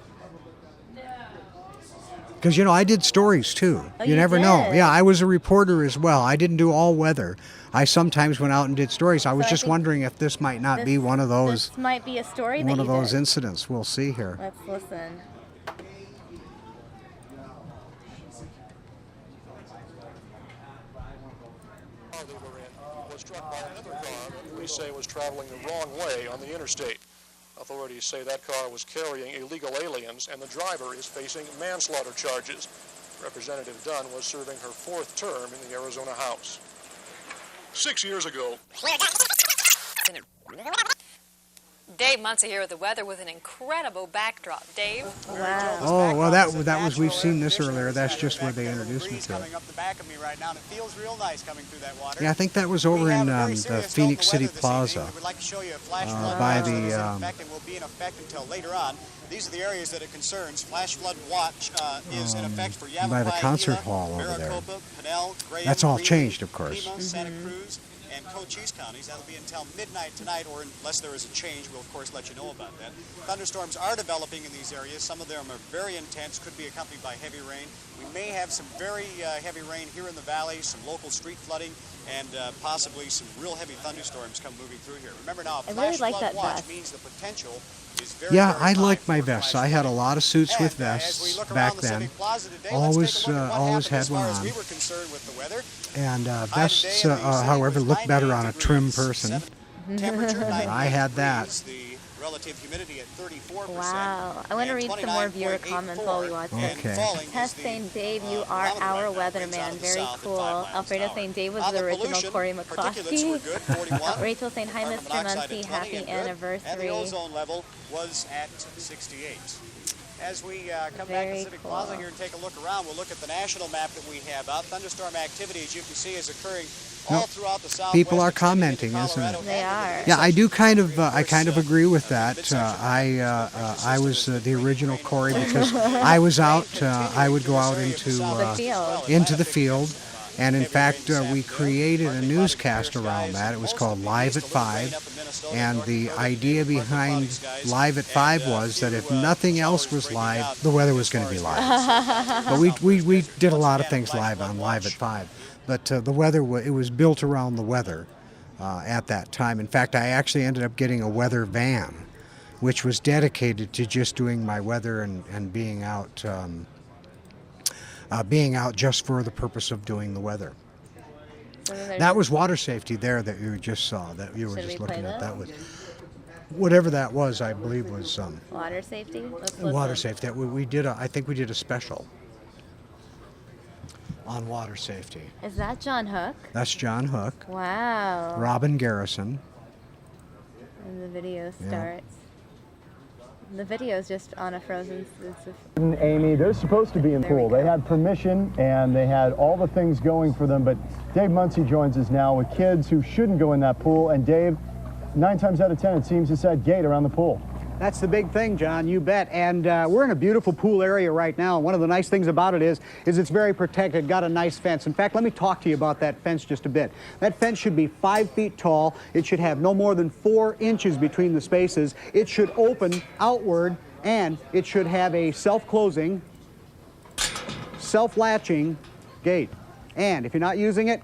Because, you know, I did stories too. Oh, you you never know. did? Yeah, I was a reporter as well. I didn't do all weather. I sometimes went out and did stories. I was just wondering if this might not be one of those. This might be a story One that of you those did. incidents. We'll see here. Let's listen. Was struck by another car that police say was traveling the wrong way on the interstate. Authorities say that car was carrying illegal aliens and the driver is facing manslaughter charges. Representative Dunn was serving her 4th term in the Arizona House. 6 years ago, Dave Munsey here with the weather with an incredible backdrop. Dave? Wow. Oh, well, that was we've seen this earlier. That's just where they introduced me to it. Up the back of me right now, and it feels real nice coming through that water. Yeah, I think that was over in the Phoenix City Plaza by the. And will be in effect until later on. These are the areas that it concerns. Flash flood watch is in effect for Yavapai, by the concert hall over there. Maricopa, Pinell, Graham, That's all Greeley, changed, of course. Pima, Santa Cruz, and Cochise counties. That'll be until midnight tonight, or unless there is a change, we'll of course let you know about that. Thunderstorms are developing in these areas. Some of them are very intense, could be accompanied by heavy rain. We may have some very heavy rain here in the valley, some local street flooding, and possibly some real heavy thunderstorms come moving through here. Remember now, a flash flood watch means the potential is very, Yeah, very I high like my for vests. I had a lot of suits with vests back then. Always had one on. And vests, however, look better on a trim person. I had that. Relative humidity at 34%. Wow. I want to read some more viewer comments while we watch this. Okay. Tess saying, Dave, you are our weatherman. Very cool. Alfredo saying, Dave was the original Corey McCloskey. Rachel saying, hi, Mr. Munsey. Happy anniversary. And the ozone level was at 68. As we come back to Civic Plaza here and take a look around, we'll look at the national map that we have out. Thunderstorm activity, as you can see, is occurring all throughout the southwest. People are commenting, isn't it? They are. Yeah, I do kind of agree with that. I was the original Corey because I was out. I would go out into the field, and in fact, we created a newscast around that. It was called Live at 5, and the idea behind Live at 5 was that if nothing else was live, the weather was going to be live. But we did a lot of things live on Live at 5. But the weather, it was built around the weather at that time. In fact, I actually ended up getting a weather van, which was dedicated to just doing my weather and being out just for the purpose of doing the weather. That was water safety there that you just saw, that you were just looking at. That was whatever that was. I believe was water safety. Water safety. I think we did a special on water safety. Is that John Hook? That's John Hook. Wow. Robin Garrison. And the video starts. The video is just on a frozen. Amy, they're supposed to be in pool. They had permission and they had all the things going for them. But Dave Munsey joins us now with kids who shouldn't go in that pool. And Dave, 9 times out of 10, it seems it's that gate around the pool. That's the big thing, John, you bet. And we're in a beautiful pool area right now. One of the nice things about it is it's very protected, got a nice fence. In fact, let me talk to you about that fence just a bit. That fence should be 5 feet tall. It should have no more than 4 inches between the spaces. It should open outward, and it should have a self-closing, self-latching gate. And if you're not using it,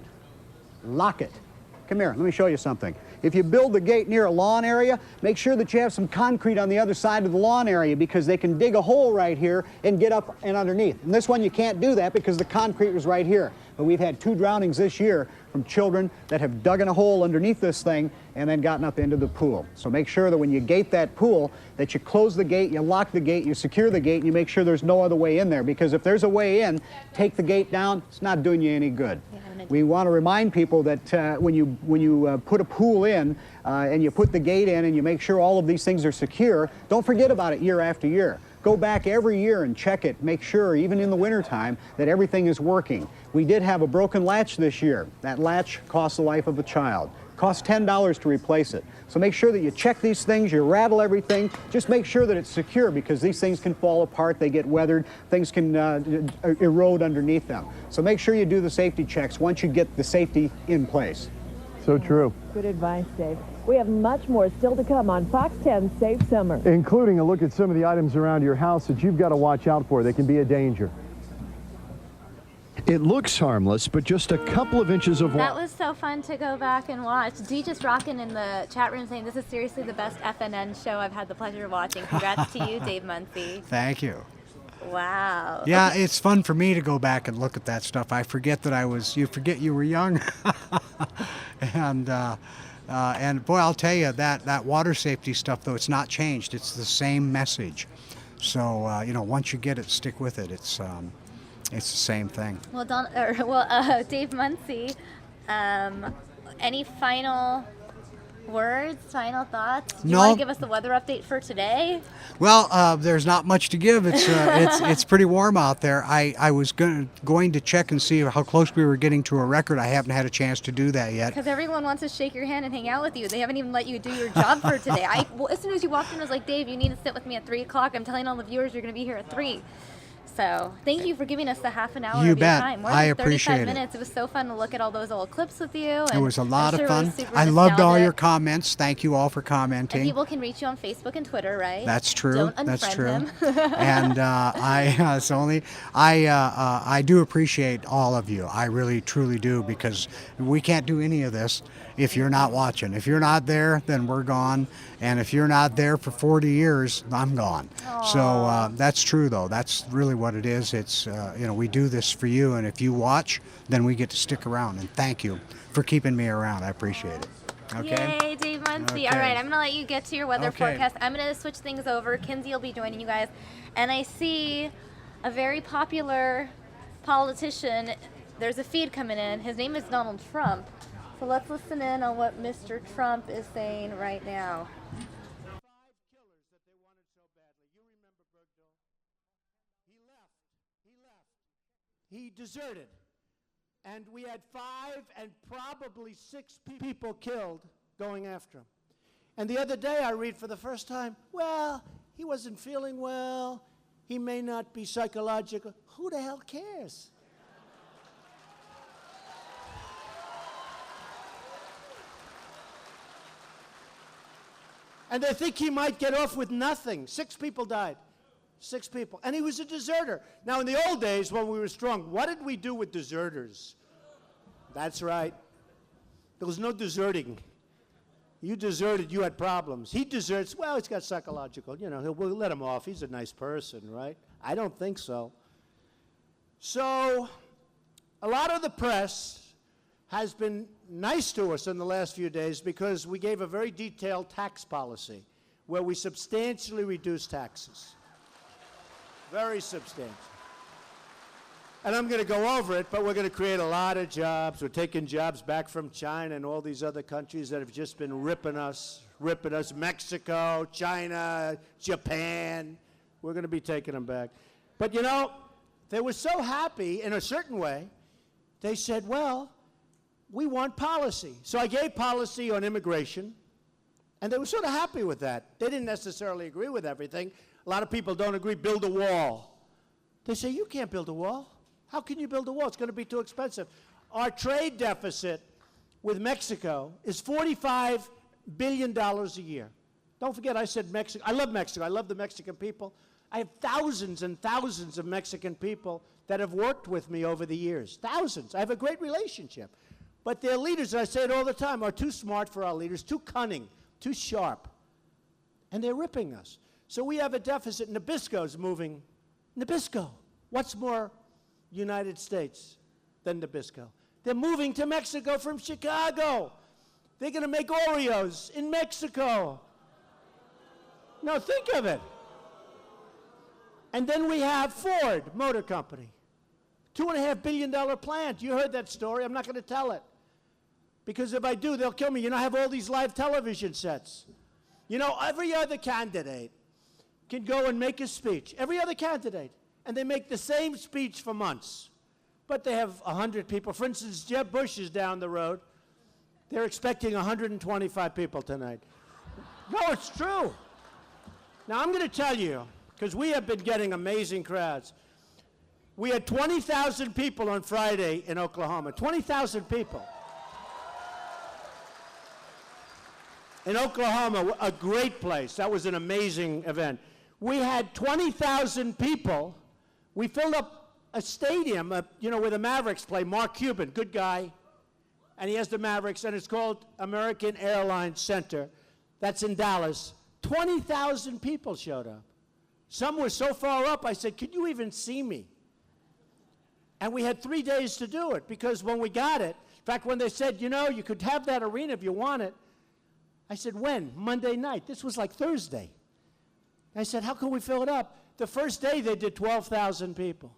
lock it. Come here, let me show you something. If you build the gate near a lawn area, make sure that you have some concrete on the other side of the lawn area because they can dig a hole right here and get up and underneath. And this one you can't do that because the concrete was right here. But we've had 2 drownings this year from children that have dug in a hole underneath this thing and then gotten up into the pool. So make sure that when you gate that pool, that you close the gate, you lock the gate, you secure the gate, and you make sure there's no other way in there. Because if there's a way in, take the gate down, it's not doing you any good. We want to remind people that when you put a pool in and you put the gate in and you make sure all of these things are secure, don't forget about it year after year. Go back every year and check it. Make sure, even in the wintertime, that everything is working. We did have a broken latch this year. That latch cost the life of a child. Costs $10 to replace it. So make sure that you check these things, you rattle everything. Just make sure that it's secure because these things can fall apart, they get weathered, things can erode underneath them. So make sure you do the safety checks once you get the safety in place. So true. Good advice, Dave. We have much more still to come on Fox 10 Safe Summer. Including a look at some of the items around your house that you've got to watch out for. They can be a danger. It looks harmless, but just a couple of inches of water. That was so fun to go back and watch. D just rocking in the chat room saying this is seriously the best FNN show I've had the pleasure of watching. Congrats to you, Dave Munsey. Thank you. Wow. Yeah, it's fun for me to go back and look at that stuff. I forget that you forget you were young. And boy, I'll tell you, that water safety stuff, though, it's not changed. It's the same message. So, once you get it, stick with it. It's the same thing. Well, Dave Munsey, any final words, final thoughts? Do you No. want to give us the weather update for today? Well, there's not much to give. It's pretty warm out there. I was going to check and see how close we were getting to a record. I haven't had a chance to do that yet. Because everyone wants to shake your hand and hang out with you. They haven't even let you do your job for today. Well, as soon as you walked in, I was like, Dave, you need to sit with me at 3 o'clock. I'm telling all the viewers you're going to be here at 3. So thank you for giving us the half an hour You of bet. your time. More I than appreciate 35 it. minutes. It was so fun to look at all those old clips with you. It And was a I'm lot sure of it was fun. super I loved all nostalgic. your comments. Thank you all for commenting. And people can reach you on Facebook and Twitter, right? That's true. Don't That's unfriend true. him. And I do appreciate all of you. I really, truly do, because we can't do any of this if you're not watching. If you're not there, then we're gone. And if you're not there for 40 years, I'm gone. So that's true, though. That's really what it is. It's we do this for you, and if you watch, then we get to stick around. And thank you for keeping me around. I appreciate it. Okay. Yay, Dave Munsey. Okay. All right, I'm going to let you get to your weather Okay. forecast. I'm going to switch things over. Kinsey will be joining you guys. And I see a very popular politician. There's a feed coming in. His name is Donald Trump. So let's listen in on what Mr. Trump is saying right now. He deserted. And we had 5 and probably 6 people killed going after him. And the other day I read for the first time, well, he wasn't feeling well. He may not be psychological. Who the hell cares? And they think he might get off with nothing. 6 people died. 6 people. And he was a deserter. Now, in the old days when we were strong, what did we do with deserters? That's right. There was no deserting. You deserted, you had problems. He deserts, well, he's got psychological. We'll let him off. He's a nice person, right? I don't think so. So, a lot of the press has been nice to us in the last few days because we gave a very detailed tax policy where we substantially reduced taxes. Very substantial. And I'm going to go over it, but we're going to create a lot of jobs. We're taking jobs back from China and all these other countries that have just been ripping us. Mexico, China, Japan. We're going to be taking them back. But they were so happy in a certain way, they said, well, we want policy. So I gave policy on immigration, and they were sort of happy with that. They didn't necessarily agree with everything. A lot of people don't agree, build a wall. They say, you can't build a wall. How can you build a wall? It's going to be too expensive. Our trade deficit with Mexico is $45 billion a year. Don't forget, I said Mexico. I love Mexico. I love the Mexican people. I have thousands and thousands of Mexican people that have worked with me over the years. Thousands. I have a great relationship. But their leaders, and I say it all the time, are too smart for our leaders, too cunning, too sharp. And they're ripping us. So we have a deficit. Nabisco's moving. Nabisco. What's more United States than Nabisco? They're moving to Mexico from Chicago. They're going to make Oreos in Mexico. No, think of it. And then we have Ford Motor Company. $2.5 billion plant. You heard that story. I'm not going to tell it. Because if I do, they'll kill me. I have all these live television sets. Every other candidate can go and make a speech. Every other candidate. And they make the same speech for months. But they have 100 people. For instance, Jeb Bush is down the road. They're expecting 125 people tonight. No, it's true. Now, I'm going to tell you, because we have been getting amazing crowds. We had 20,000 people on Friday in Oklahoma. 20,000 people. In Oklahoma, a great place. That was an amazing event. We had 20,000 people. We filled up a stadium, where the Mavericks play. Mark Cuban, good guy. And he has the Mavericks, and it's called American Airlines Center. That's in Dallas. 20,000 people showed up. Some were so far up, I said, can you even see me? And we had 3 days to do it, because when we got it, in fact, when they said, you could have that arena if you want it, I said, when? Monday night. This was like Thursday. I said, how can we fill it up? The first day they did 12,000 people.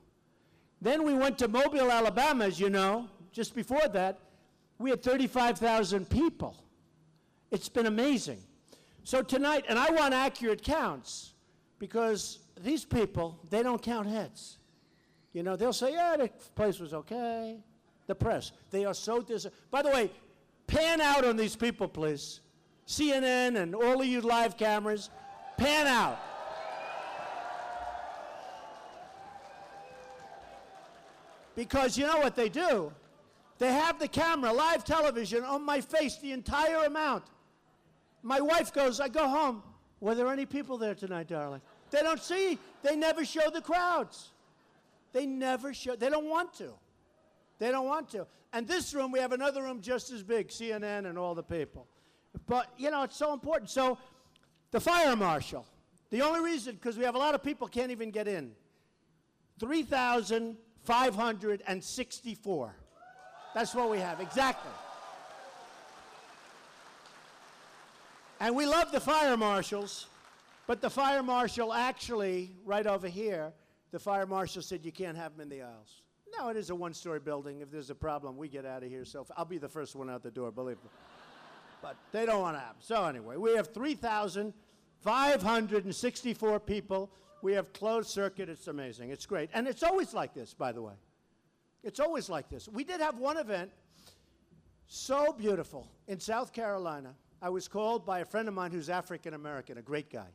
Then we went to Mobile, Alabama, as you know. Just before that, we had 35,000 people. It's been amazing. So tonight, and I want accurate counts, because these people, they don't count heads. You know, they'll say, yeah, the place was okay. The press, they are so By the way, pan out on these people, please. CNN and all of you live cameras, pan out. Because you know what they do? They have the camera, live television, on my face the entire amount. My wife goes, I go home. Were there any people there tonight, darling? They don't see. They never show the crowds. They never show. They don't want to. They don't want to. And this room, we have another room just as big, CNN and all the people. But, you know, it's so important. So the fire marshal, the only reason, because we have a lot of people can't even get in, 3,564. That's what we have, exactly. And we love the fire marshals, but the fire marshal actually, right over here, the fire marshal said you can't have them in the aisles. No, it is a one-story building. If there's a problem, we get out of here. So I'll be the first one out the door, believe me. But they don't want to have them. So anyway, we have 3,564 people. We have closed circuit. It's amazing. It's great. And it's always like this, by the way. It's always like this. We did have one event, so beautiful, in South Carolina. I was called by a friend of mine who's African-American, a great guy.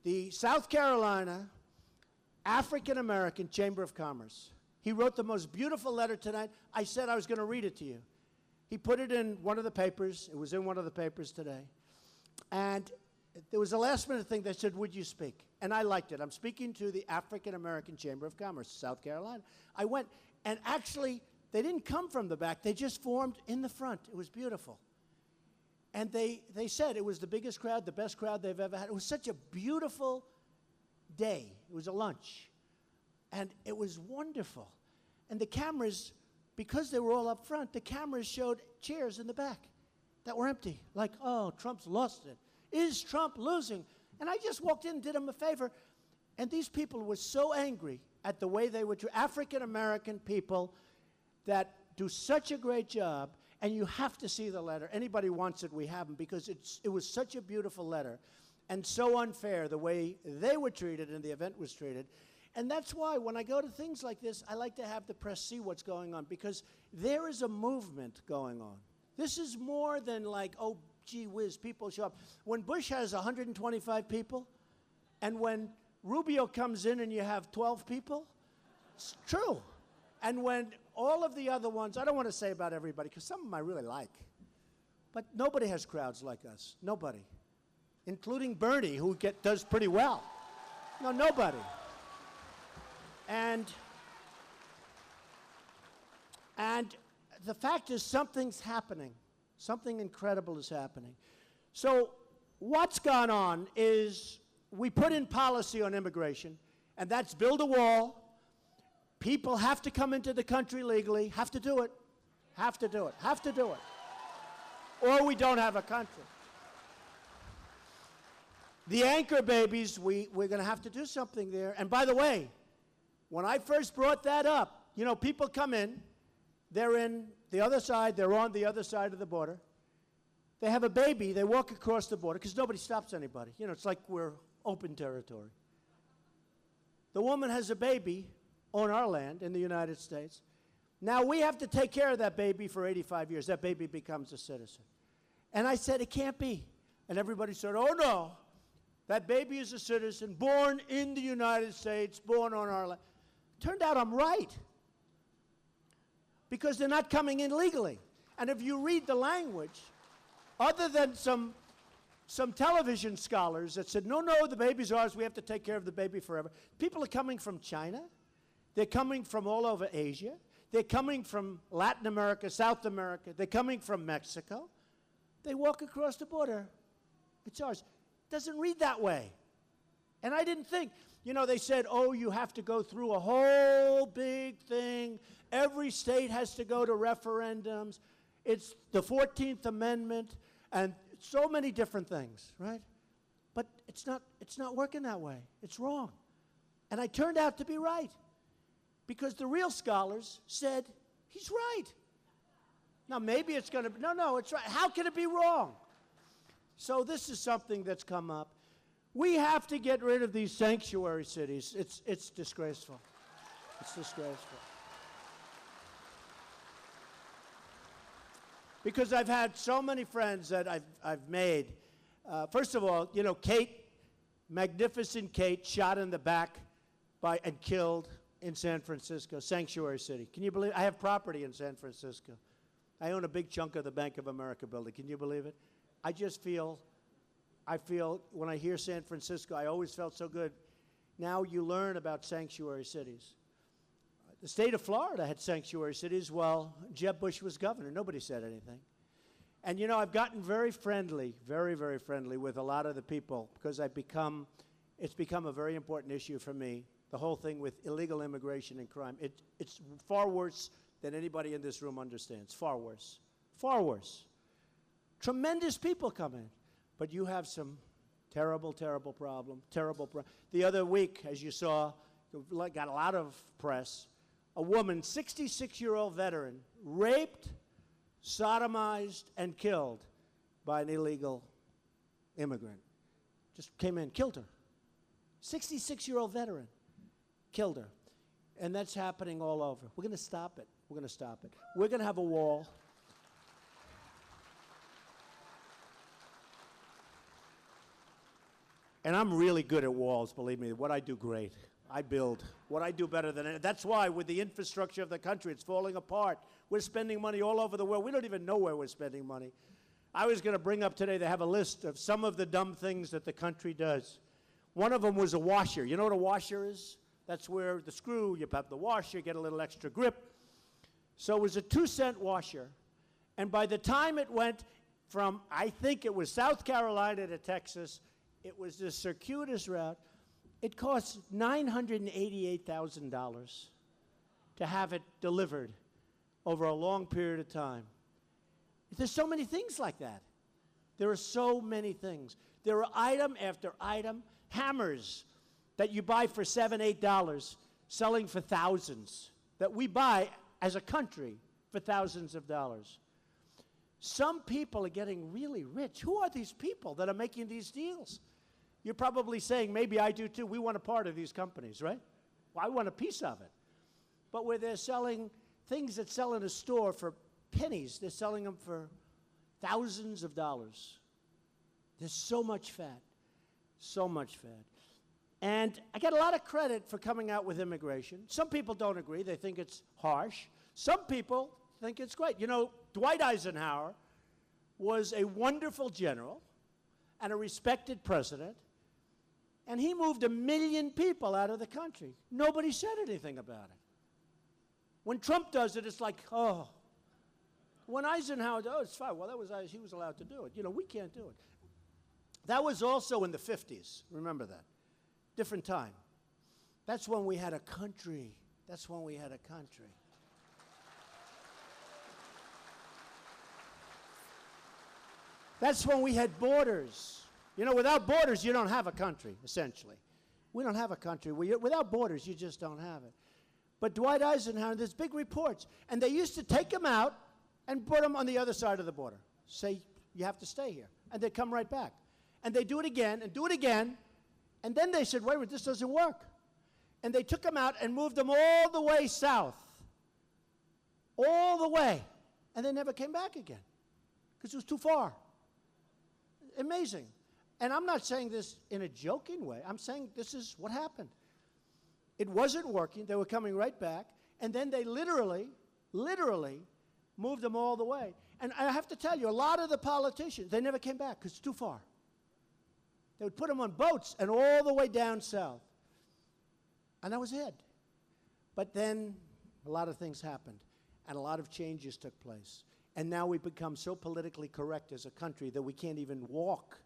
The South Carolina African-American Chamber of Commerce. He wrote the most beautiful letter tonight. I said I was going to read it to you. He put it in one of the papers. It was in one of the papers today. And there was a last-minute thing. They said, would you speak? And I liked it. I'm speaking to the African-American Chamber of Commerce, South Carolina. I went, and actually, they didn't come from the back. They just formed in the front. It was beautiful. And they said it was the biggest crowd, the best crowd they've ever had. It was such a beautiful day. It was a lunch. And it was wonderful. And the cameras, because they were all up front, the cameras showed chairs in the back that were empty. Like, oh, Trump's lost it. Is Trump losing? And I just walked in and did him a favor. And these people were so angry at the way they were treated. African-American people that do such a great job. And you have to see the letter. Anybody wants it, we have them, because it was such a beautiful letter and so unfair the way they were treated and the event was treated. And that's why when I go to things like this, I like to have the press see what's going on, because there is a movement going on. This is more than like, oh, gee whiz, people show up. When Bush has 125 people, and when Rubio comes in and you have 12 people, it's true. And when all of the other ones, I don't want to say about everybody, because some of them I really like, but nobody has crowds like us. Nobody. Including Bernie, who does pretty well. No, nobody. And the fact is something's happening. Something incredible is happening. So what's gone on is we put in policy on immigration, and that's build a wall. People have to come into the country legally, have to do it, have to do it, have to do it, or we don't have a country. The anchor babies, we're going to have to do something there. And by the way, when I first brought that up, you know, people come in, they're in the other side, they're on the other side of the border. They have a baby, they walk across the border, because nobody stops anybody. You know, it's like we're open territory. The woman has a baby on our land in the United States. Now we have to take care of that baby for 85 years. That baby becomes a citizen. And I said, it can't be. And everybody said, oh no, that baby is a citizen, born in the United States, born on our land. Turned out I'm right. Because they're not coming in legally. And if you read the language, other than some television scholars that said, no, the baby's ours, we have to take care of the baby forever. People are coming from China. They're coming from all over Asia. They're coming from Latin America, South America. They're coming from Mexico. They walk across the border. It's ours. Doesn't read that way. And I didn't think, you know, they said, oh, you have to go through a whole big thing. Every state has to go to referendums. It's the 14th Amendment and so many different things, right? But it's not working that way. It's wrong. And I turned out to be right. Because the real scholars said, he's right. Now, maybe it's going to be, no, it's right. How can it be wrong? So this is something that's come up. We have to get rid of these sanctuary cities. It's disgraceful. It's disgraceful. Because I've had so many friends that I've made. First of all, you know, Kate, magnificent Kate, shot in the back and killed in San Francisco, sanctuary city. Can you believe it? I have property in San Francisco. I own a big chunk of the Bank of America building. Can you believe it? I feel when I hear San Francisco, I always felt so good. Now you learn about sanctuary cities. The state of Florida had sanctuary cities while Jeb Bush was governor. Nobody said anything. And, you know, I've gotten very friendly, very, very friendly with a lot of the people because it's become a very important issue for me, the whole thing with illegal immigration and crime. It's far worse than anybody in this room understands. Far worse. Far worse. Tremendous people come in. But you have some terrible, terrible problem. The other week, as you saw, got a lot of press. A woman, 66-year-old veteran, raped, sodomized, and killed by an illegal immigrant. Just came in, killed her. 66-year-old veteran, killed her. And that's happening all over. We're going to stop it. We're going to stop it. We're going to have a wall. And I'm really good at walls, believe me. What I do, great. I build. What I do better than anything. That's why with the infrastructure of the country, it's falling apart. We're spending money all over the world. We don't even know where we're spending money. I was going to bring up today, they have a list of some of the dumb things that the country does. One of them was a washer. You know what a washer is? That's where the screw, you pop the washer, get a little extra grip. So it was a 2-cent washer. And by the time it went from, I think it was South Carolina to Texas, it was this circuitous route. It cost $988,000 to have it delivered over a long period of time. There's so many things like that. There are so many things. There are item after item, hammers that you buy for $7, $8, selling for thousands, that we buy as a country for thousands of dollars. Some people are getting really rich. Who are these people that are making these deals? You're probably saying, maybe I do too. We want a part of these companies, right? Well, I want a piece of it. But where they're selling things that sell in a store for pennies, they're selling them for thousands of dollars. There's so much fat, so much fat. And I get a lot of credit for coming out with immigration. Some people don't agree. They think it's harsh. Some people think it's great. You know, Dwight Eisenhower was a wonderful general and a respected president, and he moved 1 million people out of the country. Nobody said anything about it. When Trump does it, it's like, oh. When Eisenhower does, oh, it's fine. Well, he was allowed to do it. You know, we can't do it. That was also in the 50s. Remember that. Different time. That's when we had a country. That's when we had a country. That's when we had borders. You know, without borders, you don't have a country, essentially. We don't have a country. Without borders, you just don't have it. But Dwight Eisenhower, there's big reports, and they used to take him out and put him on the other side of the border. Say, you have to stay here. And they'd come right back. And they do it again, and do it again, and then they said, wait a minute, this doesn't work. And they took him out and moved him all the way south. All the way. And they never came back again, because it was too far. Amazing. And I'm not saying this in a joking way. I'm saying this is what happened. It wasn't working. They were coming right back. And then they literally moved them all the way. And I have to tell you, a lot of the politicians, they never came back because it's too far. They would put them on boats and all the way down south. And that was it. But then a lot of things happened. And a lot of changes took place. And now we've become so politically correct as a country that we can't even walk.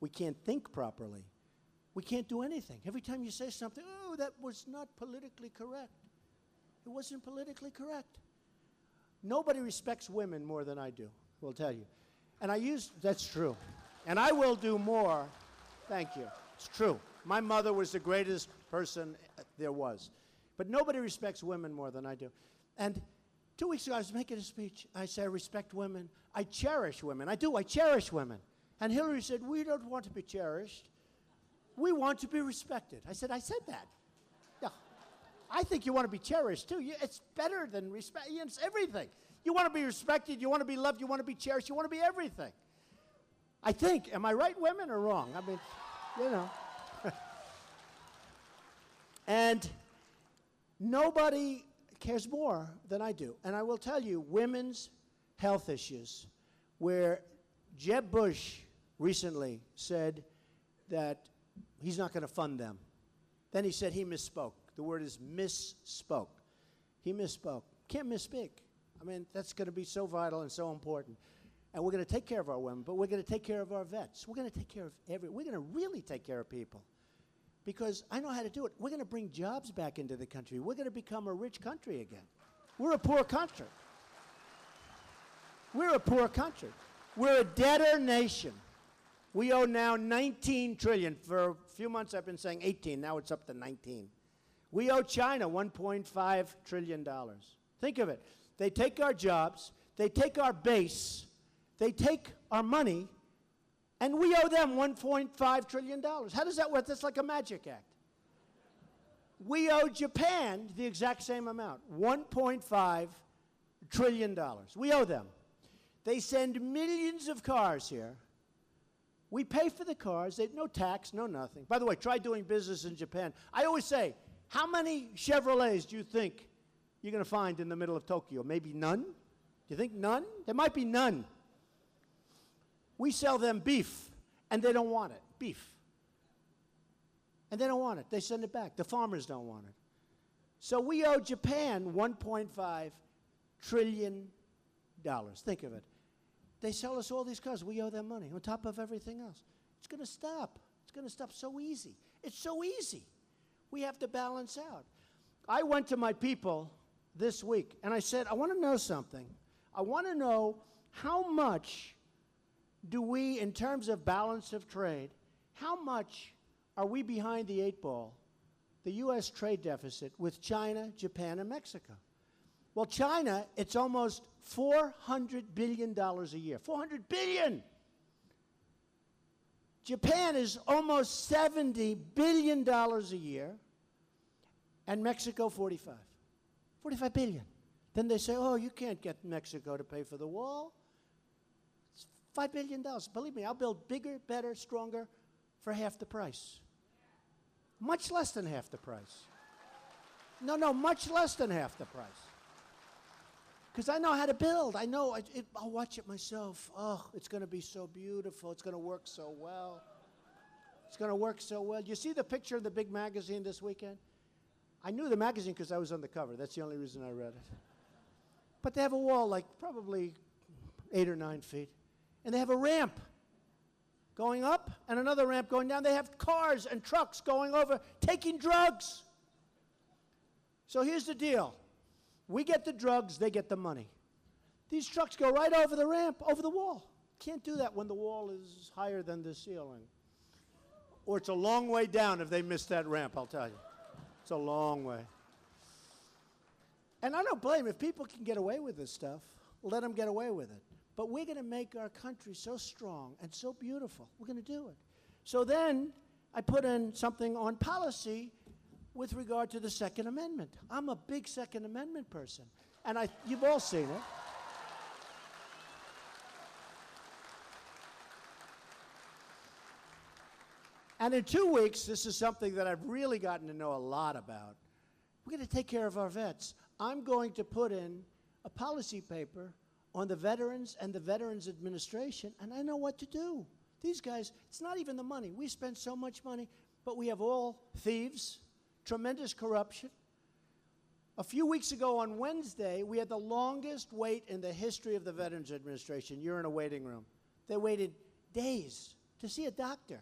We can't think properly. We can't do anything. Every time you say something, oh, that was not politically correct. It wasn't politically correct. Nobody respects women more than I do, will tell you. And that's true. And I will do more. Thank you. It's true. My mother was the greatest person there was. But nobody respects women more than I do. And 2 weeks ago, I was making a speech. I said, I respect women. I cherish women. I do. I cherish women. And Hillary said, we don't want to be cherished. We want to be respected. I said that. Yeah. I think you want to be cherished, too. It's better than respect. It's everything. You want to be respected. You want to be loved. You want to be cherished. You want to be everything. I think. Am I right, women, or wrong? I mean, you know. And nobody cares more than I do. And I will tell you, women's health issues, where Jeb Bush recently said that he's not going to fund them. Then he said he misspoke. The word is misspoke. He misspoke. Can't misspeak. I mean, that's going to be so vital and so important. And we're going to take care of our women, but we're going to take care of our vets. We're going to take care of we're going to really take care of people. Because I know how to do it. We're going to bring jobs back into the country. We're going to become a rich country again. We're a poor country. We're a poor country. We're a debtor nation. We owe now $19 trillion. For a few months I've been saying 18. Now it's up to 19. We owe China $1.5 trillion. Think of it. They take our jobs. They take our base. They take our money. And we owe them $1.5 trillion. How does that work? That's like a magic act. We owe Japan the exact same amount, $1.5 trillion. We owe them. They send millions of cars here. We pay for the cars. No tax, no nothing. By the way, try doing business in Japan. I always say, how many Chevrolets do you think you're going to find in the middle of Tokyo? Maybe none? Do you think none? There might be none. We sell them beef, and they don't want it. Beef. And they don't want it. They send it back. The farmers don't want it. So we owe Japan $1.5 trillion. Think of it. They sell us all these cars. We owe them money on top of everything else. It's going to stop. It's going to stop so easy. It's so easy. We have to balance out. I went to my people this week, and I said, I want to know something. I want to know how much do we, in terms of balance of trade, how much are we behind the 8 ball, the U.S. trade deficit, with China, Japan, and Mexico? Well, China, it's almost $400 billion a year. $400 billion! Japan is almost $70 billion a year, and Mexico, 45. 45 billion. Then they say, oh, you can't get Mexico to pay for the wall. It's $5 billion. Believe me, I'll build bigger, better, stronger for half the price. Much less than half the price. No, much less than half the price. Because I know how to build. I know. I'll watch it myself. Oh, it's going to be so beautiful. It's going to work so well. It's going to work so well. You see the picture in the big magazine this weekend? I knew the magazine because I was on the cover. That's the only reason I read it. But they have a wall like probably 8 or 9 feet. And they have a ramp going up and another ramp going down. They have cars and trucks going over, taking drugs. So here's the deal. We get the drugs, they get the money. These trucks go right over the ramp, over the wall. Can't do that when the wall is higher than the ceiling. Or it's a long way down if they miss that ramp, I'll tell you. It's a long way. And I don't blame. If people can get away with this stuff, let them get away with it. But we're going to make our country so strong and so beautiful. We're going to do it. So then I put in something on policy with regard to the Second Amendment. I'm a big Second Amendment person. And you've all seen it. And in 2 weeks, this is something that I've really gotten to know a lot about. We're going to take care of our vets. I'm going to put in a policy paper on the veterans and the Veterans Administration, and I know what to do. These guys, it's not even the money. We spend so much money, but we have all thieves, tremendous corruption. A few weeks ago on Wednesday, we had the longest wait in the history of the Veterans Administration. You're in a waiting room. They waited days to see a doctor.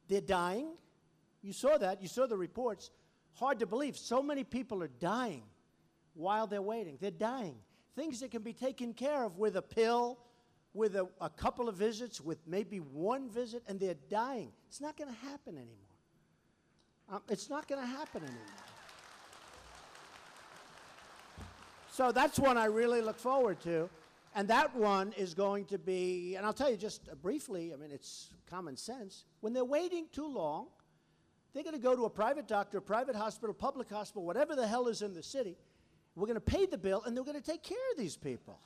They're dying. You saw that. You saw the reports. Hard to believe. So many people are dying while they're waiting. They're dying. Things that can be taken care of with a pill, with a couple of visits, with maybe one visit, and they're dying. It's not going to happen anymore. It's not going to happen anymore. So that's one I really look forward to. And that one is going to be, and I'll tell you just briefly, I mean, it's common sense. When they're waiting too long, they're going to go to a private doctor, a private hospital, public hospital, whatever the hell is in the city. We're going to pay the bill, and they're going to take care of these people.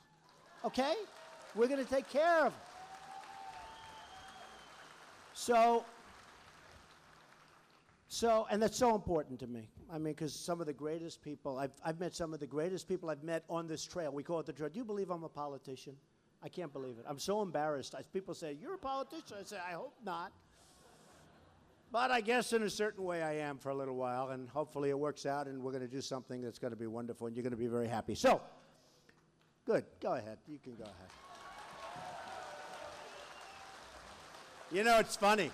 Okay? We're going to take care of them. And that's so important to me. I mean, because some of the greatest people, I've met some of the greatest people I've met on this trail. We call it the trail. Do you believe I'm a politician? I can't believe it. I'm so embarrassed. People say, you're a politician? I say, I hope not. But I guess in a certain way I am for a little while, and hopefully it works out, and we're going to do something that's going to be wonderful, and you're going to be very happy. So, good. Go ahead. You can go ahead. You know, it's funny.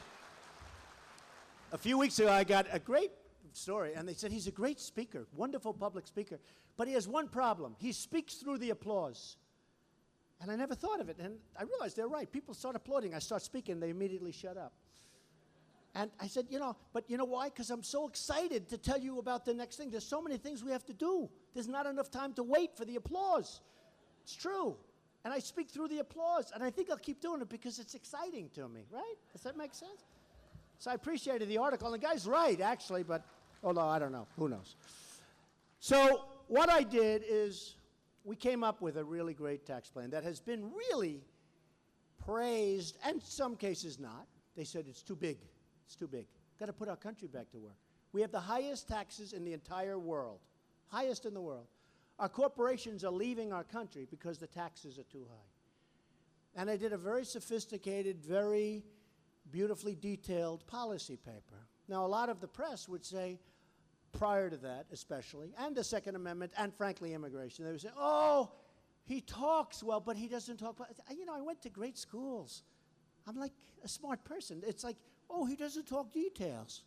A few weeks ago, I got a great story, and they said he's a great speaker, wonderful public speaker, but he has one problem. He speaks through the applause. And I never thought of it, and I realized they're right. People start applauding. I start speaking, they immediately shut up. And I said, but you know why? Because I'm so excited to tell you about the next thing. There's so many things we have to do. There's not enough time to wait for the applause. It's true. And I speak through the applause, and I think I'll keep doing it because it's exciting to me, right? Does that make sense? So I appreciated the article. And the guy's right, actually, but although I don't know. Who knows? So what I did is we came up with a really great tax plan that has been really praised, and in some cases not. They said it's too big. It's too big. Got to put our country back to work. We have the highest taxes in the entire world. Highest in the world. Our corporations are leaving our country because the taxes are too high. And I did a very sophisticated, very beautifully detailed policy paper. Now, a lot of the press would say, prior to that especially, and the Second Amendment, and frankly immigration, they would say, oh, he talks well, but he doesn't talk well. I went to great schools. I'm like a smart person. It's like, oh, he doesn't talk details.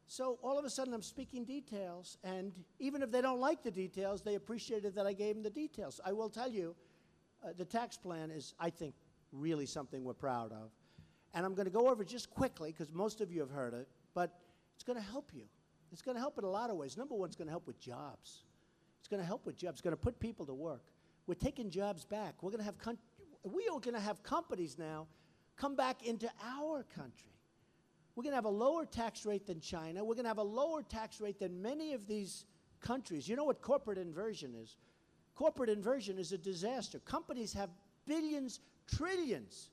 So all of a sudden I'm speaking details, and even if they don't like the details, they appreciated that I gave them the details. I will tell you, the tax plan is, I think, really something we're proud of. And I'm going to go over it just quickly, because most of you have heard it, but it's going to help you. It's going to help in a lot of ways. Number one, it's going to help with jobs. It's going to help with jobs. It's going to put people to work. We're taking jobs back. We are going to have companies now come back into our country. We're going to have a lower tax rate than China. We're going to have a lower tax rate than many of these countries. You know what corporate inversion is? Corporate inversion is a disaster. Companies have billions, trillions,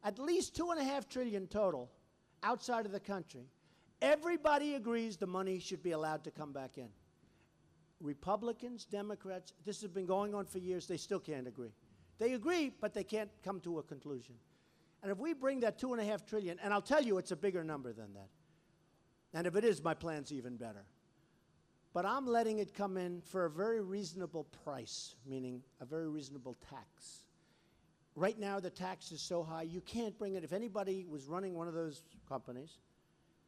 at least $2.5 trillion total outside of the country. Everybody agrees the money should be allowed to come back in. Republicans, Democrats, this has been going on for years. They still can't agree. They agree, but they can't come to a conclusion. And if we bring that $2.5 trillion, and I'll tell you it's a bigger number than that. And if it is, my plan's even better. But I'm letting it come in for a very reasonable price, meaning a very reasonable tax. Right now, the tax is so high, you can't bring it. If anybody was running one of those companies,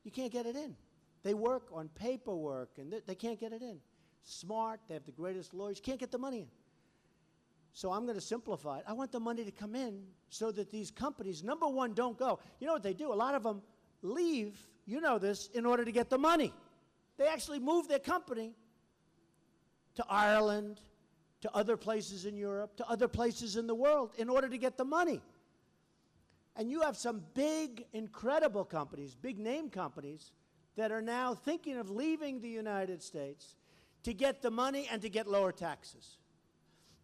you can't get it in. They work on paperwork, and they can't get it in. Smart, they have the greatest lawyers, can't get the money in. So I'm going to simplify it. I want the money to come in so that these companies, number one, don't go. You know what they do? A lot of them leave, you know this, in order to get the money. They actually move their company to Ireland, to other places in Europe, to other places in the world in order to get the money. And you have some big, incredible companies, big name companies, that are now thinking of leaving the United States to get the money and to get lower taxes.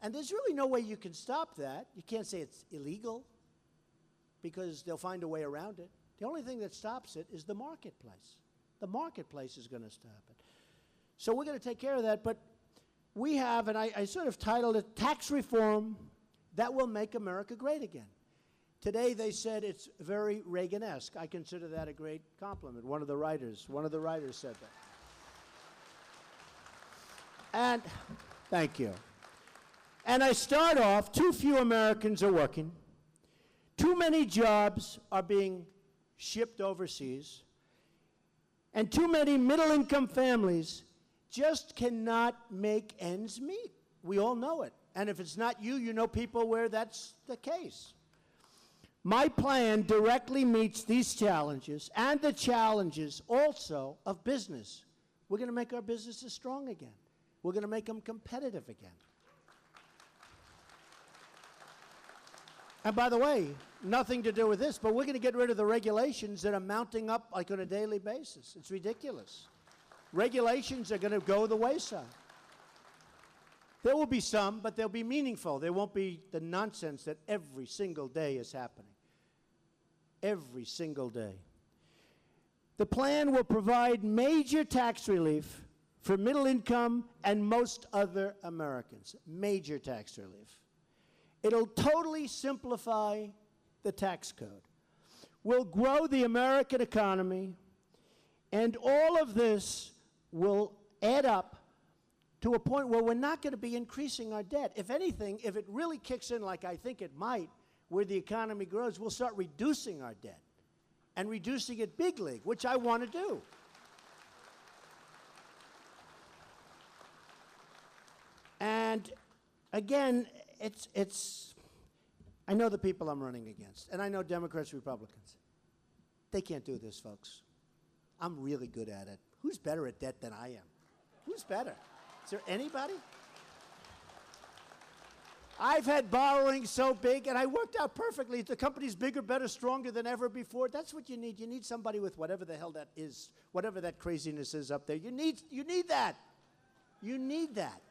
And there's really no way you can stop that. You can't say it's illegal because they'll find a way around it. The only thing that stops it is the marketplace. The marketplace is going to stop it. So we're going to take care of that. But we have, and I sort of titled it, Tax Reform That Will Make America Great Again. Today they said it's very Reagan-esque. I consider that a great compliment. One of the writers said that. And thank you. And I start off, too few Americans are working. Too many jobs are being shipped overseas. And too many middle-income families just cannot make ends meet. We all know it. And if it's not you, you know people where that's the case. My plan directly meets these challenges and the challenges also of business. We're going to make our businesses strong again. We're going to make them competitive again. And by the way, nothing to do with this, but we're going to get rid of the regulations that are mounting up like on a daily basis. It's ridiculous. Regulations are going to go the wayside. There will be some, but they'll be meaningful. There won't be the nonsense that every single day is happening. Every single day. The plan will provide major tax relief for middle income and most other Americans. Major tax relief. It'll totally simplify the tax code. Will grow the American economy, and all of this will add up to a point where we're not going to be increasing our debt. If anything, if it really kicks in like I think it might, where the economy grows, we'll start reducing our debt and reducing it big league, which I want to do. And again, I know the people I'm running against, and I know Democrats, Republicans. They can't do this, folks. I'm really good at it. Who's better at debt than I am? Who's better? Is there anybody? I've had borrowing so big, and I worked out perfectly. The company's bigger, better, stronger than ever before. That's what you need. You need somebody with whatever the hell that is, whatever that craziness is up there. You need that. You need that.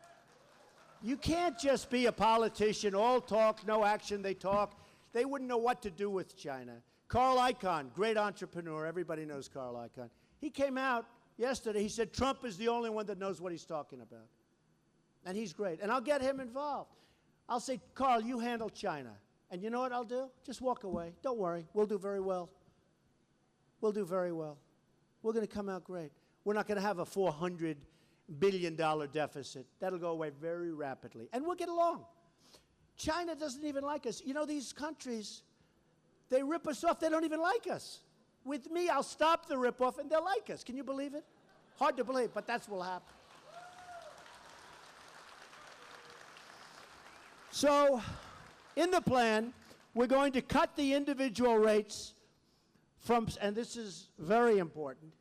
You can't just be a politician, all talk, no action, they talk. They wouldn't know what to do with China. Carl Icahn, great entrepreneur. Everybody knows Carl Icahn. He came out yesterday. He said Trump is the only one that knows what he's talking about. And he's great. And I'll get him involved. I'll say, Carl, you handle China. And you know what I'll do? Just walk away. Don't worry. We'll do very well. We'll do very well. We're going to come out great. We're not going to have a $400 billion deficit. That'll go away very rapidly. And we'll get along. China doesn't even like us. You know, these countries, they rip us off. They don't even like us. With me, I'll stop the rip-off, and they'll like us. Can you believe it? Hard to believe, but that's what will happen. So, in the plan, we're going to cut the individual rates from, and this is very important.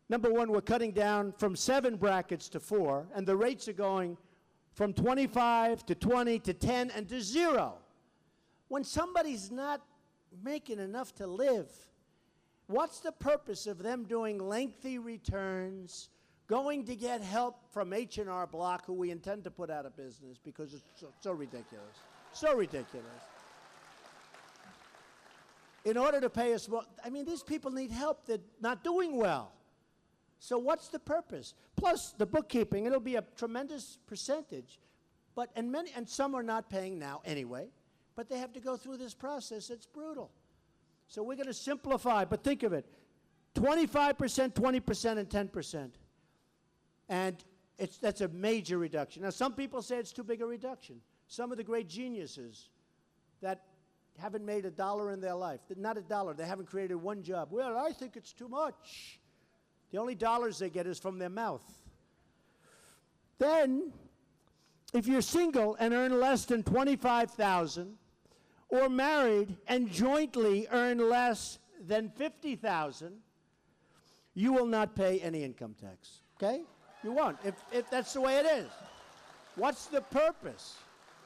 Number one, we're cutting down from 7 brackets to 4, and the rates are going from 25 to 20 to 10 and to 0. When somebody's not making enough to live, what's the purpose of them doing lengthy returns, going to get help from H&R Block, who we intend to put out of business because it's so ridiculous. So ridiculous. In order to pay us more, I mean, these people need help. They're not doing well. So what's the purpose? Plus, the bookkeeping, it'll be a tremendous percentage. But, and some are not paying now anyway, but they have to go through this process. It's brutal. So we're going to simplify, but think of it. 25%, 20%, and 10%. And that's a major reduction. Now, some people say it's too big a reduction. Some of the great geniuses that haven't made $1 in their life, not $1, they haven't created one job. Well, I think it's too much. The only dollars they get is from their mouth. Then, if you're single and earn less than $25,000, or married and jointly earn less than $50,000, you will not pay any income tax. Okay? You won't, if that's the way it is. What's the purpose?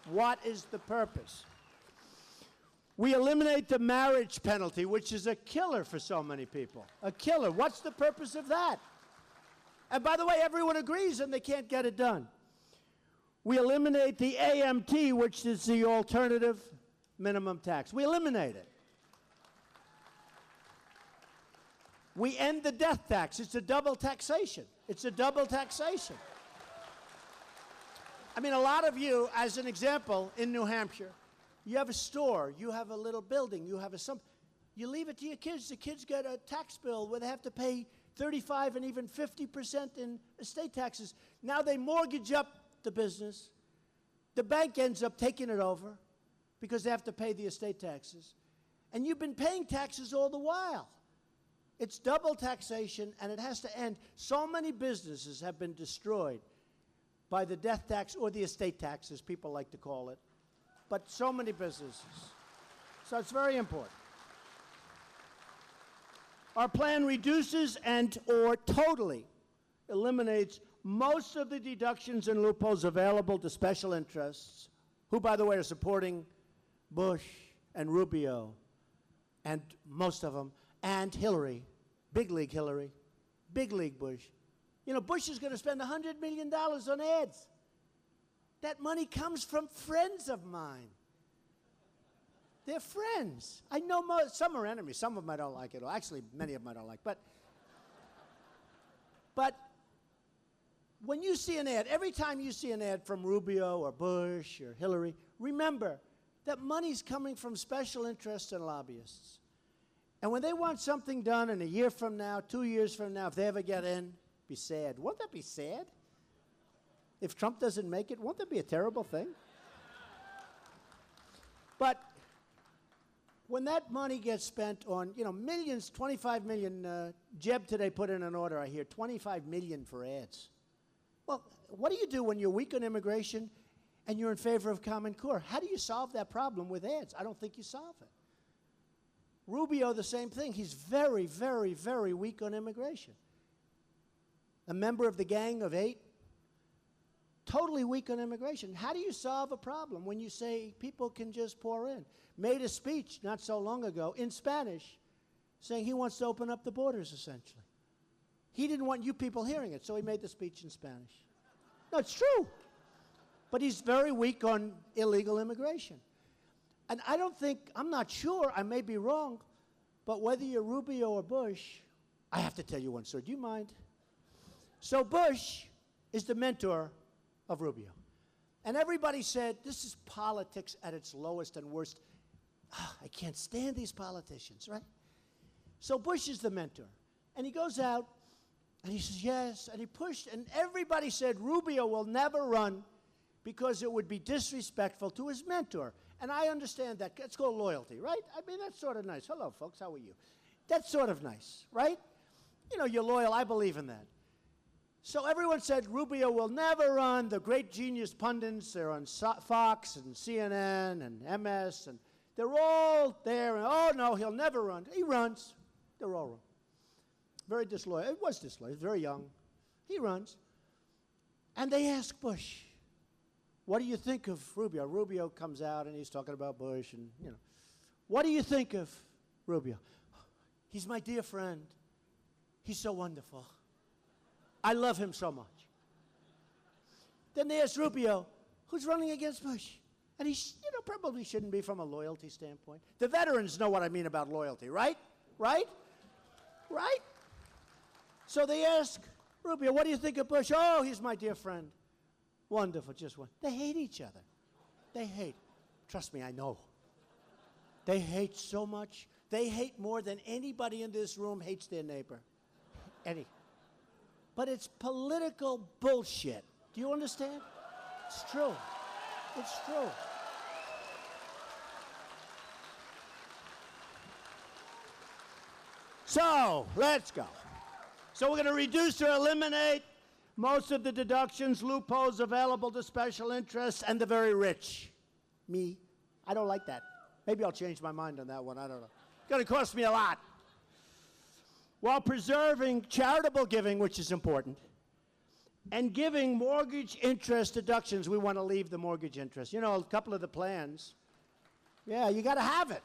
What is the purpose? We eliminate the marriage penalty, which is a killer for so many people. A killer. What's the purpose of that? And by the way, everyone agrees and they can't get it done. We eliminate the AMT, which is the alternative minimum tax. We eliminate it. We end the death tax. It's a double taxation. It's a double taxation. I mean, a lot of you, as an example, in New Hampshire, you have a store, you have a little building, you have you leave it to your kids. The kids get a tax bill where they have to pay 35 and even 50% in estate taxes. Now they mortgage up the business. The bank ends up taking it over because they have to pay the estate taxes. And you've been paying taxes all the while. It's double taxation, and it has to end. So many businesses have been destroyed by the death tax or the estate tax, as people like to call it. But so many businesses. So it's very important. Our plan reduces and or totally eliminates most of the deductions and loopholes available to special interests, who, by the way, are supporting Bush and Rubio and most of them, and Hillary, big league Hillary, big league Bush. You know, Bush is going to spend $100 million on ads. That money comes from friends of mine. They're friends. I know some are enemies. Some of them I don't like at all. Actually, many of them I don't like. But when you see an ad, every time you see an ad from Rubio or Bush or Hillary, remember that money's coming from special interests and lobbyists. And when they want something done in a year from now, 2 years from now, if they ever get in, be sad. Won't that be sad? If Trump doesn't make it, won't that be a terrible thing? But when that money gets spent on, you know, millions, 25 million, Jeb today put in an order, I hear, 25 million for ads. Well, what do you do when you're weak on immigration and you're in favor of Common Core? How do you solve that problem with ads? I don't think you solve it. Rubio, the same thing. He's very, very, very weak on immigration. A member of the Gang of Eight, totally weak on immigration. How do you solve a problem when you say people can just pour in? Made a speech not so long ago in Spanish saying he wants to open up the borders, essentially. He didn't want you people hearing it, so he made the speech in Spanish. No, it's true. But he's very weak on illegal immigration. And I don't think, I'm not sure, I may be wrong, but whether you're Rubio or Bush, I have to tell you one story. Do you mind? So Bush is the mentor of Rubio. And everybody said, this is politics at its lowest and worst. I can't stand these politicians, right? So Bush is the mentor. And he goes out, and he says, yes, and he pushed, and everybody said Rubio will never run because it would be disrespectful to his mentor. And I understand that. It's called loyalty, right? I mean, that's sort of nice. Hello, folks, how are you? That's sort of nice, right? You know, you're loyal. I believe in that. So everyone said Rubio will never run. The great genius pundits, they're on Fox and CNN and MS, and they're all there. And, oh, no, he'll never run. He runs. They're all wrong. Very disloyal. It was disloyal. He was very young. He runs. And they ask Bush, what do you think of Rubio? Rubio comes out and he's talking about Bush and, you know. What do you think of Rubio? He's my dear friend. He's so wonderful. I love him so much. Then they asked Rubio, who's running against Bush? And he, you know, probably shouldn't be from a loyalty standpoint. The veterans know what I mean about loyalty, right? Right? Right? So they ask Rubio, what do you think of Bush? Oh, he's my dear friend. Wonderful, just one. They hate each other. They hate. Trust me, I know. They hate so much. They hate more than anybody in this room hates their neighbor. But it's political bullshit. Do you understand? It's true. It's true. So, let's go. So we're going to reduce or eliminate most of the deductions, loopholes available to special interests and the very rich. Me, I don't like that. Maybe I'll change my mind on that one. I don't know. It's going to cost me a lot. While preserving charitable giving, which is important, and giving mortgage interest deductions, we want to leave the mortgage interest. You know, a couple of the plans, yeah, you got to have it.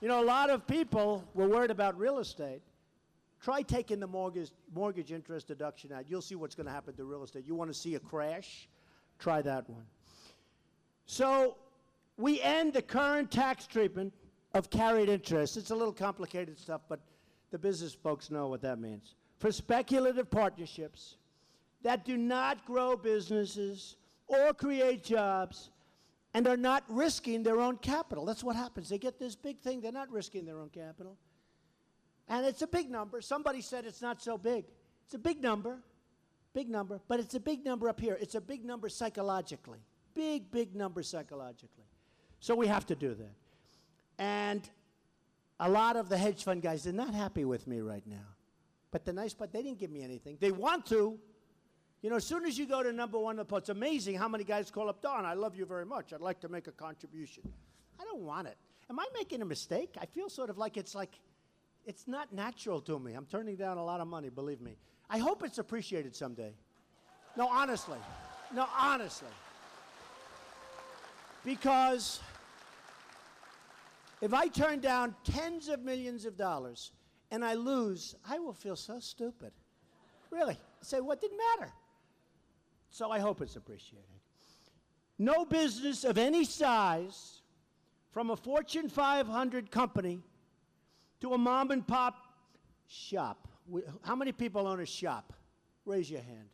You know, a lot of people were worried about real estate. Try taking the mortgage interest deduction out. You'll see what's going to happen to real estate. You want to see a crash? Try that one. So we end the current tax treatment of carried interest. It's a little complicated stuff, but the business folks know what that means. For speculative partnerships that do not grow businesses or create jobs and are not risking their own capital. That's what happens. They get this big thing. They're not risking their own capital. And it's a big number. Somebody said it's not so big. It's a big number, but it's a big number up here. It's a big number psychologically. Big, big number psychologically. So we have to do that. And a lot of the hedge fund guys, they're not happy with me right now. But the nice part, they didn't give me anything. They want to. You know, as soon as you go to number one of the poll, it's amazing how many guys call up, Don, I love you very much. I'd like to make a contribution. I don't want it. Am I making a mistake? I feel sort of like it's not natural to me. I'm turning down a lot of money, believe me. I hope it's appreciated someday. No, honestly. No, honestly. Because If I turn down tens of millions of dollars and I lose, I will feel so stupid. Really. I say, what didn't matter? So I hope it's appreciated. No business of any size, from a Fortune 500 company to a mom and pop shop. How many people own a shop? Raise your hand.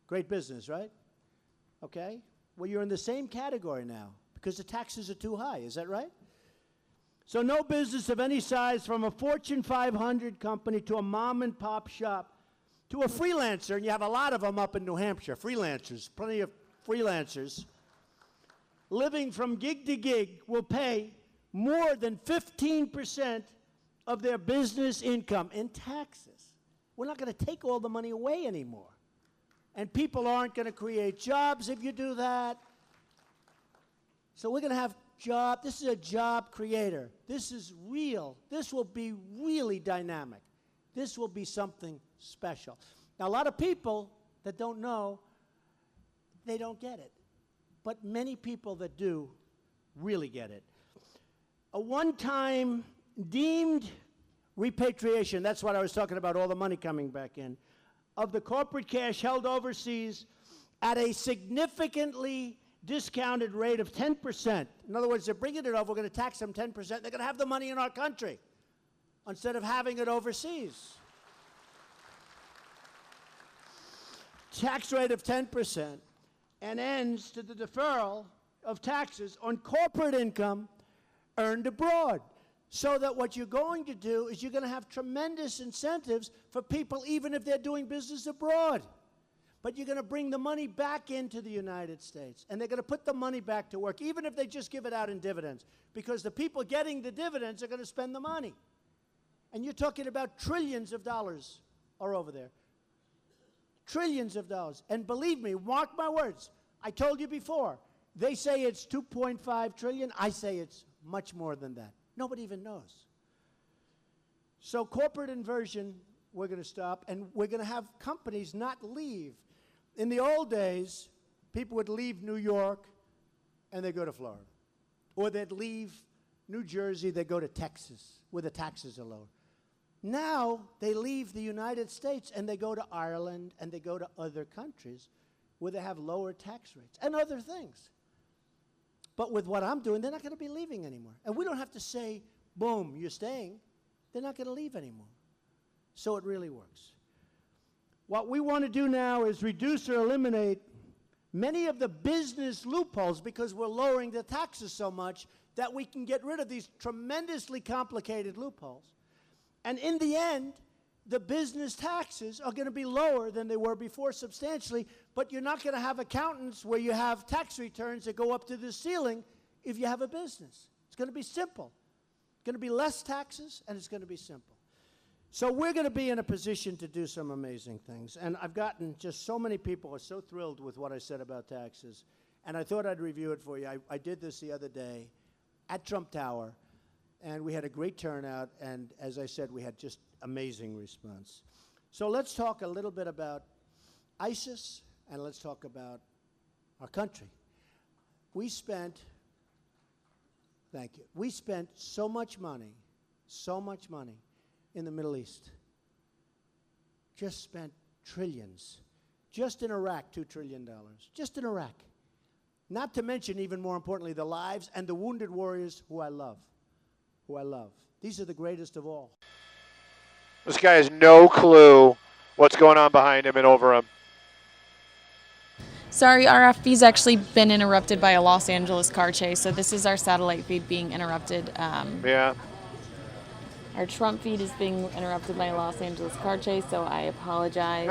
Great business, right? Okay. Well, you're in the same category now because the taxes are too high. Is that right? So no business of any size, from a Fortune 500 company to a mom and pop shop to a freelancer, and you have a lot of them up in New Hampshire, freelancers, plenty of freelancers, living from gig to gig, will pay more than 15% of their business income in taxes. We're not going to take all the money away anymore. And people aren't going to create jobs if you do that. So we're going to have job. This is a job creator. This is real. This will be really dynamic. This will be something special. Now, a lot of people that don't know, they don't get it. But many people that do really get it. A one-time deemed repatriation, that's what I was talking about, all the money coming back in, of the corporate cash held overseas at a significantly discounted rate of 10%. In other words, they're bringing it over, we're going to tax them 10%. They're going to have the money in our country instead of having it overseas. Tax rate of 10%, and ends to the deferral of taxes on corporate income earned abroad. So that what you're going to do is you're going to have tremendous incentives for people even if they're doing business abroad. But you're going to bring the money back into the United States, and they're going to put the money back to work, even if they just give it out in dividends, because the people getting the dividends are going to spend the money. And you're talking about trillions of dollars are over there. Trillions of dollars. And believe me, mark my words, I told you before, they say it's 2.5 trillion. I say it's much more than that. Nobody even knows. So corporate inversion, we're going to stop, and we're going to have companies not leave. In the old days, people would leave New York and they'd go to Florida. Or they'd leave New Jersey, they'd go to Texas, where the taxes are lower. Now, they leave the United States and they go to Ireland and they go to other countries where they have lower tax rates and other things. But with what I'm doing, they're not going to be leaving anymore. And we don't have to say, boom, you're staying. They're not going to leave anymore. So it really works. What we want to do now is reduce or eliminate many of the business loopholes, because we're lowering the taxes so much that we can get rid of these tremendously complicated loopholes. And in the end, the business taxes are going to be lower than they were before substantially, but you're not going to have accountants where you have tax returns that go up to the ceiling if you have a business. It's going to be simple. It's going to be less taxes, and it's going to be simple. So we're going to be in a position to do some amazing things. And I've gotten just so many people are so thrilled with what I said about taxes, and I thought I'd review it for you. I did this the other day at Trump Tower, and we had a great turnout, and as I said, we had just amazing response. So let's talk a little bit about ISIS, and let's talk about our country. We spent, thank you, we spent so much money in the Middle East. Just spent trillions. Just in Iraq, $2 trillion. Just in Iraq. Not to mention, even more importantly, the lives and the wounded warriors who I love. These are the greatest of all. This guy has no clue what's going on behind him and over him. Sorry, our feed's actually been interrupted by a Los Angeles car chase, so this is our satellite feed being interrupted. Yeah. Our Trump feed is being interrupted by a Los Angeles car chase, so I apologize.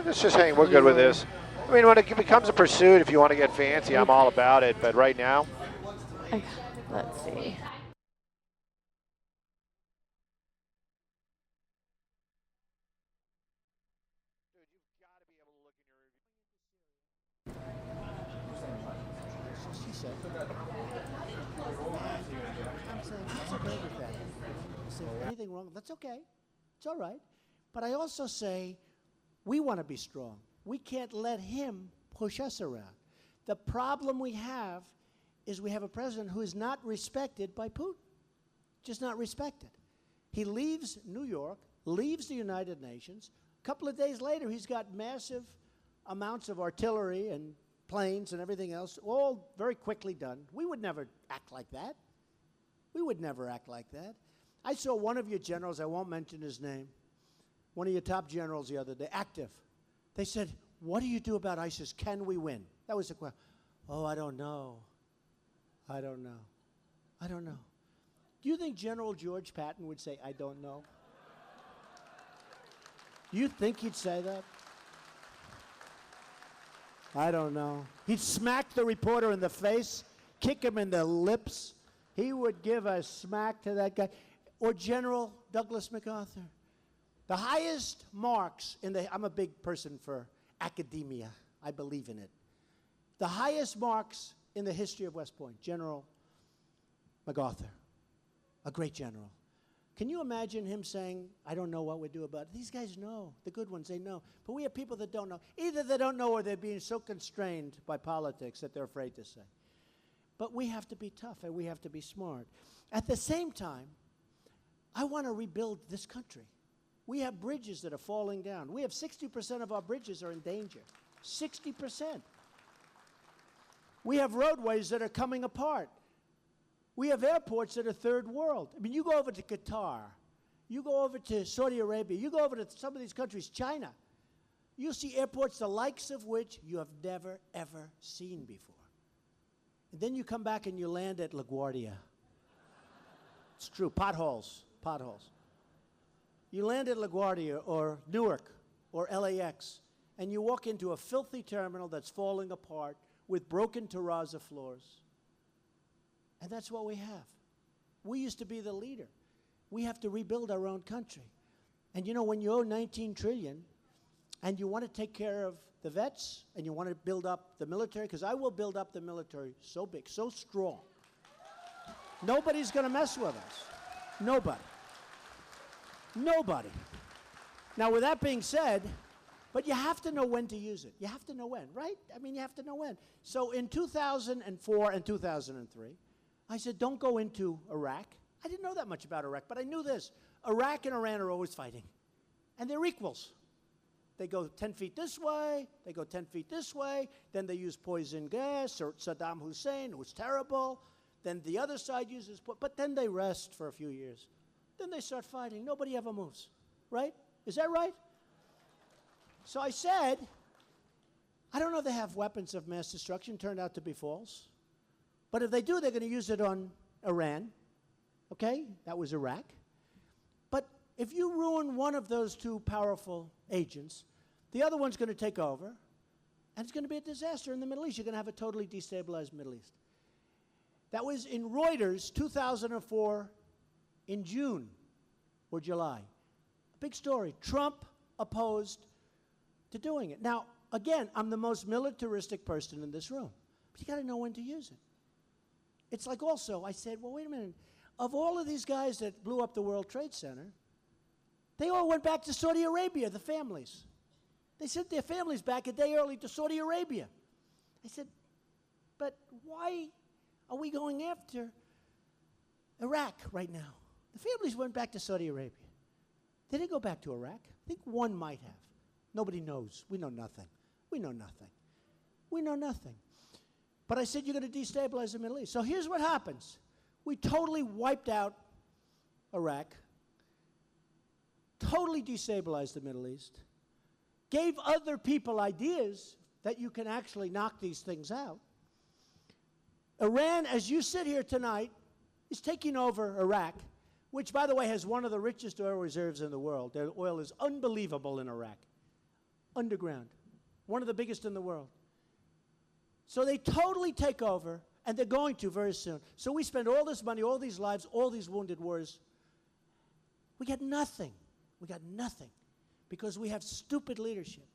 Let's just hang. We're good with this. I mean, when it becomes a pursuit, if you want to get fancy, I'm all about it. But right now, okay, let's see. Anything wrong? That's okay. It's all right. But I also say we want to be strong. We can't let him push us around. The problem we have is we have a president who is not respected by Putin. just not respected. He leaves New York, leaves the United Nations. A couple of days later, he's got massive amounts of artillery and planes and everything else, all very quickly done. We would never act like that. We would never act like that. I saw one of your generals, I won't mention his name, one of your top generals the other day, active. They said, what do you do about ISIS? Can we win? That was the question. Oh, I don't know. I don't know. I don't know. Do you think General George Patton would say, I don't know? Do you think he'd say that? I don't know. He'd smack the reporter in the face, kick him in the lips. He would give a smack to that guy. Or General Douglas MacArthur. The highest marks in the, I'm a big person for academia. I believe in it. The highest marks in the history of West Point, General MacArthur, a great general. Can you imagine him saying, I don't know what we do about it? These guys know. The good ones, they know. But we have people that don't know. Either they don't know or they're being so constrained by politics that they're afraid to say. But we have to be tough and we have to be smart. At the same time, I want to rebuild this country. We have bridges that are falling down. We have 60% of our bridges are in danger. 60%. We have roadways that are coming apart. We have airports that are third world. I mean, you go over to Qatar, you go over to Saudi Arabia, you go over to some of these countries, China, you'll see airports the likes of which you have never, ever seen before. And then you come back and you land at LaGuardia. It's true, potholes, potholes. You land at LaGuardia or Newark or LAX, and you walk into a filthy terminal that's falling apart with broken terrazzo floors. And that's what we have. We used to be the leader. We have to rebuild our own country. And you know, when you owe $19 trillion and you want to take care of the vets and you want to build up the military, because I will build up the military so big, so strong. Nobody's going to mess with us. Nobody. Nobody. Now, with that being said, but you have to know when to use it. You have to know when, right? I mean, you have to know when. So in 2004 and 2003, I said, don't go into Iraq. I didn't know that much about Iraq, but I knew this. Iraq and Iran are always fighting, and they're equals. They go 10 feet this way, they go 10 feet this way, then they use poison gas, or Saddam Hussein, who was terrible. Then the other side uses, but then they rest for a few years. Then they start fighting. Nobody ever moves, right? Is that right? So I said, I don't know if they have weapons of mass destruction, turned out to be false. But if they do, they're going to use it on Iran. Okay? That was Iraq. But if you ruin one of those two powerful agents, the other one's going to take over, and it's going to be a disaster in the Middle East. You're going to have a totally destabilized Middle East. That was in Reuters, 2004, in June or July. A big story. Trump opposed to doing it. Now, again, I'm the most militaristic person in this room, but you got to know when to use it. It's like also, I said, well, wait a minute. Of all of these guys that blew up the World Trade Center, they all went back to Saudi Arabia, the families. They sent their families back a day early to Saudi Arabia. I said, but why are we going after Iraq right now? The families went back to Saudi Arabia. They didn't go back to Iraq. I think one might have. Nobody knows. We know nothing. We know nothing. We know nothing. But I said you're going to destabilize the Middle East. So here's what happens. We totally wiped out Iraq, totally destabilized the Middle East, gave other people ideas that you can actually knock these things out. Iran, as you sit here tonight, is taking over Iraq, which, by the way, has one of the richest oil reserves in the world. Their oil is unbelievable in Iraq. Underground. One of the biggest in the world. So they totally take over, and they're going to very soon. So we spend all this money, all these lives, all these wounded warriors. We get nothing. We got nothing because we have stupid leadership.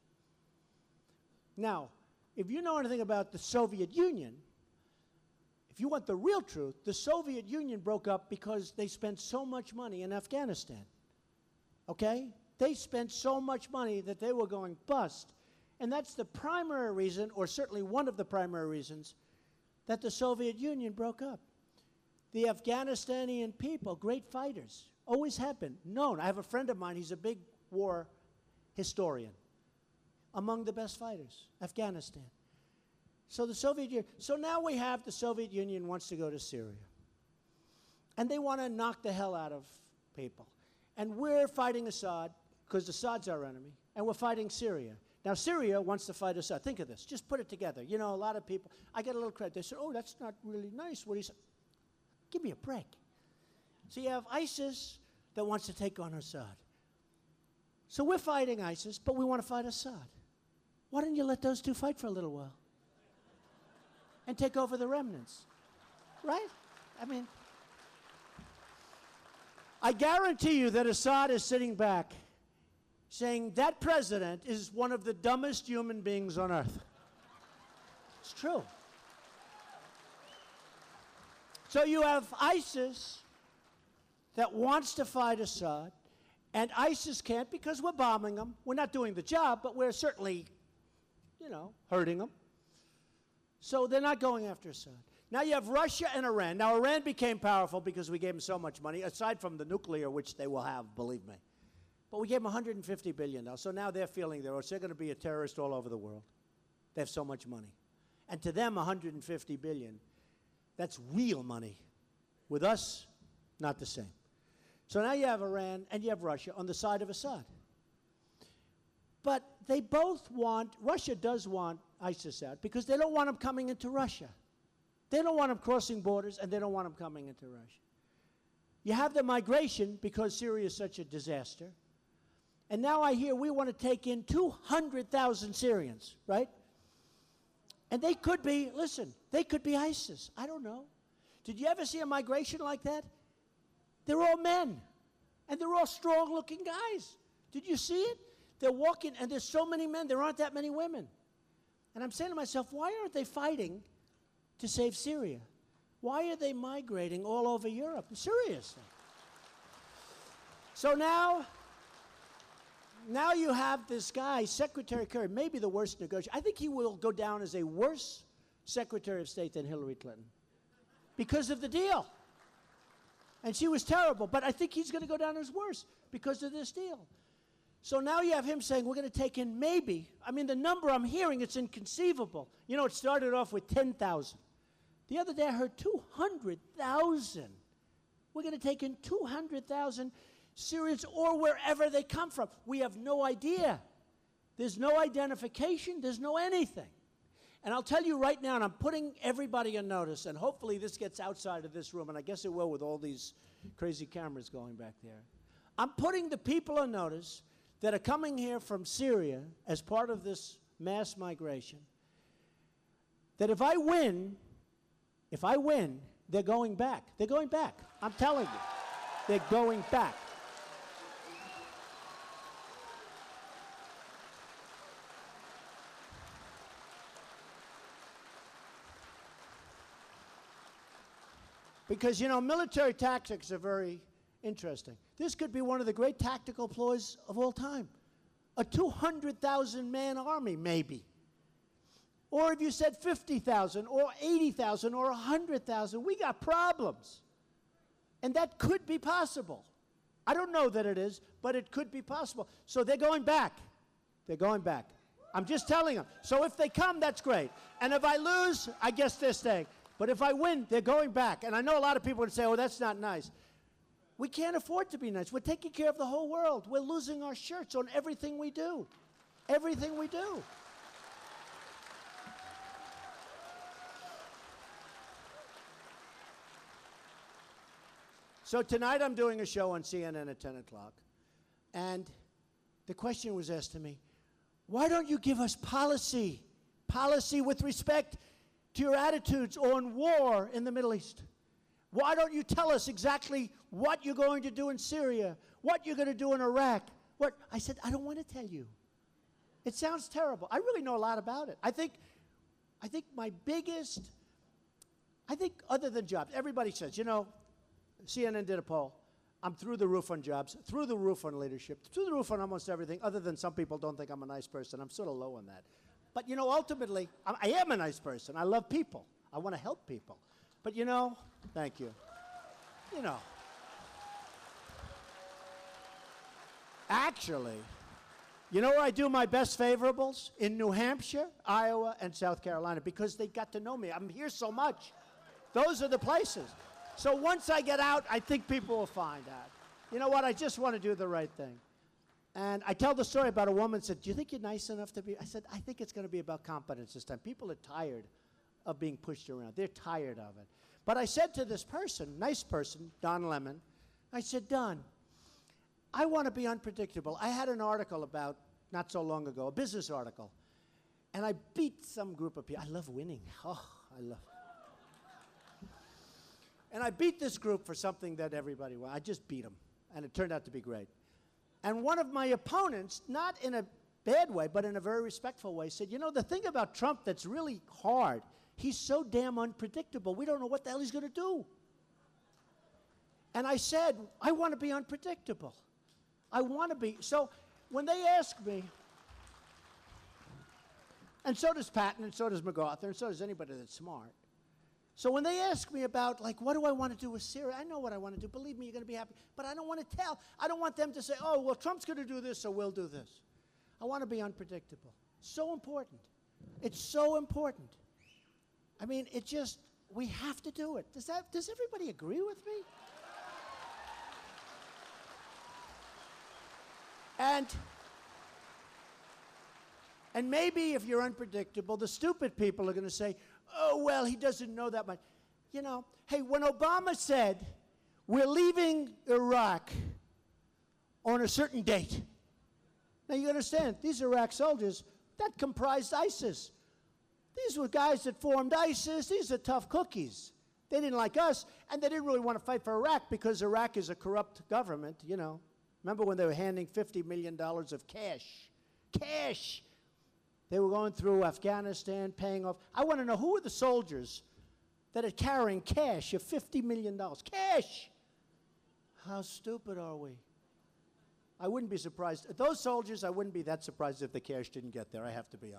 Now, if you know anything about the Soviet Union, if you want the real truth, the Soviet Union broke up because they spent so much money in Afghanistan. Okay? They spent so much money that they were going bust. And that's the primary reason, or certainly one of the primary reasons, that the Soviet Union broke up. The Afghanistani people, great fighters, always have been known. I have a friend of mine, he's a big war historian. Among the best fighters, Afghanistan. So the Soviet Union, so now we have the Soviet Union wants to go to Syria. And they want to knock the hell out of people. And we're fighting Assad, because Assad's our enemy, and we're fighting Syria. Now Syria wants to fight Assad. Think of this, just put it together. You know, a lot of people, I get a little credit. They say, oh, that's not really nice what he said. Give me a break. So you have ISIS that wants to take on Assad. So we're fighting ISIS, but we want to fight Assad. Why don't you let those two fight for a little while? And take over the remnants, right? I mean, I guarantee you that Assad is sitting back saying that president is one of the dumbest human beings on earth. It's true. So you have ISIS that wants to fight Assad, and ISIS can't because we're bombing them. We're not doing the job, but we're certainly, you know, hurting them. So they're not going after Assad. Now you have Russia and Iran. Now Iran became powerful because we gave them so much money, aside from the nuclear, which they will have, believe me. But we gave them $150 billion now. So now they're feeling they're going to be a terrorist all over the world. They have so much money. And to them, $150 billion, that's real money. With us, not the same. So now you have Iran and you have Russia on the side of Assad. But they both want, Russia does want ISIS out because they don't want them coming into Russia. They don't want them crossing borders, and they don't want them coming into Russia. You have the migration because Syria is such a disaster. And now I hear we want to take in 200,000 Syrians, right? And they could be, listen, they could be ISIS. I don't know. Did you ever see a migration like that? They're all men, and they're all strong-looking guys. Did you see it? They're walking, and there's so many men, there aren't that many women. And I'm saying to myself, why aren't they fighting to save Syria? Why are they migrating all over Europe? Seriously. So now you have this guy, Secretary Kerry, maybe the worst negotiator. I think he will go down as a worse Secretary of State than Hillary Clinton because of the deal. And she was terrible, but I think he's going to go down as worse because of this deal. So now you have him saying, we're going to take in maybe, I mean, the number I'm hearing, it's inconceivable. You know, it started off with 10,000. The other day I heard 200,000. We're going to take in 200,000 Syrians or wherever they come from. We have no idea. There's no identification. There's no anything. And I'll tell you right now, and I'm putting everybody on notice, and hopefully this gets outside of this room, and I guess it will with all these crazy cameras going back there. I'm putting the people on notice that are coming here from Syria as part of this mass migration, that if I win, they're going back. They're going back. I'm telling you. They're going back. Because, you know, military tactics are very interesting. This could be one of the great tactical ploys of all time. A 200,000-man army, maybe. Or if you said 50,000 or 80,000 or 100,000, we got problems. And that could be possible. I don't know that it is, but it could be possible. So they're going back. They're going back. I'm just telling them. So if they come, that's great. And if I lose, I guess they're staying. But if I win, they're going back. And I know a lot of people would say, oh, that's not nice. We can't afford to be nice. We're taking care of the whole world. We're losing our shirts on everything we do. Everything we do. So tonight I'm doing a show on CNN at 10 o'clock. And the question was asked to me, why don't you give us policy? Policy with respect to your attitudes on war in the Middle East. Why don't you tell us exactly what you're going to do in Syria, what you're going to do in Iraq? What? I said, I don't want to tell you. It sounds terrible. I really know a lot about it. I think my biggest, other than jobs, everybody says, you know, CNN did a poll. I'm through the roof on jobs, through the roof on leadership, through the roof on almost everything, other than some people don't think I'm a nice person. I'm sort of low on that. But, you know, ultimately, I am a nice person. I love people. I want to help people. But, you know, thank you. you know. Actually, you know where I do my best favorables? In New Hampshire, Iowa, and South Carolina, because they got to know me. I'm here so much. Those are the places. So once I get out, I think people will find out. You know what? I just want to do the right thing. And I tell the story about a woman said, do you think you're nice enough to be? I said, I think it's going to be about competence this time. People are tired of being pushed around. They're tired of it. But I said to this person, nice person, Don Lemon, I said, Don, I want to be unpredictable. I had an article about, not so long ago, a business article, and I beat some group of people. I love winning. Oh, I love it. And I beat this group for something that everybody wanted. I just beat them, and it turned out to be great. And one of my opponents, not in a bad way, but in a very respectful way, said, you know, the thing about Trump that's really hard, he's so damn unpredictable, we don't know what the hell he's going to do. And I said, I want to be unpredictable. I want to be. So when they ask me, and so does Patton, and so does MacArthur, and so does anybody that's smart. So when they ask me about, like, what do I want to do with Syria? I know what I want to do. Believe me, you're going to be happy. But I don't want to tell. I don't want them to say, oh, well, Trump's going to do this, so we'll do this. I want to be unpredictable. So important. It's so important. I mean, it just, we have to do it. Does everybody agree with me? And maybe if you're unpredictable, the stupid people are going to say, oh, well, he doesn't know that much. You know, hey, when Obama said, we're leaving Iraq on a certain date. Now, you understand, these Iraq soldiers, that comprised ISIS. These were guys that formed ISIS. These are tough cookies. They didn't like us, and they didn't really want to fight for Iraq because Iraq is a corrupt government, you know. Remember when they were handing $50 million of cash? Cash! They were going through Afghanistan, paying off. I want to know who are the soldiers that are carrying cash of $50 million. Cash! How stupid are we? I wouldn't be surprised. Those soldiers, I wouldn't be that surprised if the cash didn't get there. I have to be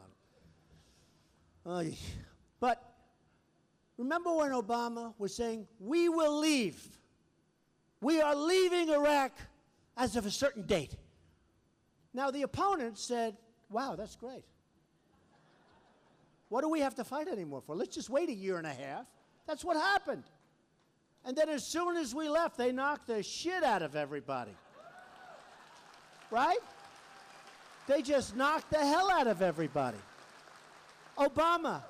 honest. But remember when Obama was saying, we will leave. We are leaving Iraq as of a certain date. Now, the opponent said, wow, that's great. What do we have to fight anymore for? Let's just wait a year and a half. That's what happened. And then as soon as we left, they knocked the shit out of everybody. Right? They just knocked the hell out of everybody. Obama,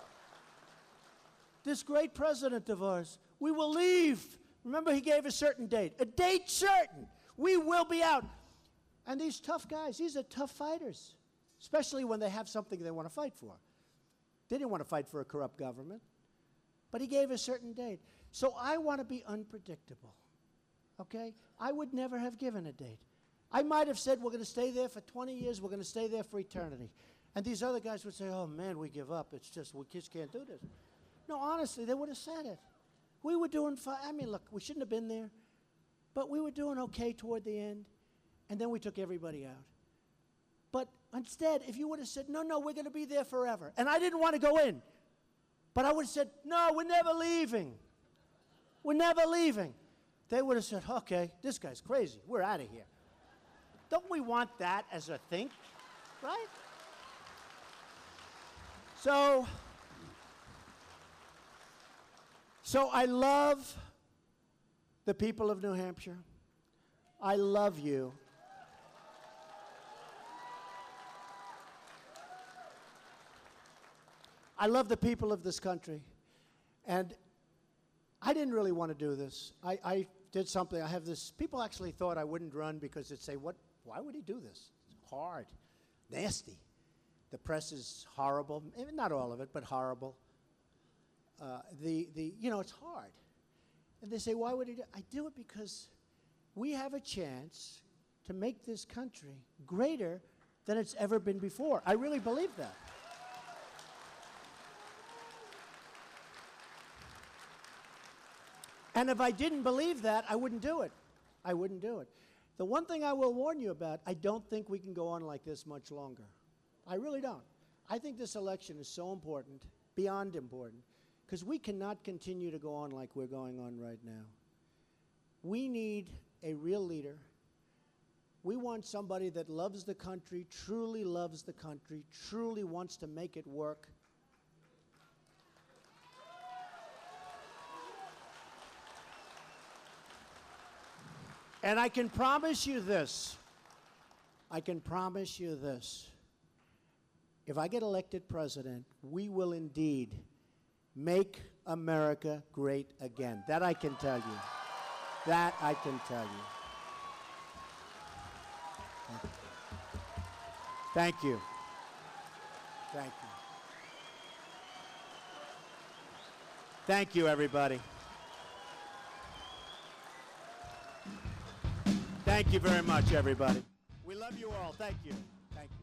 this great president of ours, we will leave. Remember, he gave a certain date. A date certain. We will be out. And these tough guys, these are tough fighters, especially when they have something they want to fight for. They didn't want to fight for a corrupt government, but he gave a certain date. So I want to be unpredictable, okay? I would never have given a date. I might have said, we're going to stay there for 20 years, we're going to stay there for eternity. And these other guys would say, oh, man, we give up. It's just, we just can't do this. No, honestly, they would have said it. We were doing fine. I mean, look, we shouldn't have been there, but we were doing okay toward the end, and then we took everybody out. But instead, if you would have said, no, no, we're going to be there forever, and I didn't want to go in, but I would have said, no, we're never leaving. We're never leaving. They would have said, okay, this guy's crazy. We're out of here. Don't we want that as a thing, right? So I love the people of New Hampshire. I love you. I love the people of this country. And I didn't really want to do this. I did something. I have this. People actually thought I wouldn't run because they'd say, why would he do this? It's hard, nasty. The press is horrible. Not all of it, but horrible. You know, it's hard. And they say, why would he do it? I do it because we have a chance to make this country greater than it's ever been before. I really believe that. And if I didn't believe that, I wouldn't do it. I wouldn't do it. The one thing I will warn you about, I don't think we can go on like this much longer. I really don't. I think this election is so important, beyond important, because we cannot continue to go on like we're going on right now. We need a real leader. We want somebody that loves the country, truly loves the country, truly wants to make it work. And I can promise you this. I can promise you this. If I get elected president, we will indeed make America great again. That I can tell you. That I can tell you. Thank you. Thank you. Thank you, everybody. Thank you very much, everybody. We love you all. Thank you. Thank you.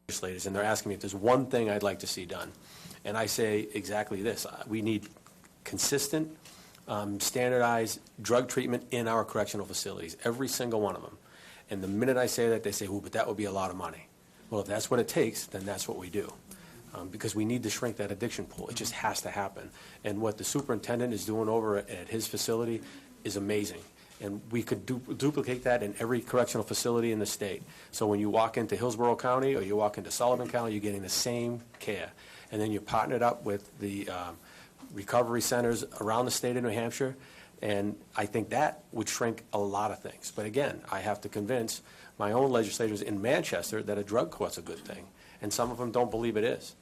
Legislators, and they're asking me if there's one thing I'd like to see done. And I say exactly this. We need consistent, standardized drug treatment in our correctional facilities, every single one of them. And the minute I say that, they say, "Ooh, but that would be a lot of money." Well, if that's what it takes, then that's what we do. Because we need to shrink that addiction pool. It just has to happen. And what the superintendent is doing over at his facility is amazing. And we could duplicate that in every correctional facility in the state. So when you walk into Hillsborough County or you walk into Sullivan County, you're getting the same care. And then you partner it up with the recovery centers around the state of New Hampshire. And I think that would shrink a lot of things. But again, I have to convince my own legislators in Manchester that a drug court's a good thing. And some of them don't believe it is.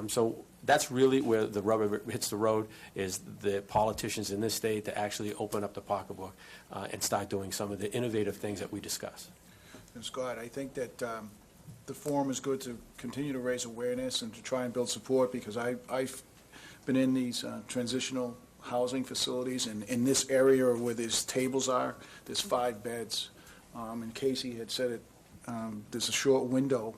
So that's really where the rubber hits the road, is the politicians in this state to actually open up the pocketbook and start doing some of the innovative things that we discuss. And Scott, I think that the forum is good to continue to raise awareness and to try and build support, because I've been in these transitional housing facilities, and in this area where these tables are, there's 5 beds. And Casey had said it, there's a short window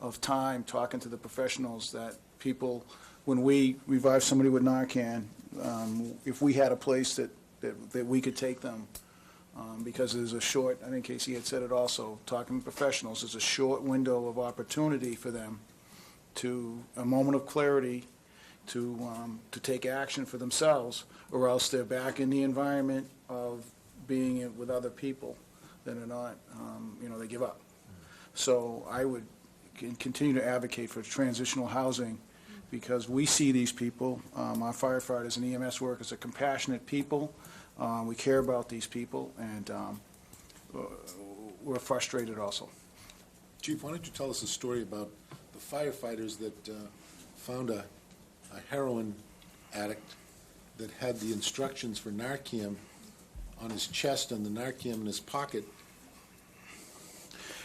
of time talking to the professionals that people, when we revive somebody with Narcan, if we had a place that we could take them, because there's a short, I think Casey had said it also, talking to professionals, there's a short window of opportunity for them to, a moment of clarity, to take action for themselves, or else they're back in the environment of being with other people that are not, they give up. So I would continue to advocate for transitional housing, because we see these people, our firefighters and EMS workers are compassionate people. We care about these people, and we're frustrated also. Chief, why don't you tell us a story about the firefighters that found a heroin addict that had the instructions for Narcan on his chest and the Narcan in his pocket.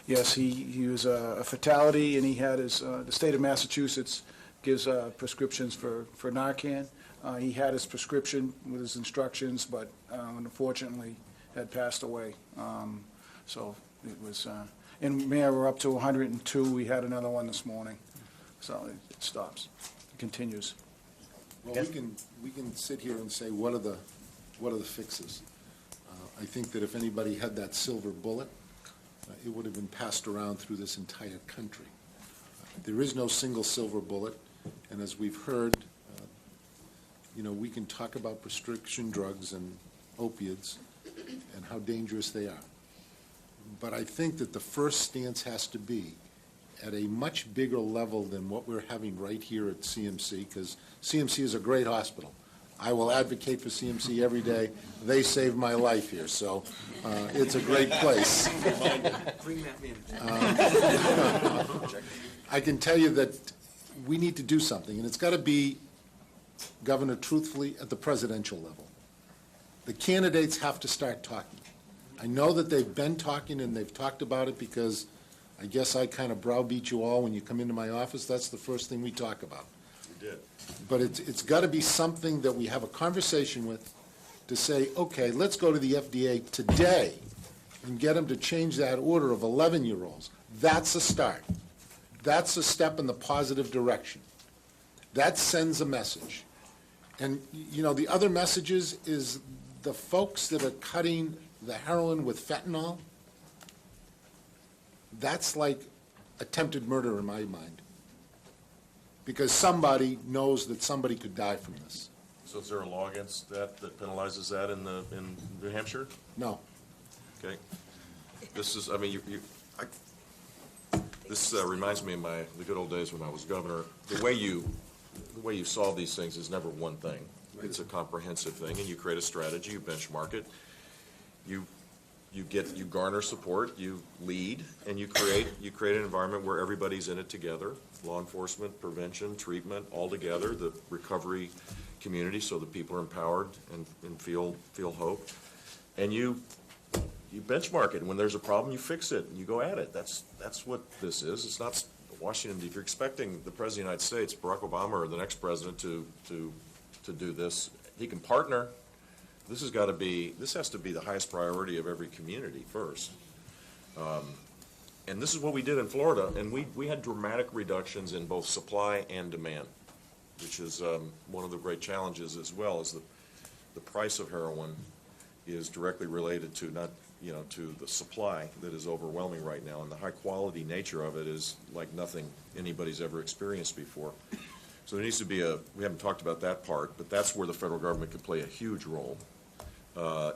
Yes, he was a fatality, and he had his, the state of Massachusetts gives prescriptions for Narcan. He had his prescription with his instructions, but unfortunately had passed away. So it was, in Mayor, we're up to 102. We had another one this morning. So it stops. It continues. Well, we can sit here and say, what are the fixes? I think that if anybody had that silver bullet, it would have been passed around through this entire country. There is no single silver bullet, and as we've heard, we can talk about prescription drugs and opiates and how dangerous they are. But I think that the first stance has to be at a much bigger level than what we're having right here at CMC, because CMC is a great hospital. I will advocate for CMC every day. They saved my life here, so it's a great place. Bring that manager. I can tell you that we need to do something, and it's got to be, Governor, truthfully, at the presidential level. The candidates have to start talking. I know that they've been talking and they've talked about it because I guess I kind of browbeat you all when you come into my office. That's the first thing we talk about. We did. But it's got to be something that we have a conversation with to say, okay, let's go to the FDA today and get them to change that order of 11-year-olds. That's a start. That's a step in the positive direction. That sends a message. And, the other messages is the folks that are cutting the heroin with fentanyl, that's like attempted murder in my mind. Because somebody knows that somebody could die from this. So is there a law against that penalizes that in New Hampshire? No. Okay. This is, this reminds me of the good old days when I was governor. The way you solve these things is never one thing. It's a comprehensive thing, and you create a strategy, you benchmark it, you garner support, you lead, and you create an environment where everybody's in it together. Law enforcement, prevention, treatment, all together, the recovery community, so that people are empowered and feel hope. And you benchmark it, and when there's a problem, you fix it, and you go at it. That's what this is. It's not Washington. If you're expecting the President of the United States, Barack Obama, or the next president to do this, he can partner. This has to be the highest priority of every community first. And this is what we did in Florida, and we had dramatic reductions in both supply and demand, which is one of the great challenges as well, is the price of heroin is directly related to to the supply that is overwhelming right now, and the high quality nature of it is like nothing anybody's ever experienced before. So there needs to be we haven't talked about that part, but that's where the federal government could play a huge role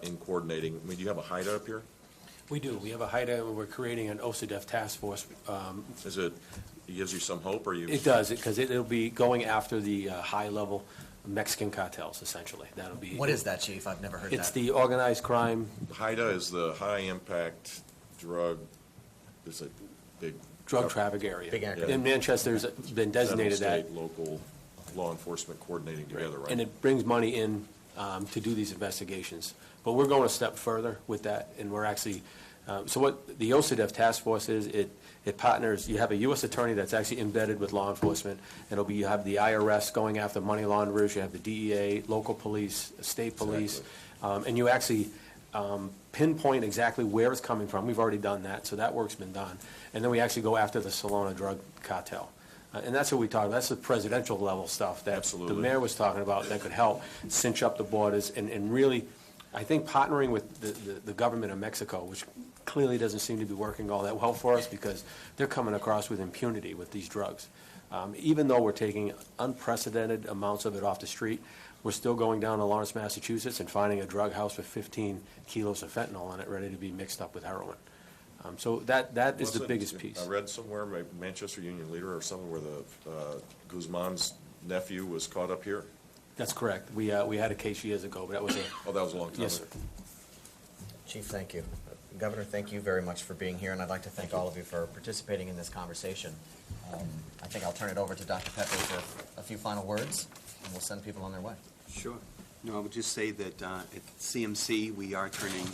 in coordinating. Do you have a HIDA up here? We do. We have a HIDA, we're creating an OCDEF task force. It gives you some hope, or you? It does, because it'll be going after the high-level Mexican cartels, essentially. That'll be. What is that, Chief? I've never heard that. It's the organized crime. HIDA is the high-impact drug. It's a big drug traffic area. Big acronym. In Manchester's been designated federal, that. state, local law enforcement coordinating together, right? And it brings money in to do these investigations. But we're going a step further with that, and we're actually, so what the OCDEF task force is, it partners, you have a U.S. attorney that's actually embedded with law enforcement. You have the IRS going after money launderers, you have the DEA, local police, state police, and you actually pinpoint exactly where it's coming from. We've already done that, so that work's been done. And then we actually go after the Salona drug cartel. And that's what we talk about. That's the presidential level stuff that the mayor was talking about that could help cinch up the borders and really, I think, partnering with the government of Mexico, which clearly doesn't seem to be working all that well for us because they're coming across with impunity with these drugs. Even though we're taking unprecedented amounts of it off the street, we're still going down to Lawrence, Massachusetts and finding a drug house with 15 kilos of fentanyl in it ready to be mixed up with heroin. So that is the biggest piece. I read somewhere, maybe Manchester Union Leader or somewhere, where the Guzman's nephew was caught up here. That's correct. We had a case years ago, but that was that was a long time yes, ago. sir. Chief, thank you. Governor, thank you very much for being here, and I'd like to thank all of you for participating in this conversation. I think I'll turn it over to Dr. Pepe for a few final words, and we'll send people on their way. Sure. No, I would just say that at CMC we are turning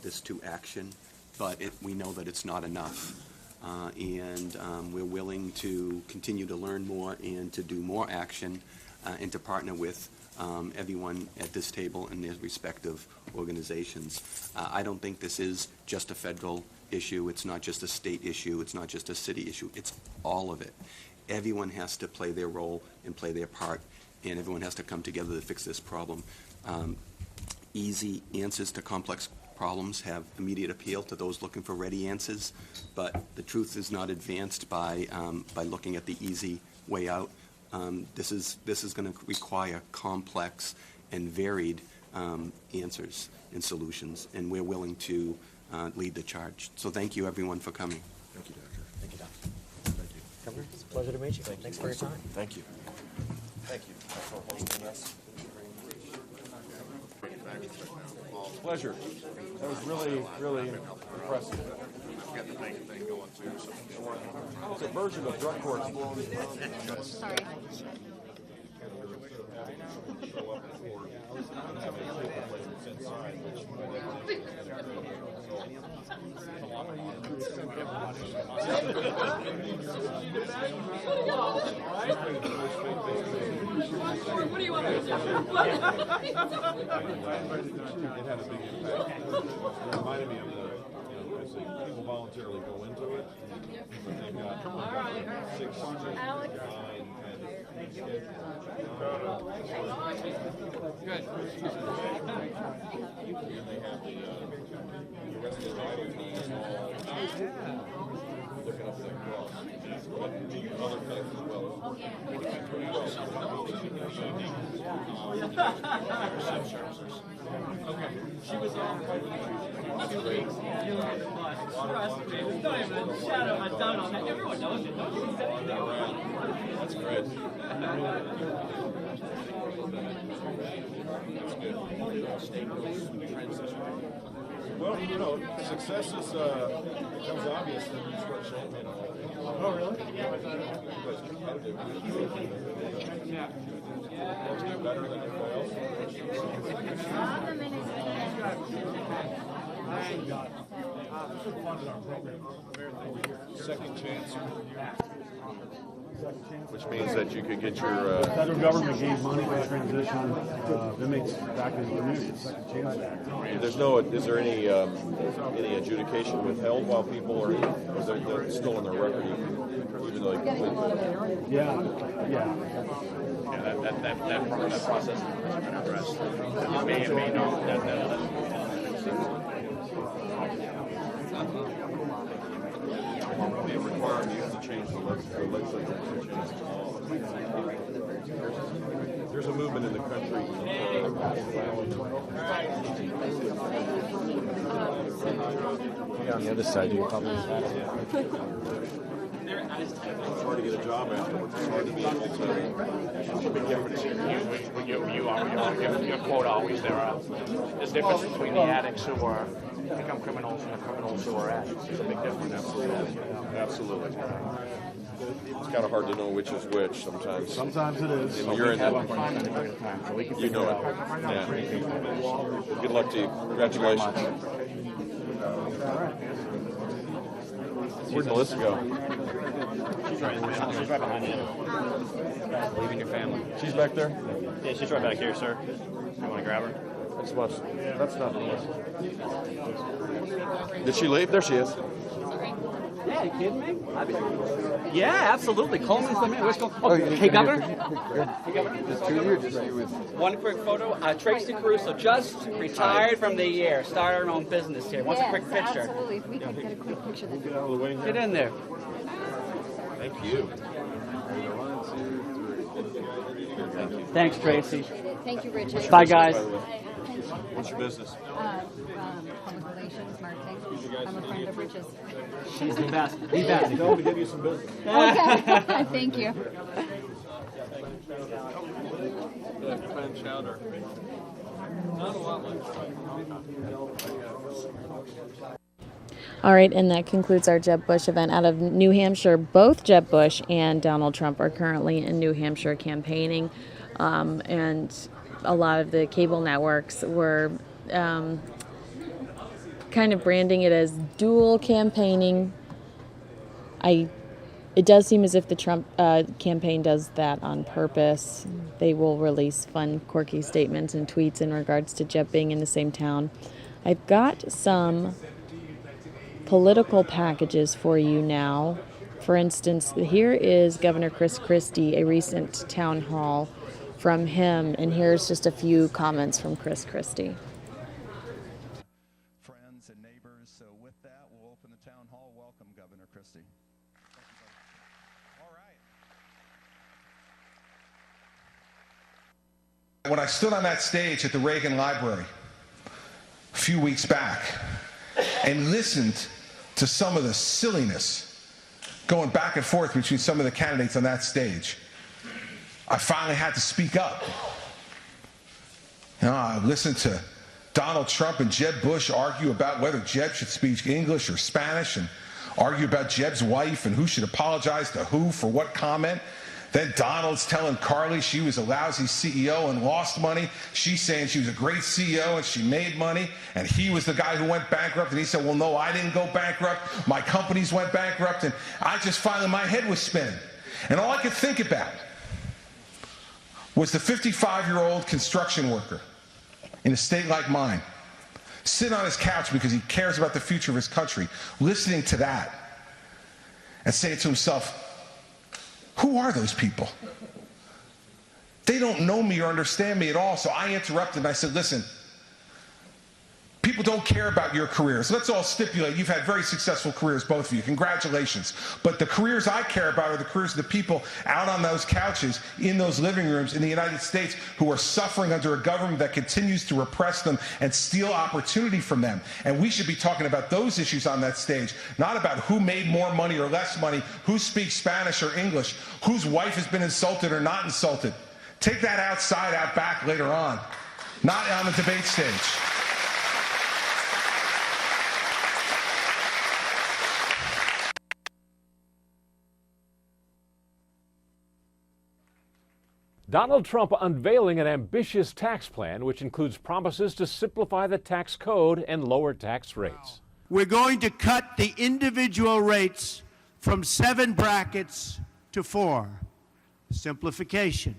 this to action, but we know that it's not enough. and we're willing to continue to learn more and to do more action and to partner with everyone at this table and their respective organizations. I don't think this is just a federal issue. It's not just a state issue. It's not just a city issue. It's all of it. Everyone has to play their role and play their part, and everyone has to come together to fix this problem. Easy answers to complex problems have immediate appeal to those looking for ready answers, but the truth is not advanced by looking at the easy way out. This is going to require complex and varied answers and solutions, and we're willing to lead the charge. So thank you, everyone, for coming. Thank you, Doctor. Thank you, Doctor. Governor, it's a pleasure to meet you. Thanks for your time. Thank you. Thank you for hosting us. Pleasure. That was really, really impressive. Got the thing going too. It's a version of drug court. Sorry. What do you want me to do? It had a big impact. It reminded me of as people voluntarily go into it, but they've got 6, 9, 10. Good. And they have the rest of the idle time looking up that cross. But other facts as well. Okay. She was on. That's great. You're on the bus. Trust me. There's not even a shadow of a doubt on that. Everyone knows it. Don't you say anything? That's great. Well, success is becomes obvious when you start showing it. Oh, really? Yeah. Better than everybody else. Second chance. Which means that you could get your... The federal government gave money for transition inmates back in the community. Second chance act. There's no... Is there any adjudication withheld while people are... Or they're still on their record? Even though they complete... Yeah. That process has been addressed. You may or may not. They require you to change the legislature to change the law. There's a movement in the country. On the other side, you probably. It's hard to get a job afterwards. It's hard to be able to. It's a big difference. Your quote always there. There's a difference between the addicts who become criminals and the criminals who are addicts. There's a big difference. Absolutely. It's kind of hard to know which is which sometimes. Sometimes it is. When you're in the, you know it. Yeah. Good luck to you. Congratulations. Where'd Melissa go? She's right behind you. Leaving your family. She's back there? Yeah, she's right back here, sir. You want to grab her? That's not Melissa. Did she leave? There she is. Yeah, you kidding me? Yeah, absolutely. Coleman's the man. Where's Coleman? Hey, Governor. Hey, Governor. One quick photo. Tracy Caruso just retired from the year. Started her own business here. Wants a quick picture. Absolutely. If we could get a quick picture. Get in there. Thank you. Thanks, Tracy. Thank you, Richard. Bye, guys. What's your business? Public relations, marketing. I'm a friend of Rich's. She's the best. The best. Tell them to give you some business. Okay. Thank you. Clam chowder. Not a lot like All right, and that concludes our Jeb Bush event out of New Hampshire. Both Jeb Bush and Donald Trump are currently in New Hampshire campaigning, and a lot of the cable networks were kind of branding it as dual campaigning. It does seem as if the Trump campaign does that on purpose. They will release fun, quirky statements and tweets in regards to Jeb being in the same town. I've got some political packages for you now. For instance, here is Governor Chris Christie, a recent town hall from him, and here's just a few comments from Chris Christie. Friends and neighbors, so with that, we'll open the town hall. Welcome, Governor Christie. All right. When I stood on that stage at the Reagan Library a few weeks back and listened to some of the silliness going back and forth between some of the candidates on that stage, I finally had to speak up. You know, I listened to Donald Trump and Jeb Bush argue about whether Jeb should speak English or Spanish, and argue about Jeb's wife and who should apologize to who for what comment. Then Donald's telling Carly she was a lousy CEO and lost money. She's saying she was a great CEO and she made money. And he was the guy who went bankrupt. And he said, well, no, I didn't go bankrupt. My companies went bankrupt. And I just finally, my head was spinning. And all I could think about was the 55-year-old construction worker in a state like mine, sitting on his couch because he cares about the future of his country, listening to that and saying to himself, who are those people? They don't know me or understand me at all. So I interrupted and I said, listen, people don't care about your careers. Let's all stipulate you've had very successful careers, both of you. Congratulations. But the careers I care about are the careers of the people out on those couches, in those living rooms in the United States who are suffering under a government that continues to repress them and steal opportunity from them. And we should be talking about those issues on that stage, not about who made more money or less money, who speaks Spanish or English, whose wife has been insulted or not insulted. Take that outside, out back later on, not on the debate stage. Donald Trump unveiling an ambitious tax plan which includes promises to simplify the tax code and lower tax rates. We're going to cut the individual rates from 7 brackets to 4. Simplification.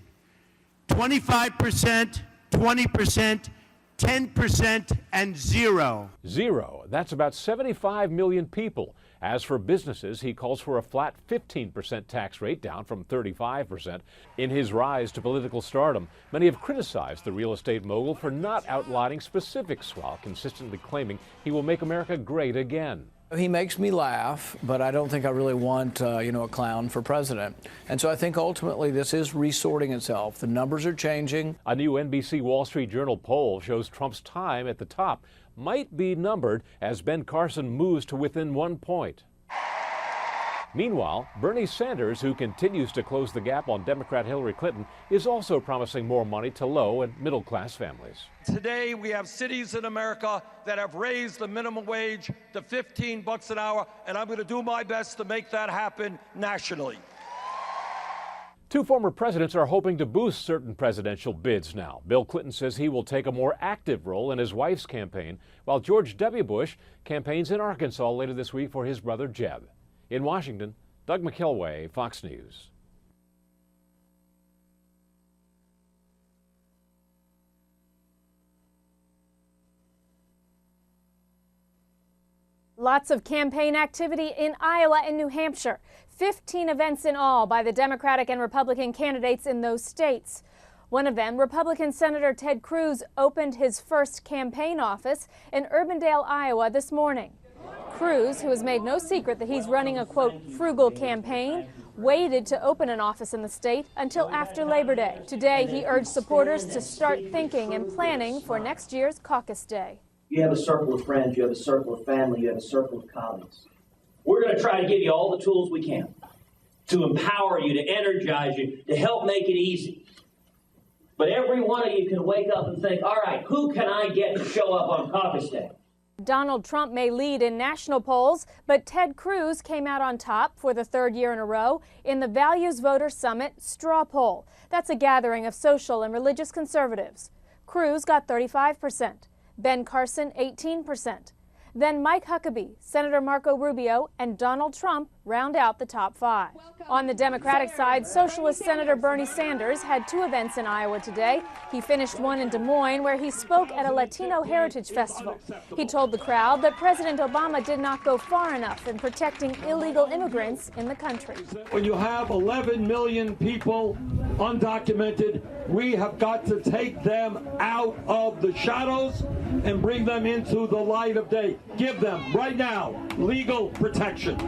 25%, 20%, 10%, and 0. Zero. That's about 75 million people. As for businesses, he calls for a flat 15% tax rate, down from 35%. In his rise to political stardom, many have criticized the real estate mogul for not outlining specifics while consistently claiming he will make America great again. He makes me laugh, but I don't think I really want, a clown for president. And so I think ultimately this is resorting itself. The numbers are changing. A new NBC Wall Street Journal poll shows Trump's time at the top might be numbered as Ben Carson moves to within 1 point. Meanwhile, Bernie Sanders, who continues to close the gap on Democrat Hillary Clinton, is also promising more money to low and middle class families. Today, we have cities in America that have raised the minimum wage to $15 an hour, and I'm going to do my best to make that happen nationally. Two former presidents are hoping to boost certain presidential bids now. Bill Clinton says he will take a more active role in his wife's campaign, while George W. Bush campaigns in Arkansas later this week for his brother Jeb. In Washington, Doug McKelway, Fox News. Lots of campaign activity in Iowa and New Hampshire. 15 events in all by the Democratic and Republican candidates in those states. One of them, Republican Senator Ted Cruz, opened his first campaign office in Urbandale, Iowa this morning. Cruz, who has made no secret that he's running a, quote, frugal campaign, waited to open an office in the state until after Labor Day. Today, he urged supporters to start thinking and planning for next year's caucus day. You have a circle of friends, you have a circle of family, you have a circle of colleagues. We're going to try to give you all the tools we can to empower you, to energize you, to help make it easy. But every one of you can wake up and think, all right, who can I get to show up on caucus day? Donald Trump may lead in national polls, but Ted Cruz came out on top for the third year in a row in the Values Voter Summit straw poll. That's a gathering of social and religious conservatives. Cruz got 35%, Ben Carson 18%. Then Mike Huckabee, Senator Marco Rubio, and Donald Trump round out the top 5. On the Democratic side, Socialist Senator Bernie Sanders had 2 events in Iowa today. He finished one in Des Moines, where he spoke at a Latino Heritage Festival. He told the crowd that President Obama did not go far enough in protecting illegal immigrants in the country. When you have 11 million people undocumented, we have got to take them out of the shadows and bring them into the light of day. Give them, right now, legal protection.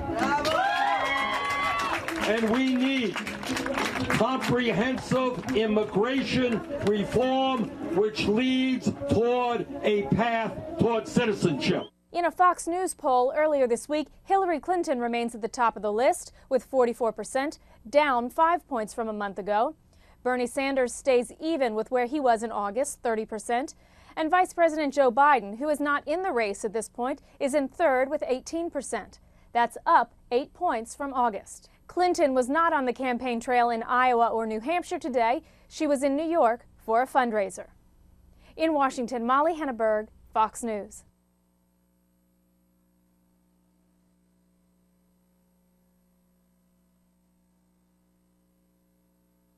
And we need comprehensive immigration reform, which leads toward a path toward citizenship. In a Fox News poll earlier this week, Hillary Clinton remains at the top of the list with 44%, down 5 points from a month ago. Bernie Sanders stays even with where he was in August, 30%. And Vice President Joe Biden, who is not in the race at this point, is in third with 18%. That's up 8 points from August. Clinton was not on the campaign trail in Iowa or New Hampshire today. She was in New York for a fundraiser. In Washington, Molly Henneberg, Fox News.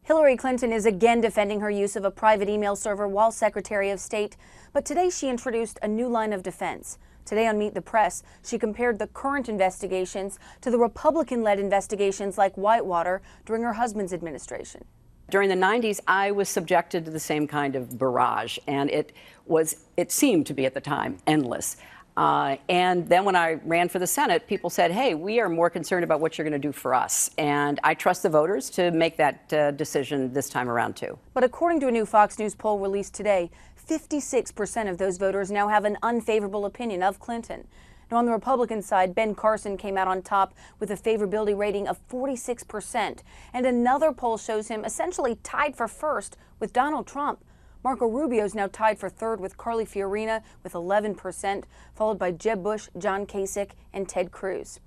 Hillary Clinton is again defending her use of a private email server while Secretary of State, but today she introduced a new line of defense. Today on Meet the Press, she compared the current investigations to the Republican-led investigations like Whitewater during her husband's administration. During the 90s, I was subjected to the same kind of barrage, and it seemed to be at the time endless. And then when I ran for the Senate, people said, hey, we are more concerned about what you're going to do for us. And I trust the voters to make that decision this time around, too. But according to a new Fox News poll released today, 56% of those voters now have an unfavorable opinion of Clinton. Now, on the Republican side, Ben Carson came out on top with a favorability rating of 46%. And another poll shows him essentially tied for first with Donald Trump. Marco Rubio is now tied for third with Carly Fiorina with 11%, followed by Jeb Bush, John Kasich, and Ted Cruz.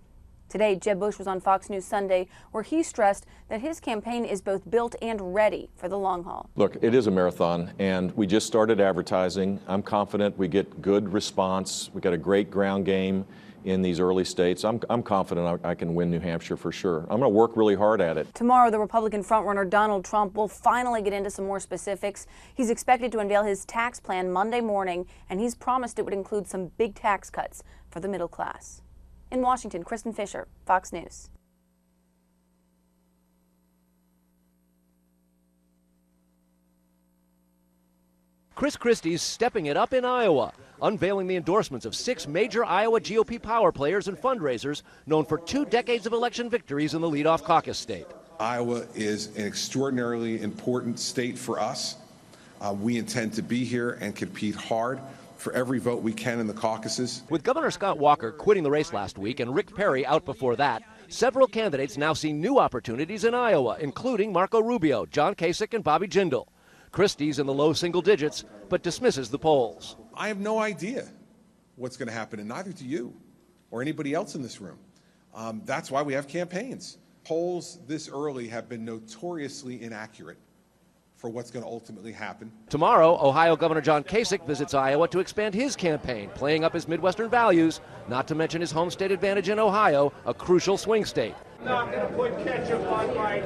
Today, Jeb Bush was on Fox News Sunday, where he stressed that his campaign is both built and ready for the long haul. Look, it is a marathon, and we just started advertising. I'm confident we get good response. We got a great ground game in these early states. I'm confident I can win New Hampshire for sure. I'm going to work really hard at it. Tomorrow, the Republican frontrunner Donald Trump will finally get into some more specifics. He's expected to unveil his tax plan Monday morning, and he's promised it would include some big tax cuts for the middle class. In Washington, Kristen Fisher, Fox News. Chris Christie's stepping it up in Iowa, unveiling the endorsements of 6 major Iowa GOP power players and fundraisers known for 2 decades of election victories in the leadoff caucus state. Iowa is an extraordinarily important state for us. We intend to be here and compete hard for every vote we can in the caucuses. With Governor Scott Walker quitting the race last week and Rick Perry out before that, several candidates now see new opportunities in Iowa, including Marco Rubio, John Kasich, and Bobby Jindal. Christie's in the low single digits, but dismisses the polls. I have no idea what's going to happen, and neither do you or anybody else in this room. That's why we have campaigns. Polls this early have been notoriously inaccurate for what's going to ultimately happen. Tomorrow, Ohio Governor John Kasich visits Iowa to expand his campaign, playing up his Midwestern values, not to mention his home state advantage in Ohio, a crucial swing state. Not going to put ketchup on my...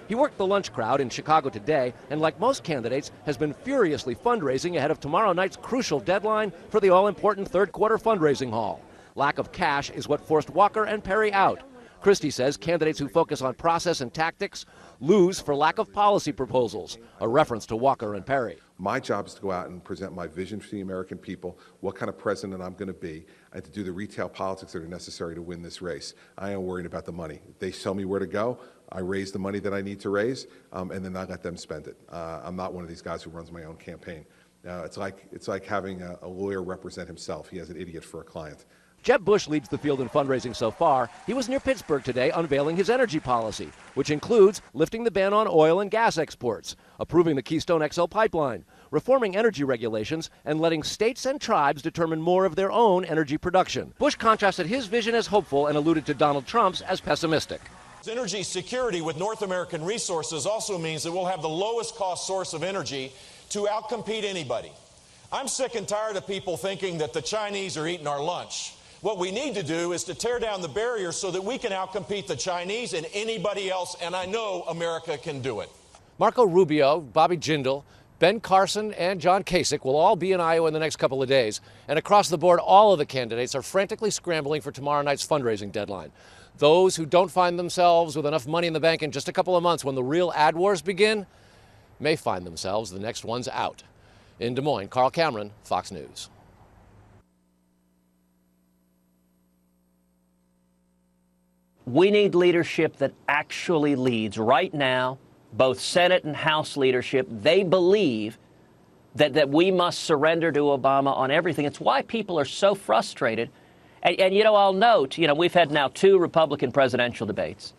He worked the lunch crowd in Chicago today, and like most candidates, has been furiously fundraising ahead of tomorrow night's crucial deadline for the all-important third-quarter fundraising haul. Lack of cash is what forced Walker and Perry out. Christie says candidates who focus on process and tactics lose for lack of policy proposals, a reference to Walker and Perry. My job is to go out and present my vision for the American people, what kind of president I'm going to be, and to do the retail politics that are necessary to win this race. I am worried about the money. They tell me where to go. I raise the money that I need to raise, and then I let them spend it. I'm not one of these guys who runs my own campaign. It's like having a lawyer represent himself. He has an idiot for a client. Jeb Bush leads the field in fundraising so far. He was near Pittsburgh today unveiling his energy policy, which includes lifting the ban on oil and gas exports, approving the Keystone XL pipeline, reforming energy regulations, and letting states and tribes determine more of their own energy production. Bush contrasted his vision as hopeful and alluded to Donald Trump's as pessimistic. Energy security with North American resources also means that we'll have the lowest cost source of energy to outcompete anybody. I'm sick and tired of people thinking that the Chinese are eating our lunch. What we need to do is to tear down the barriers so that we can outcompete the Chinese and anybody else, and I know America can do it. Marco Rubio, Bobby Jindal, Ben Carson, and John Kasich will all be in Iowa in the next couple of days. And across the board, all of the candidates are frantically scrambling for tomorrow night's fundraising deadline. Those who don't find themselves with enough money in the bank in just a couple of months when the real ad wars begin may find themselves the next ones out. In Des Moines, Carl Cameron, Fox News. We need leadership that actually leads. Right now, both Senate and House leadership, they believe that we must surrender to Obama on everything. It's why people are so frustrated. And you know, I'll note, you know, we've had now 2 Republican presidential debates.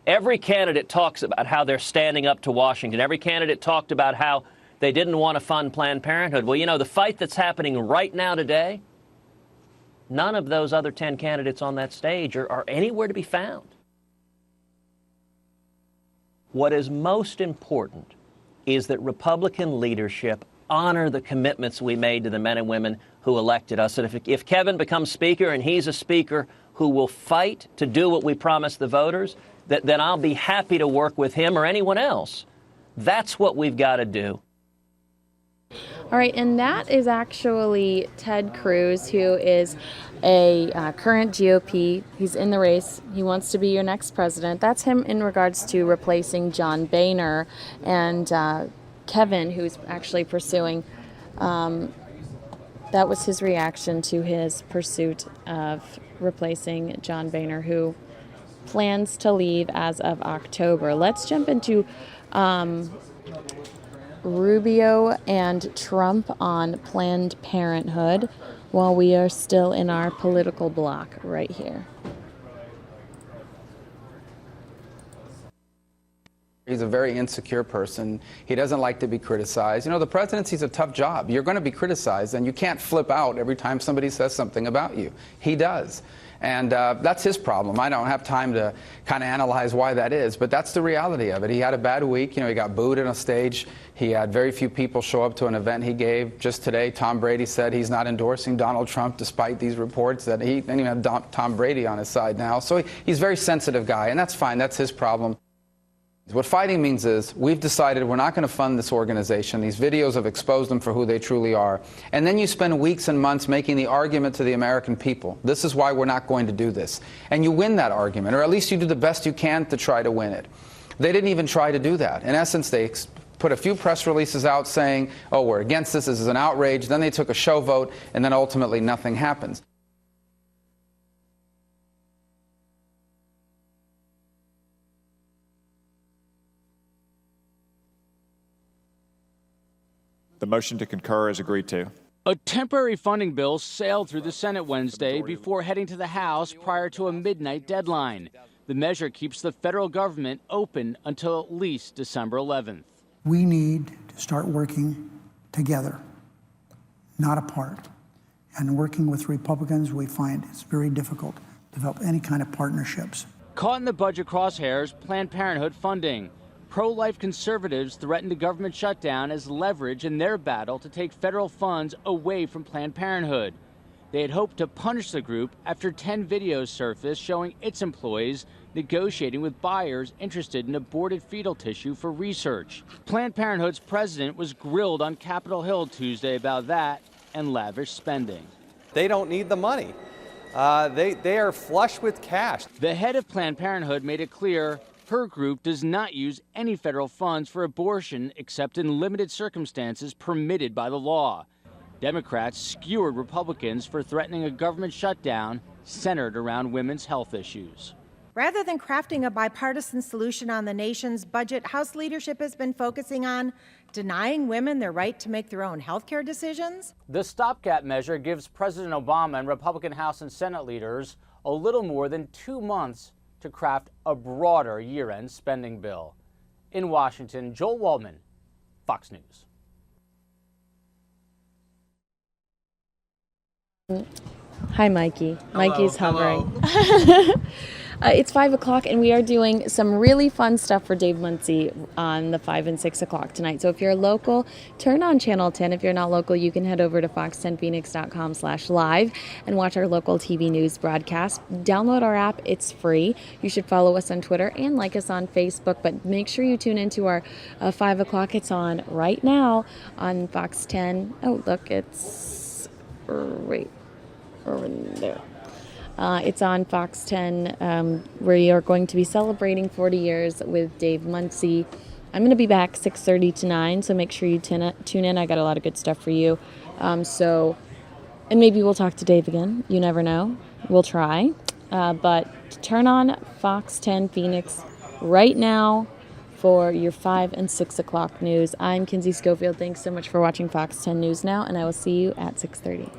Every candidate talks about how they're standing up to Washington. Every candidate talked about how they didn't want to fund Planned Parenthood. Well, you know, the fight that's happening right now today, none of those other 10 candidates on that stage are anywhere to be found. What is most important is that Republican leadership honor the commitments we made to the men and women who elected us. And if Kevin becomes Speaker and he's a Speaker who will fight to do what we promised the voters, then I'll be happy to work with him or anyone else. That's what we've got to do. All right, and that is actually Ted Cruz, who is a current GOP. He's in the race. He wants to be your next president. That's him in regards to replacing John Boehner and Kevin, who's actually pursuing. That was his reaction to his pursuit of replacing John Boehner, who plans to leave as of October. Let's jump into Rubio and Trump on Planned Parenthood while we are still in our political block right here. He's a very insecure person. He doesn't like to be criticized. You know, the presidency's a tough job. You're going to be criticized, and you can't flip out every time somebody says something about you. He does. And that's his problem. I don't have time to kind of analyze why that is, but that's the reality of it. He had a bad week. You know, he got booed on a stage. He had very few people show up to an event he gave. Just today, Tom Brady said he's not endorsing Donald Trump, despite these reports that he didn't even have Tom Brady on his side now. So he's a very sensitive guy, and that's fine. That's his problem. What fighting means is we've decided we're not going to fund this organization. These videos have exposed them for who they truly are. And then you spend weeks and months making the argument to the American people. This is why we're not going to do this. And you win that argument, or at least you do the best you can to try to win it. They didn't even try to do that. In essence, they put a few press releases out saying, oh, we're against this is an outrage. Then they took a show vote, and then ultimately nothing happens. The motion to concur is agreed to. A temporary funding bill sailed through the Senate Wednesday before heading to the House prior to a midnight deadline. The measure keeps the federal government open until at least December 11th. We need to start working together, not apart. And working with Republicans, we find it's very difficult to develop any kind of partnerships. Caught in the budget crosshairs, Planned Parenthood funding. Pro-life conservatives threatened a government shutdown as leverage in their battle to take federal funds away from Planned Parenthood. They had hoped to punish the group after 10 videos surfaced showing its employees negotiating with buyers interested in aborted fetal tissue for research. Planned Parenthood's president was grilled on Capitol Hill Tuesday about that and lavish spending. They don't need the money. They are flush with cash. The head of Planned Parenthood made it clear her group does not use any federal funds for abortion except in limited circumstances permitted by the law. Democrats skewered Republicans for threatening a government shutdown centered around women's health issues. Rather than crafting a bipartisan solution on the nation's budget, House leadership has been focusing on denying women their right to make their own health care decisions. The stopgap measure gives President Obama and Republican House and Senate leaders a little more than 2 months to craft a broader year-end spending bill. In Washington, Joel Waldman, Fox News. Hi, Mikey. Hello, Mikey's hovering. It's 5 o'clock, and we are doing some really fun stuff for Dave Munsey on the 5 and 6 o'clock tonight. So if you're local, turn on Channel 10. If you're not local, you can head over to fox10phoenix.com/live and watch our local TV news broadcast. Download our app. It's free. You should follow us on Twitter and like us on Facebook, but make sure you tune into our 5 o'clock. It's on right now on Fox 10. Oh, look, it's right over there. It's on Fox 10, where you are going to be celebrating 40 years with Dave Munsey. I'm going to be back 6:30 to 9, so make sure you tune in. I got a lot of good stuff for you. And maybe we'll talk to Dave again. You never know. We'll try. But turn on Fox 10 Phoenix right now for your 5 and 6 o'clock news. I'm Kinsey Schofield. Thanks so much for watching Fox 10 News Now, and I will see you at 6:30.